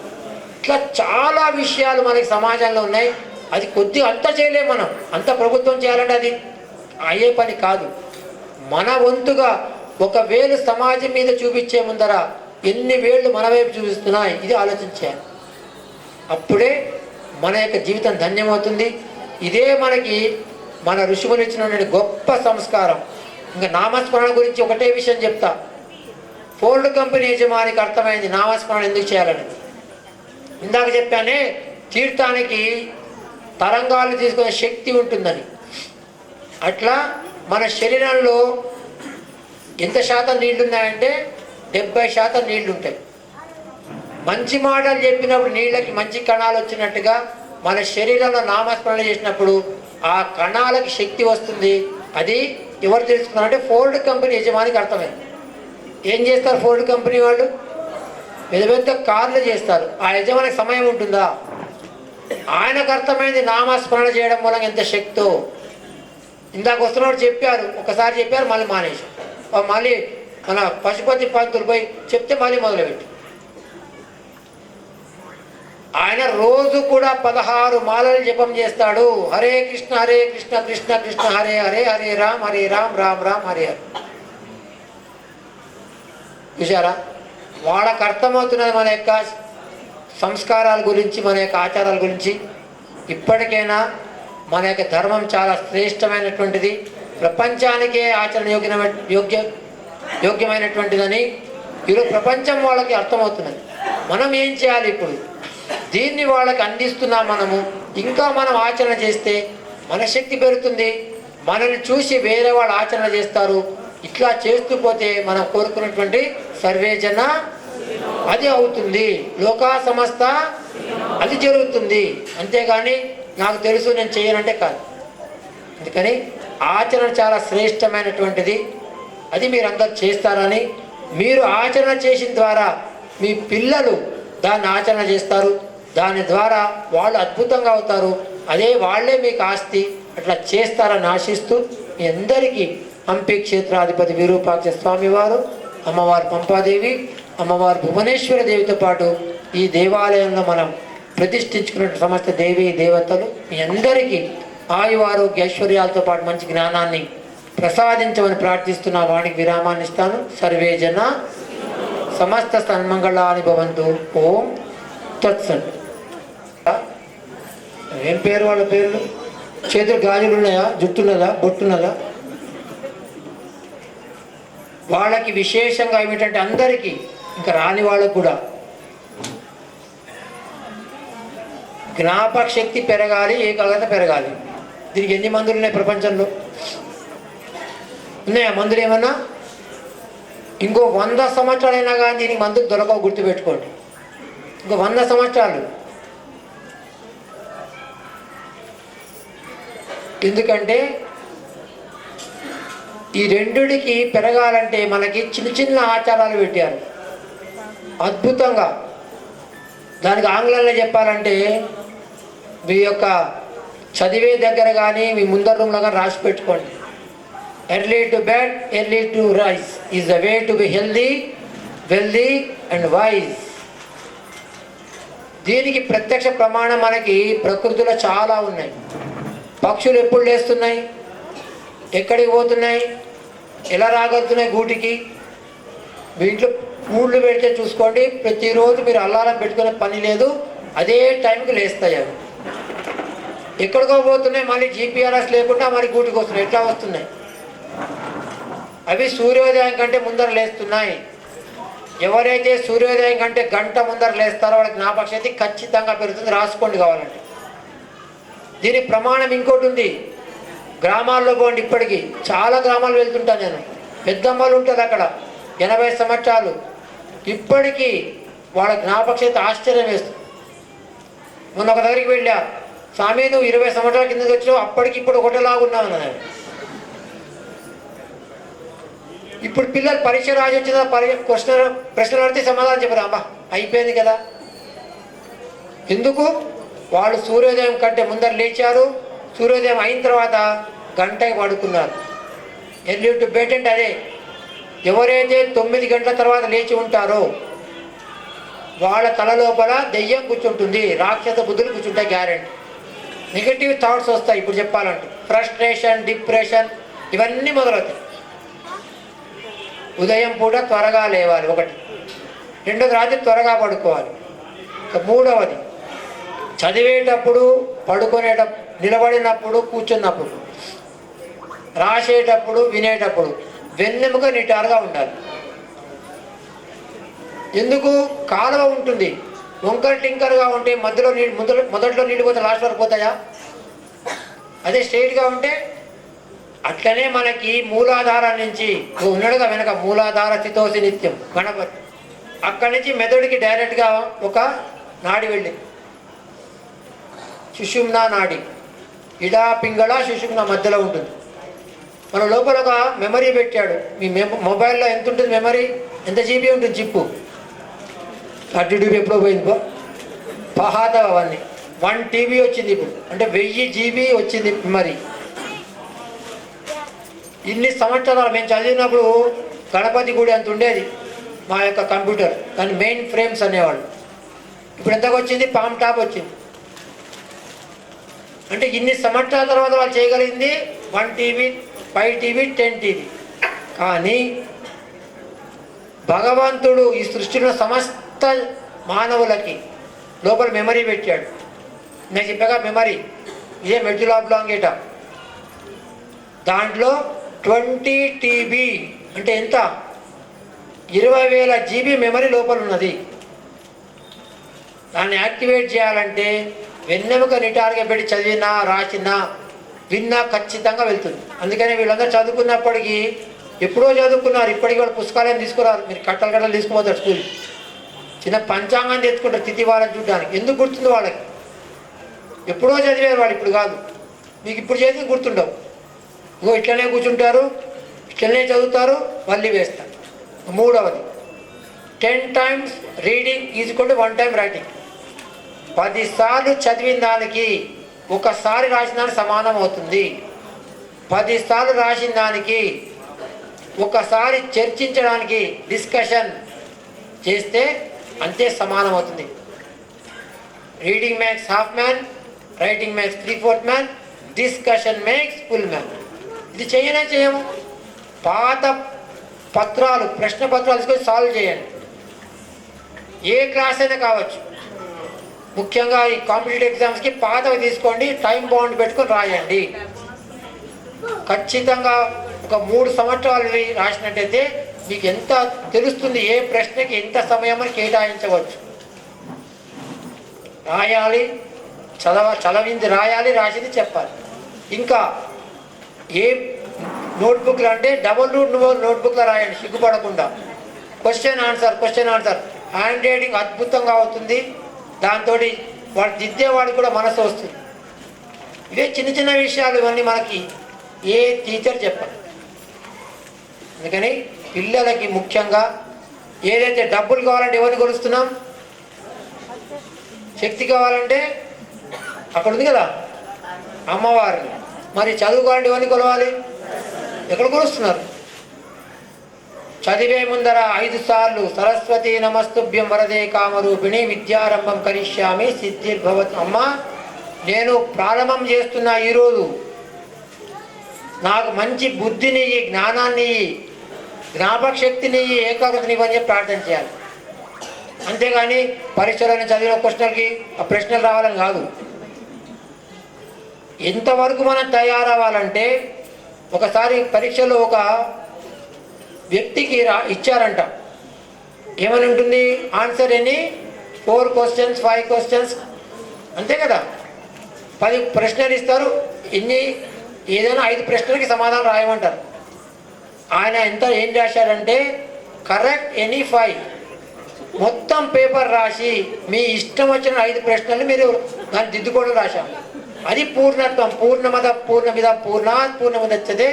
ఇట్లా చాలా విషయాలు మనకి సమాజంలో ఉన్నాయి. అది కొద్దిగా అంతా చేయలేము మనం, అంత ప్రభుత్వం చేయాలంటే అది అయ్యే పని కాదు. మన వంతుగా 1 వేలు సమాజం మీద చూపించే ముందర ఎన్ని వేళ్ళు మన వైపు చూపిస్తున్నాయి, ఇది ఆలోచించాలి. అప్పుడే మన యొక్క జీవితం ధన్యమవుతుంది. ఇదే మనకి మన ఋషుములు ఇచ్చినటువంటి గొప్ప సంస్కారం. ఇంకా నామస్మరణ గురించి ఒకటే విషయం చెప్తా. ఫోర్డ్ కంపెనీ యజమానికి అర్థమైంది నామస్మరణ ఎందుకు చేయాలని. ఇందాక చెప్పానే, తీర్థానికి తరంగాలు తీసుకునే శక్తి ఉంటుందని. అట్లా మన శరీరంలో ఎంత శాతం నీళ్లు ఉన్నాయంటే 70% నీళ్లు ఉంటాయి. మంచి మాటలు చెప్పినప్పుడు నీళ్ళకి మంచి కణాలు వచ్చినట్టుగా మన శరీరంలో నామస్మరణ చేసినప్పుడు ఆ కణాలకి శక్తి వస్తుంది. అది ఎవరు తెలుసుకున్నారంటే ఫోర్డ్ కంపెనీ యజమానికి అర్థమైంది. ఏం చేస్తారు ఫోర్డ్ కంపెనీ వాళ్ళు? పెద్ద పెద్ద కార్లు చేస్తారు. ఆ యజమానికి సమయం ఉంటుందా? ఆయనకు అర్థమైంది నామస్మరణ చేయడం మూలంగా ఎంత శక్తో. ఇందాక వస్తున్నప్పుడు చెప్పారు, ఒకసారి చెప్పారు, మళ్ళీ మానేశారు. మళ్ళీ మన పశుపతి పంతులు పోయి చెప్తే మళ్ళీ మొదలుపెట్టు. ఆయన రోజు కూడా 16 మాలలు జపం చేస్తాడు. హరే కృష్ణ కృష్ణ కృష్ణ హరే హరే, హరే రామ్ రామ్ రామ్ హరే హరే. చూసారా? వాళ్ళకు అర్థమవుతున్నది మన యొక్క సంస్కారాల గురించి, మన యొక్క ఆచారాల గురించి. ఇప్పటికైనా మన యొక్క ధర్మం చాలా శ్రేష్టమైనటువంటిది, ప్రపంచానికే ఆచరణ యోగ్యమైనటువంటిదని ఈరోజు ప్రపంచం వాళ్ళకి అర్థమవుతున్నది. మనం ఏం చేయాలి ఇప్పుడు? దీన్ని వాళ్ళకి అందిస్తున్నాం మనము. ఇంకా మనం ఆచరణ చేస్తే మన శక్తి పెరుగుతుంది. మనల్ని చూసి వేరే వాళ్ళు ఆచరణ చేస్తారు. ఇట్లా చేస్తూ పోతే మనం కోరుకున్నటువంటి సర్వే జన అది అవుతుంది, లోకా సమస్త అది జరుగుతుంది. అంతేగాని నాకు తెలుసు నేను చేయనంటే కాదు. అందుకని ఆచరణ చాలా శ్రేష్టమైనటువంటిది. అది మీరందరూ చేస్తారని, మీరు ఆచరణ చేసిన ద్వారా మీ పిల్లలు దాన్ని ఆచరణ చేస్తారు. దాని ద్వారా వాళ్ళు అద్భుతంగా అవుతారు. అదే వాళ్ళే మీకు ఆస్తి. అట్లా చేస్తారని ఆశిస్తూ మీ అందరికీ హంపి క్షేత్రాధిపతి విరూపాక్ష స్వామివారు, అమ్మవారు పంపాదేవి, అమ్మవారు భువనేశ్వర దేవితో పాటు ఈ దేవాలయంలో మనం ప్రతిష్ఠించుకున్న సమస్త దేవీ దేవతలు మీ అందరికీ ఆయు ఆరోగ్య ఐశ్వర్యాలతో పాటు మంచి జ్ఞానాన్ని ప్రసాదించమని ప్రార్థిస్తున్న వాణికి విరామాన్ని ఇస్తాను. సర్వే జన సమస్త సన్మంగళాని భవంతు. ఓం తత్సత్. ఏం పేరు వాళ్ళ పేర్లు? చేతులు గాజులు ఉన్నాయా? జుట్టున్నదా? బొట్టున్నదా? వాళ్ళకి విశేషంగా ఏమిటంటే అందరికీ, ఇంకా రాని వాళ్ళకు కూడా జ్ఞాపక శక్తి పెరగాలి, ఏకాగ్రత పెరగాలి. దీనికి ఎన్ని మందులు ఉన్నాయి ప్రపంచంలో? ఉన్నాయా మందులు ఏమన్నా? ఇంకో 100 సంవత్సరాలైనా కానీ దీనికి మందులు దొరకవు, గుర్తుపెట్టుకోండి. ఇంకో 100 సంవత్సరాలు. ఎందుకంటే ఈ రెండుడికి పెరగాలంటే మనకి చిన్న చిన్న ఆచారాలు పెట్టారు అద్భుతంగా. దానికి ఆంగ్లంలో చెప్పాలంటే మీ యొక్క చదివే దగ్గర కానీ మీ ముందర రూమ్లో కానీ రాసి పెట్టుకోండి. Early to bed, early to rise is the way to be healthy, wealthy and wise. దీనికి ప్రత్యక్ష ప్రమాణం మనకి ప్రకృతిలో చాలా ఉన్నాయి. పక్షులు ఎప్పుడు లేస్తున్నాయి, ఎక్కడికి పోతున్నాయి, ఎలా రాగలుగుతున్నాయి గూటికి. మీ ఇంట్లో ఊళ్ళు పెడితే చూసుకోండి, ప్రతిరోజు మీరు అల్లారం పెట్టుకునే పని లేదు, అదే టైంకి లేస్తాయి. అవి ఎక్కడికో పోతున్నాయి, మళ్ళీ జీపీఆర్ఎస్ లేకుండా మరి గూటికి వస్తున్నాయి. ఎట్లా వస్తున్నాయి? అవి సూర్యోదయం కంటే ముందర లేస్తున్నాయి. ఎవరైతే సూర్యోదయం కంటే గంట ముందర లేస్తారో వాళ్ళకి జ్ఞాపక శక్తి ఖచ్చితంగా పెరుగుతుంది. రాసుకోండి కావాలంటే. దీని ప్రమాణం ఇంకోటి ఉంది. గ్రామాల్లో పోండి, ఇప్పటికీ చాలా గ్రామాలు వెళ్తుంటాను నేను. పెద్దమ్మలు ఉంటారు అక్కడ 80 సంవత్సరాలు, ఇప్పటికీ వాళ్ళ జ్ఞాపక శక్తి ఆశ్చర్యం వేస్తుంది. మొన్న ఒక దగ్గరికి వెళ్ళా, స్వామి నువ్వు 20 సంవత్సరాల కిందకి వచ్చినావు, అప్పటికి ఇప్పుడు ఒకటిలాగున్నావు అన్నాను. ఇప్పుడు పిల్లలు పరీక్ష రాసి వచ్చిన ప్రశ్నలు అడితే సమాధానం చెప్పారు, అమ్మా అయిపోయింది కదా. ఎందుకు? వాళ్ళు సూర్యోదయం కంటే ముందర లేచారు, సూర్యోదయం అయిన తర్వాత గంటకి పడుకున్నారు. ఎర్లీ టు బెడ్ అంటే అదే. ఎవరైతే 9 గంటల తర్వాత లేచి ఉంటారో వాళ్ళ తల లోపల దెయ్యం కూర్చుంటుంది, రాక్షస బుద్ధులు కూర్చుంటాయి గ్యారెంటీ. నెగిటివ్ థాట్స్ వస్తాయి. ఇప్పుడు చెప్పాలంటే ఫ్రస్ట్రేషన్, డిప్రెషన్ ఇవన్నీ మొదలవుతాయి. ఉదయం పూట త్వరగా లేవాలి ఒకటి. రెండోది రాత్రి త్వరగా పడుకోవాలి. మూడవది చదివేటప్పుడు, పడుకునేటప్పుడు, నిలబడినప్పుడు, కూర్చున్నప్పుడు, రాసేటప్పుడు, వినేటప్పుడు వెన్నెముక నిటారుగా ఉండాలి. ఎందుకు? కాలువ ఉంటుంది, వంకర్ టింకర్గా ఉంటే మధ్యలో మొదట్లో నీళ్ళు పోతే లాస్ట్ వరకు పోతాయా? అదే స్ట్రైట్గా ఉంటే. అట్లనే మనకి మూలాధారం నుంచి ఉన్నాడుగా వెనక మూలాధార స్థితోసి నిత్యం గణపతి, అక్కడి నుంచి మెదడుకి డైరెక్ట్గా ఒక నాడి వెళ్ళింది. సుషుమ్నా నాడి, ఇడా పింగళ సుషుమ్న మధ్యలో ఉంటుంది. మన లోపల ఒక మెమరీ పెట్టాడు. మీ మొబైల్లో ఎంత ఉంటుంది మెమరీ, ఎంత జీబీ ఉంటుంది చిప్పు? 30 GB ఎప్పుడో పోయింది పాత అవన్నీ. 1 TB వచ్చింది ఇప్పుడు, అంటే 1000 GB వచ్చింది మెమరీ. ఇన్ని సంవత్సరాలు మేము చదివినప్పుడు గణపతి గుడి అంత ఉండేది మా యొక్క కంప్యూటర్, దాన్ని మెయిన్ ఫ్రేమ్స్ అనేవాళ్ళు. ఇప్పుడు ఎంతకు వచ్చింది? పామ్ టాప్ వచ్చింది. అంటే ఇన్ని సంవత్సరాల తర్వాత వాళ్ళు చేయగలిగింది 1 TB, 5 TB, 10 TB. కానీ భగవంతుడు ఈ సృష్టిలో సమస్త మానవులకి లోపల మెమరీ పెట్టాడు. నేను చెప్పాక మెమరీ ఇదే మెడ్యులా ఆబ్లాంగేటా, దాంట్లో 20 TB అంటే ఎంత? 20,000 GB మెమరీ లోపల ఉన్నది. దాన్ని యాక్టివేట్ చేయాలంటే వెన్నెముక నిటారుగా పెట్టి చదివినా, రాసినా, విన్నా ఖచ్చితంగా వెళ్తుంది. అందుకని వీళ్ళందరూ చదువుకున్నప్పటికీ ఎప్పుడో చదువుకున్నారు, ఇప్పటికీ వాళ్ళు పుస్తకాలను తీసుకురారు. మీరు కట్టలు తీసుకుపోతారు స్కూల్, చిన్న పంచాంగం తెచ్చుకుంటారు తిథివారం చూడడానికి. ఎందుకు గుర్తుంది వాళ్ళకి? ఎప్పుడో చదివారు వాళ్ళు, ఇప్పుడు కాదు. మీకు ఇప్పుడు చేసి గుర్తుండవు. ఇంకో ఇట్లనే కూర్చుంటారు, ఇట్లనే చదువుతారు, మళ్ళీ వేస్తారు. మూడవది 10 times reading is equal to 1 time writing. 10 సార్లు చదివిన దానికి ఒకసారి రాసిన దానికి సమానం అవుతుంది. 10 సార్లు రాసిన దానికి ఒకసారి చర్చించడానికి డిస్కషన్ చేస్తే అంతే సమానం అవుతుంది. Reading makes half man, writing makes 3/4 man, discussion makes full man. ఇది చేయము. పాత పత్రాలు, ప్రశ్న పత్రాలు తీసుకొని సాల్వ్ చేయండి. ఏ క్లాస్ అయినా కావచ్చు. ముఖ్యంగా ఈ కాంపిటేటివ్ ఎగ్జామ్స్కి పాతవి తీసుకోండి, టైం బౌండ్ పెట్టుకొని రాయండి. ఖచ్చితంగా ఒక 3 సంవత్సరాలు రాసినట్టయితే మీకు ఎంత తెలుస్తుంది, ఏ ప్రశ్నకి ఎంత సమయం అని కేటాయించవచ్చు. రాయాలి, చదివింది రాయాలి, రాసింది చెప్పాలి. ఇంకా ఏ నోట్బుక్లు అంటే డబుల్ రూట్ నోట్బుక్లో రాయండి సిగ్గుపడకుండా. క్వశ్చన్ ఆన్సర్ హ్యాండ్ రైటింగ్ అద్భుతంగా అవుతుంది. దాంతో వాడు దిద్దేవాడికి కూడా మనసు వస్తుంది. ఇవే చిన్న విషయాలు, ఇవన్నీ మనకి ఏ టీచర్ చెప్పాలి. అందుకని పిల్లలకి ముఖ్యంగా ఏదైతే డబ్బులు కావాలంటే ఎవరిని కొలుస్తున్నాం, శక్తి కావాలంటే అక్కడ ఉంది కదా అమ్మవారిని. మరి చదువు కావాలంటే ఎవరిని కొలవాలి? ఎక్కడ కొలుస్తున్నారు? చదివే ముందర 5 సార్లు సరస్వతి నమస్తుభ్యం వరదే కామరూపిణి విద్యారంభం కరిష్యామి సిద్ధిర్భవత్. అమ్మ, నేను ప్రారంభం చేస్తున్నా ఈరోజు, నాకు మంచి బుద్ధిని, జ్ఞానాన్ని, జ్ఞాపక శక్తిని, ఏకాగ్రతని ఇవ్వని చెప్పి ప్రార్థన చేయాలి. అంతేగాని పరీక్షలను చదివిన క్వశ్చన్కి ఆ ప్రశ్నలు రావాలని కాదు. ఎంతవరకు మనం తయారవ్వాలంటే, ఒకసారి పరీక్షలో ఒక వ్యక్తికి ఇచ్చారంట, ఏమని ఉంటుంది? ఆన్సర్ ఎనీ 4 questions, 5 questions, అంతే కదా. 10 ప్రశ్నలు ఇస్తారు, ఏదైనా 5 ప్రశ్నలకి సమాధానం రాయమంటారు. ఆయన ఏం రాశాడంటే కరెక్ట్ ఎనీ 5, మొత్తం పేపర్ రాసి మీ ఇష్టం వచ్చిన 5 ప్రశ్నలు మీరు దాన్ని దిద్దుకోవడం రాశాం. అది పూర్ణత్వం. పూర్ణమద పూర్ణమిద పూర్ణాత్ పూర్ణముదచ్చతే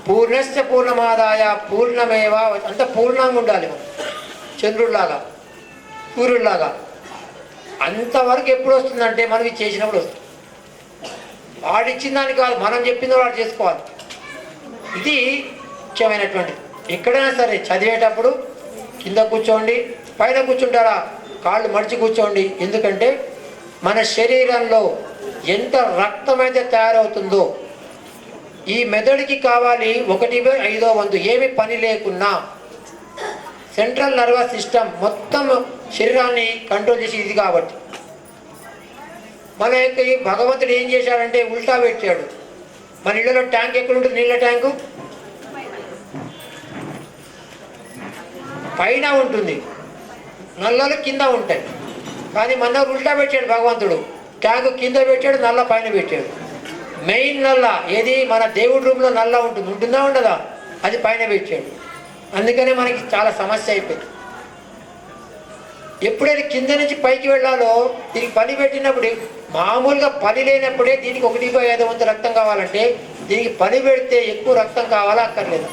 పూర్ణస్య పూర్ణమాదాయ పూర్ణమేవ. అంత పూర్ణంగా ఉండాలి, చంద్రుడిలాగా, సూర్యుడిలాగా. అంతవరకు ఎప్పుడు వస్తుందంటే మనం ఇది చేసినప్పుడు వస్తుంది. వాడిచ్చిన దాన్ని కాదు, మనం చెప్పింది వాడు చేసుకోవాలి. ఇది ముఖ్యమైనటువంటిది. ఎక్కడైనా సరే చదివేటప్పుడు కింద కూర్చోండి, పైన కూర్చుంటారా కాళ్ళు మడిచి కూర్చోండి. ఎందుకంటే మన శరీరంలో ఎంత రక్తమైతే తయారవుతుందో ఈ మెదడుకి కావాలి 1/5 వంతు. ఏమి పని లేకున్నా సెంట్రల్ నర్వస్ సిస్టమ్ మొత్తం శరీరాన్ని కంట్రోల్ చేసి ఇది. కాబట్టి మన యొక్క భగవంతుడు ఏం చేశాడంటే ఉల్టా పెట్టాడు. మన ఇళ్ళలో ట్యాంక్ ఎక్కడ ఉంటుంది? నీళ్ళ ట్యాంకు పైన ఉంటుంది, నల్లలు కింద ఉంటాయి. కానీ మన ఉల్టా పెట్టాడు భగవంతుడు. ట్యాంకు కింద పెట్టాడు, నల్ల పైన పెట్టాడు. మెయిన్ నల్ల ఏది? మన దేవుడి రూమ్లో నల్ల ఉంటుందా ఉండదా? అది పైన పెట్టాడు. అందుకనే మనకి చాలా సమస్య అయిపోయింది. ఎప్పుడైతే కింద నుంచి పైకి వెళ్ళాలో దీనికి పని పెట్టినప్పుడు మామూలుగా పని లేనప్పుడే దీనికి 1/5 వంతు రక్తం కావాలంటే దీనికి పని పెడితే ఎక్కువ రక్తం కావాలా అక్కర్లేదు.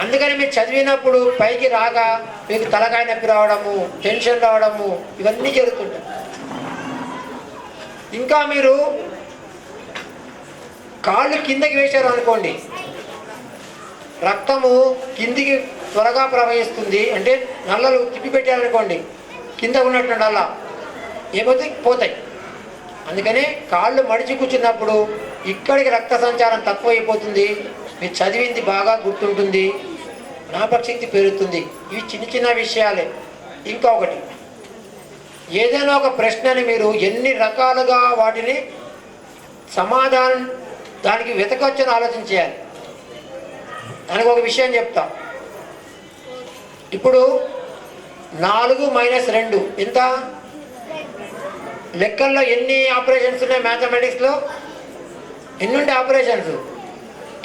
అందుకని మీరు చదివినప్పుడు పైకి రాగా మీకు తలకాయ నొప్పి రావడము, టెన్షన్ రావడము ఇవన్నీ జరుగుతుంటాయి. ఇంకా మీరు కాళ్ళు కిందకి వేశారు అనుకోండి, రక్తము కిందికి త్వరగా ప్రవహిస్తుంది. అంటే నల్లలు తిప్పి పెట్టారనుకోండి, కింద ఉన్నట్టు నల్ల ఏమవుతాయి, పోతాయి. అందుకని కాళ్ళు మడిచి కూర్చున్నప్పుడు ఇక్కడికి రక్త సంచారం తక్కువైపోతుంది, మీరు చదివింది బాగా గుర్తుంటుంది, జ్ఞాపకశక్తి పెరుగుతుంది. ఇవి చిన్న చిన్న విషయాలే. ఇంకా ఒకటి, ఏదైనా ఒక ప్రశ్నని మీరు ఎన్ని రకాలుగా వాటిని సమాధానం దానికి వెతకొచ్చని ఆలోచించేయాలి. దానికి ఒక విషయం చెప్తా. ఇప్పుడు 4 - 2 ఎంత? లెక్కల్లో ఎన్ని ఆపరేషన్స్ ఉన్నాయి? మ్యాథమెటిక్స్లో ఎన్ని ఉండే ఆపరేషన్స్?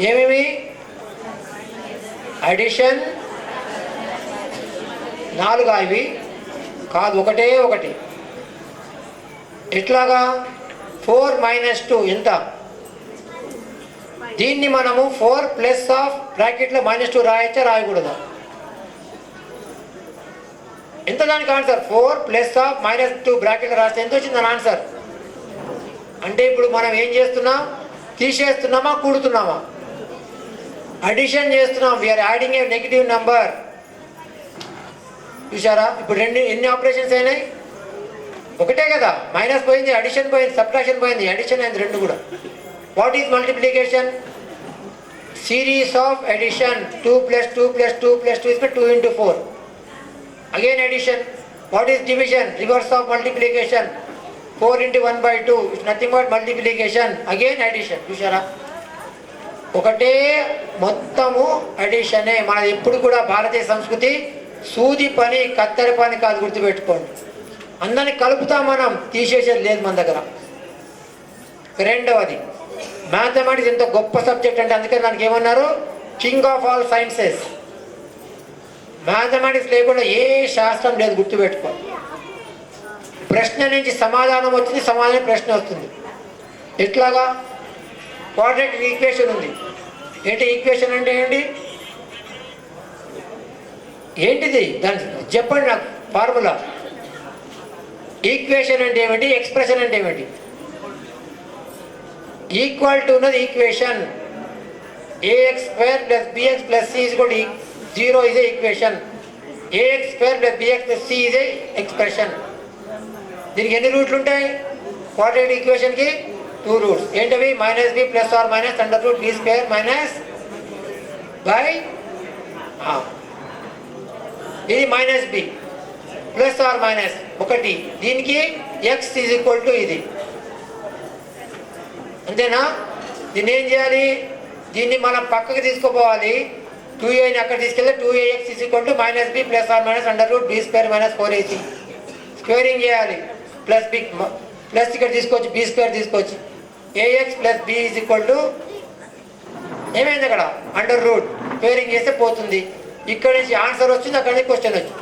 ఏమేమి? అడిషన్ 4 ఇవి కాదు, ఒకటే ఒకటి. ఎట్లాగా? 4 - 2 ఎంత? దీన్ని మనము 4 ప్లస్ ఆఫ్ బ్రాకెట్లో -2 రాయచ్చా, రాయకూడదా? ఎంత దానికి ఆన్సర్? 4 ప్లస్ ఆఫ్ -2 బ్రాకెట్లో రాస్తే ఎంత వచ్చిందని ఆన్సర్. అంటే ఇప్పుడు మనం ఏం చేస్తున్నాం? తీసేస్తున్నామా, కూడుతున్నామా? అడిషన్ చేస్తున్నాం. We're adding a negative number. చూసారా? ఇప్పుడు ఎన్ని ఆపరేషన్స్ అయినాయి? ఒకటే కదా, మైనస్ పోయింది, అడిషన్ పోయింది, సబ్ట్రాక్షన్ పోయింది, అడిషన్ అయింది 2 కూడా. What is multiplication? Series of addition. 2 + 2 + 2 + 2 is 2 × 4. Again addition. What is division? Reverse of multiplication. 4 × 1/2 is nothing but multiplication. Again addition. చూసారా? ఒకటే మొత్తము అడిషనే. మనది ఎప్పుడు కూడా భారతీయ సంస్కృతి సూది పని, కత్తెర పని కాదు, గుర్తుపెట్టుకోండి. అందరినీ కలుపుతాం మనం, తీసేసేది లేదు మన దగ్గర. రెండవది, మ్యాథమెటిక్స్ ఎంత గొప్ప సబ్జెక్ట్ అంటే అందుకని దానికి ఏమన్నారు? King of all sciences. Mathematics లేకుండా ఏ శాస్త్రం లేదు, గుర్తుపెట్టుకో. ప్రశ్న నుంచి సమాధానం వచ్చింది, సమాధానం ప్రశ్న వస్తుంది. ఎట్లాగా? క్వాడ్రాటిక్ ఈక్వేషన్ ఉంది. ఏంటి ఈక్వేషన్ అంటే? ఏంటిది? దాని చెప్పండి నాకు ఫార్ములా. ఈక్వేషన్ అంటే ఏమిటి? ఎక్స్ప్రెషన్ అంటే ఏమిటి? ఈక్వల్ టు ఉన్నది equation. ax² + bx + c = 0 is a equation. ax² + bx + c is a expression. దీనికి ఎన్ని రూట్లు ఉంటాయి? క్వాడ్రాటిక్ ఈక్వేషన్కి 2 రూట్స్. ఏంటవి? -b ± (√b² - (b² ఇది -b ± (1). దీనికి x = ఇది. అంతేనా? దీన్ని ఏం చేయాలి? దీన్ని మనం పక్కకి తీసుకుపోవాలి. 2aని అక్కడ తీసుకెళ్తే 2ax = -b ± (√b² - 4ac). Squaring చేయాలి. ప్లస్ b ప్లస్ ఇక్కడ తీసుకోవచ్చు, b² తీసుకోవచ్చు. ax + b ఏమైంది అక్కడ? √. స్క్వేరింగ్ చేస్తే పోతుంది. ఇక్కడ నుంచి ఆన్సర్ వచ్చింది, అక్కడ నుంచి క్వశ్చన్ వచ్చింది.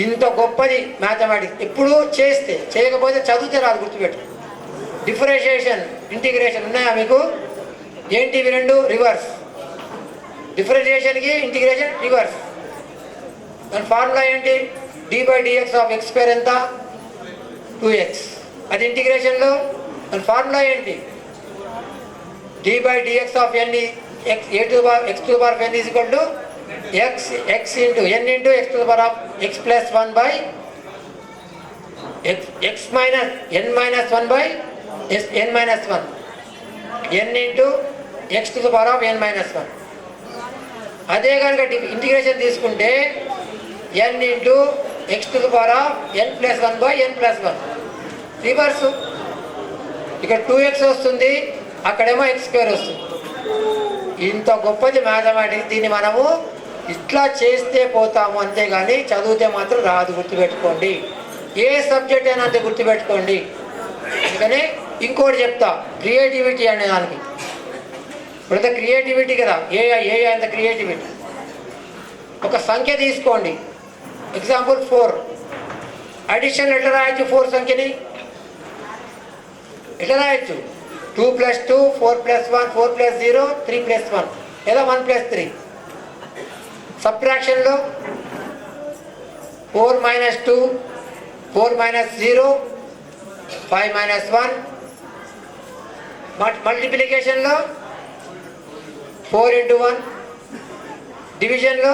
ఇంత గొప్పది మ్యాథమెటిక్స్. ఎప్పుడు చేస్తే, చేయకపోతే చదివితే రాదు, గుర్తుపెట్టు. డిఫరెన్షియేషన్, ఇంటిగ్రేషన్ ఉన్నాయా మీకు? ఏంటి ఇవి 2? రివర్స్. డిఫరెన్షియేషన్కి ఇంటిగ్రేషన్ రివర్స్. దాని ఫార్ములా ఏంటి? d/dx ఆఫ్ x² ఎంత? 2x. అది ఇంటిగ్రేషన్లో దాని ఫార్ములా ఏంటి? d/dx of n x n = x × n + x + 1/x x minus n minus 1/n minus 1 n × x ⁻n - 1. అదే కనుక ఇంటిగ్రేషన్ తీసుకుంటే n × x ⁻n + 1/n + 1. Reverse. ఇక్కడ 2x వస్తుంది, అక్కడేమో x² వస్తుంది. ఇంత గొప్పది మ్యాథమెటిక్స్. దీన్ని మనము ఇట్లా చేస్తే పోతాము, అంతేగాని చదివితే మాత్రం రాదు, గుర్తుపెట్టుకోండి. ఏ సబ్జెక్ట్ అయినా అంతే, గుర్తుపెట్టుకోండి. అందుకని ఇంకోటి చెప్తా, క్రియేటివిటీ అనే దానికి. ఇప్పుడు క్రియేటివిటీ కదా, ఏ అంత క్రియేటివిటీ. ఒక సంఖ్య తీసుకోండి, ఎగ్జాంపుల్ 4. అడిషన్ ఎట్లా రాయొచ్చు 4 సంఖ్యని? ఎట్లా రాయొచ్చు? 2 + 2, 4 + 1, 4 + 0, 3 + 1 లేదా 1 + 3. సబ్ట్రాక్షన్లో 4 - 2, 4 - 0, 5 - 1. మల్టిప్లికేషన్లో 4 × 1. డివిజన్లో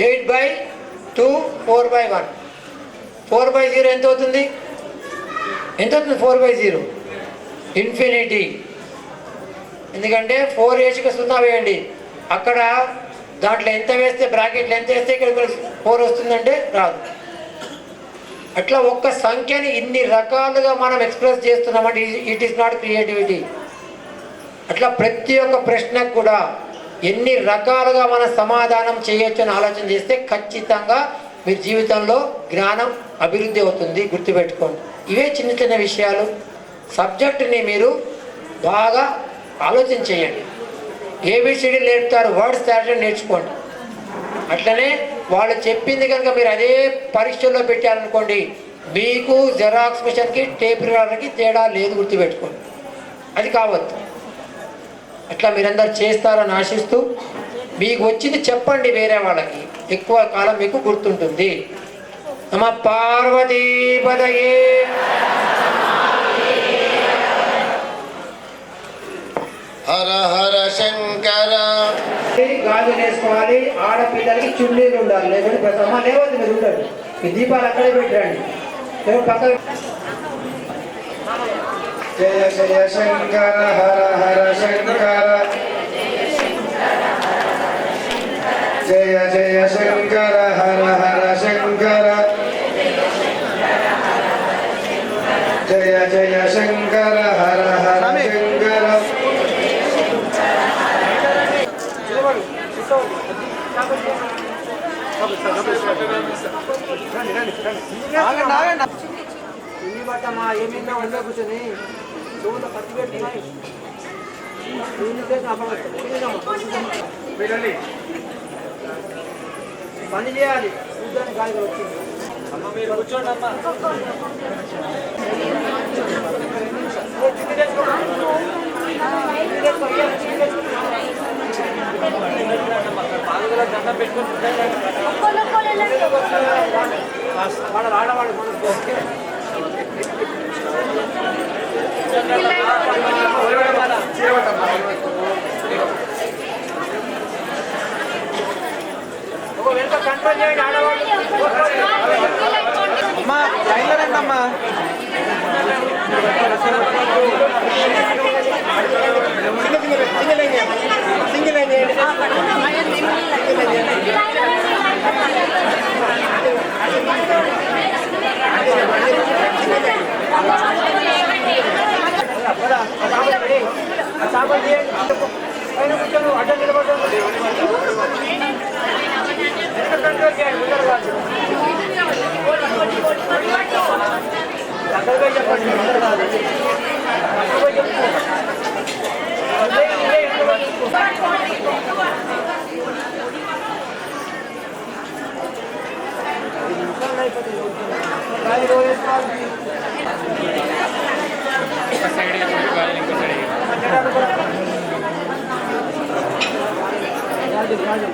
8/2, 4/1. 4/0 ఎంత అవుతుంది? 4/0? ఇన్ఫినిటీ. ఎందుకంటే 4 వేసుక 0 వేయండి, అక్కడ దాంట్లో ఎంత వేస్తే బ్రాకెట్లు ఎంత వేస్తే ఇక్కడ 4 వస్తుందంటే రాదు. అట్లా ఒక్క సంఖ్యని ఇన్ని రకాలుగా మనం ఎక్స్ప్రెస్ చేస్తున్నామంటే ఇట్ ఈస్ నాట్ క్రియేటివిటీ. అట్లా ప్రతి ఒక్క ప్రశ్నకు కూడా ఎన్ని రకాలుగా మనం సమాధానం చేయొచ్చు అని ఆలోచన చేస్తే ఖచ్చితంగా మీ జీవితంలో జ్ఞానం అభివృద్ధి అవుతుంది. గుర్తుపెట్టుకోండి, ఇవే చిన్న చిన్న విషయాలు. సబ్జెక్టుని మీరు బాగా ఆలోచన చేయండి. ఏబిసిడి నేర్పుతారు, వర్డ్స్ తయారు నేర్చుకోండి. అట్లనే వాళ్ళు చెప్పింది కనుక మీరు అదే పరీక్షల్లో పెట్టారనుకోండి, మీకు జెరాక్స్ మిషన్కి టేప్ రీడర్కి తేడా లేదు. గుర్తుపెట్టుకోండి, అది కావద్దు. అట్లా మీరందరూ చేస్తారని ఆశిస్తూ మీకు వచ్చింది చెప్పండి వేరే వాళ్ళకి, ఎక్కువ కాలం మీకు గుర్తుంటుంది. నమ పార్వతీపదయే. హర హర శంకర. గాజు వేసుకోవాలి, ఆడపిల్లలకి చున్నీలు ఉండాలి, లేకుంటే ప్రథమ లేవద్దు. మీరు ఉండండి, ఈ దీపాలు అక్కడే పెట్టండి. పక్కన జయ జయ శంకర హర హర శంకర. జయ జయ శంకర హర హర శంకర. జయ జయ శంకర హర హర శంకర. ఏమైనా ఉండే కూర్చొని పత్తి పెట్టి పని చేయాలి. చూద్దానికి గాలి వచ్చింది. అమ్మ మీరు కూర్చోండి అమ్మ. దండం పెట్టుకుని వాళ్ళ ఆడవాళ్ళు వెనుక కంట్రోల్ చేయండి ఆడవాళ్ళు. అమ్మా లైన్లో రండి అమ్మా. సింగిల్ అడ్డ నిలబడ్డాను. కంట్రోల్ చేయండి. చెప్పండి.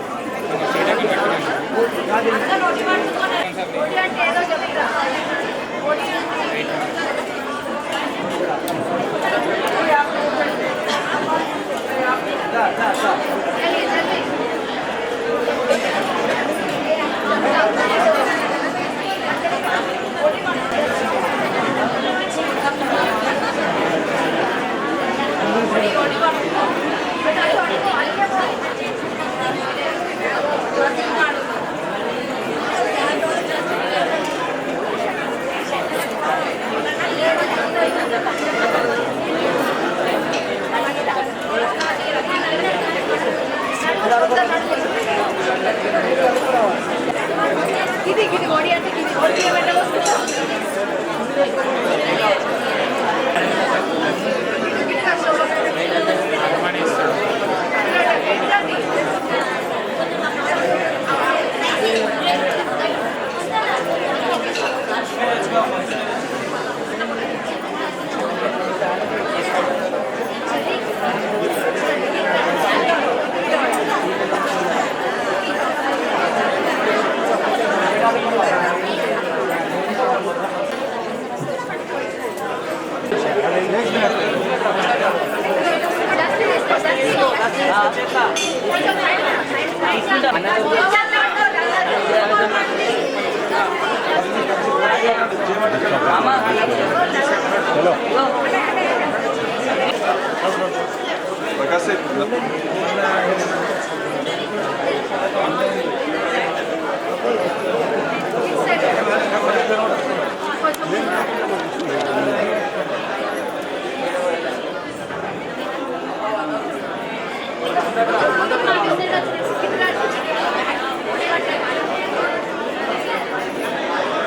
Gracias.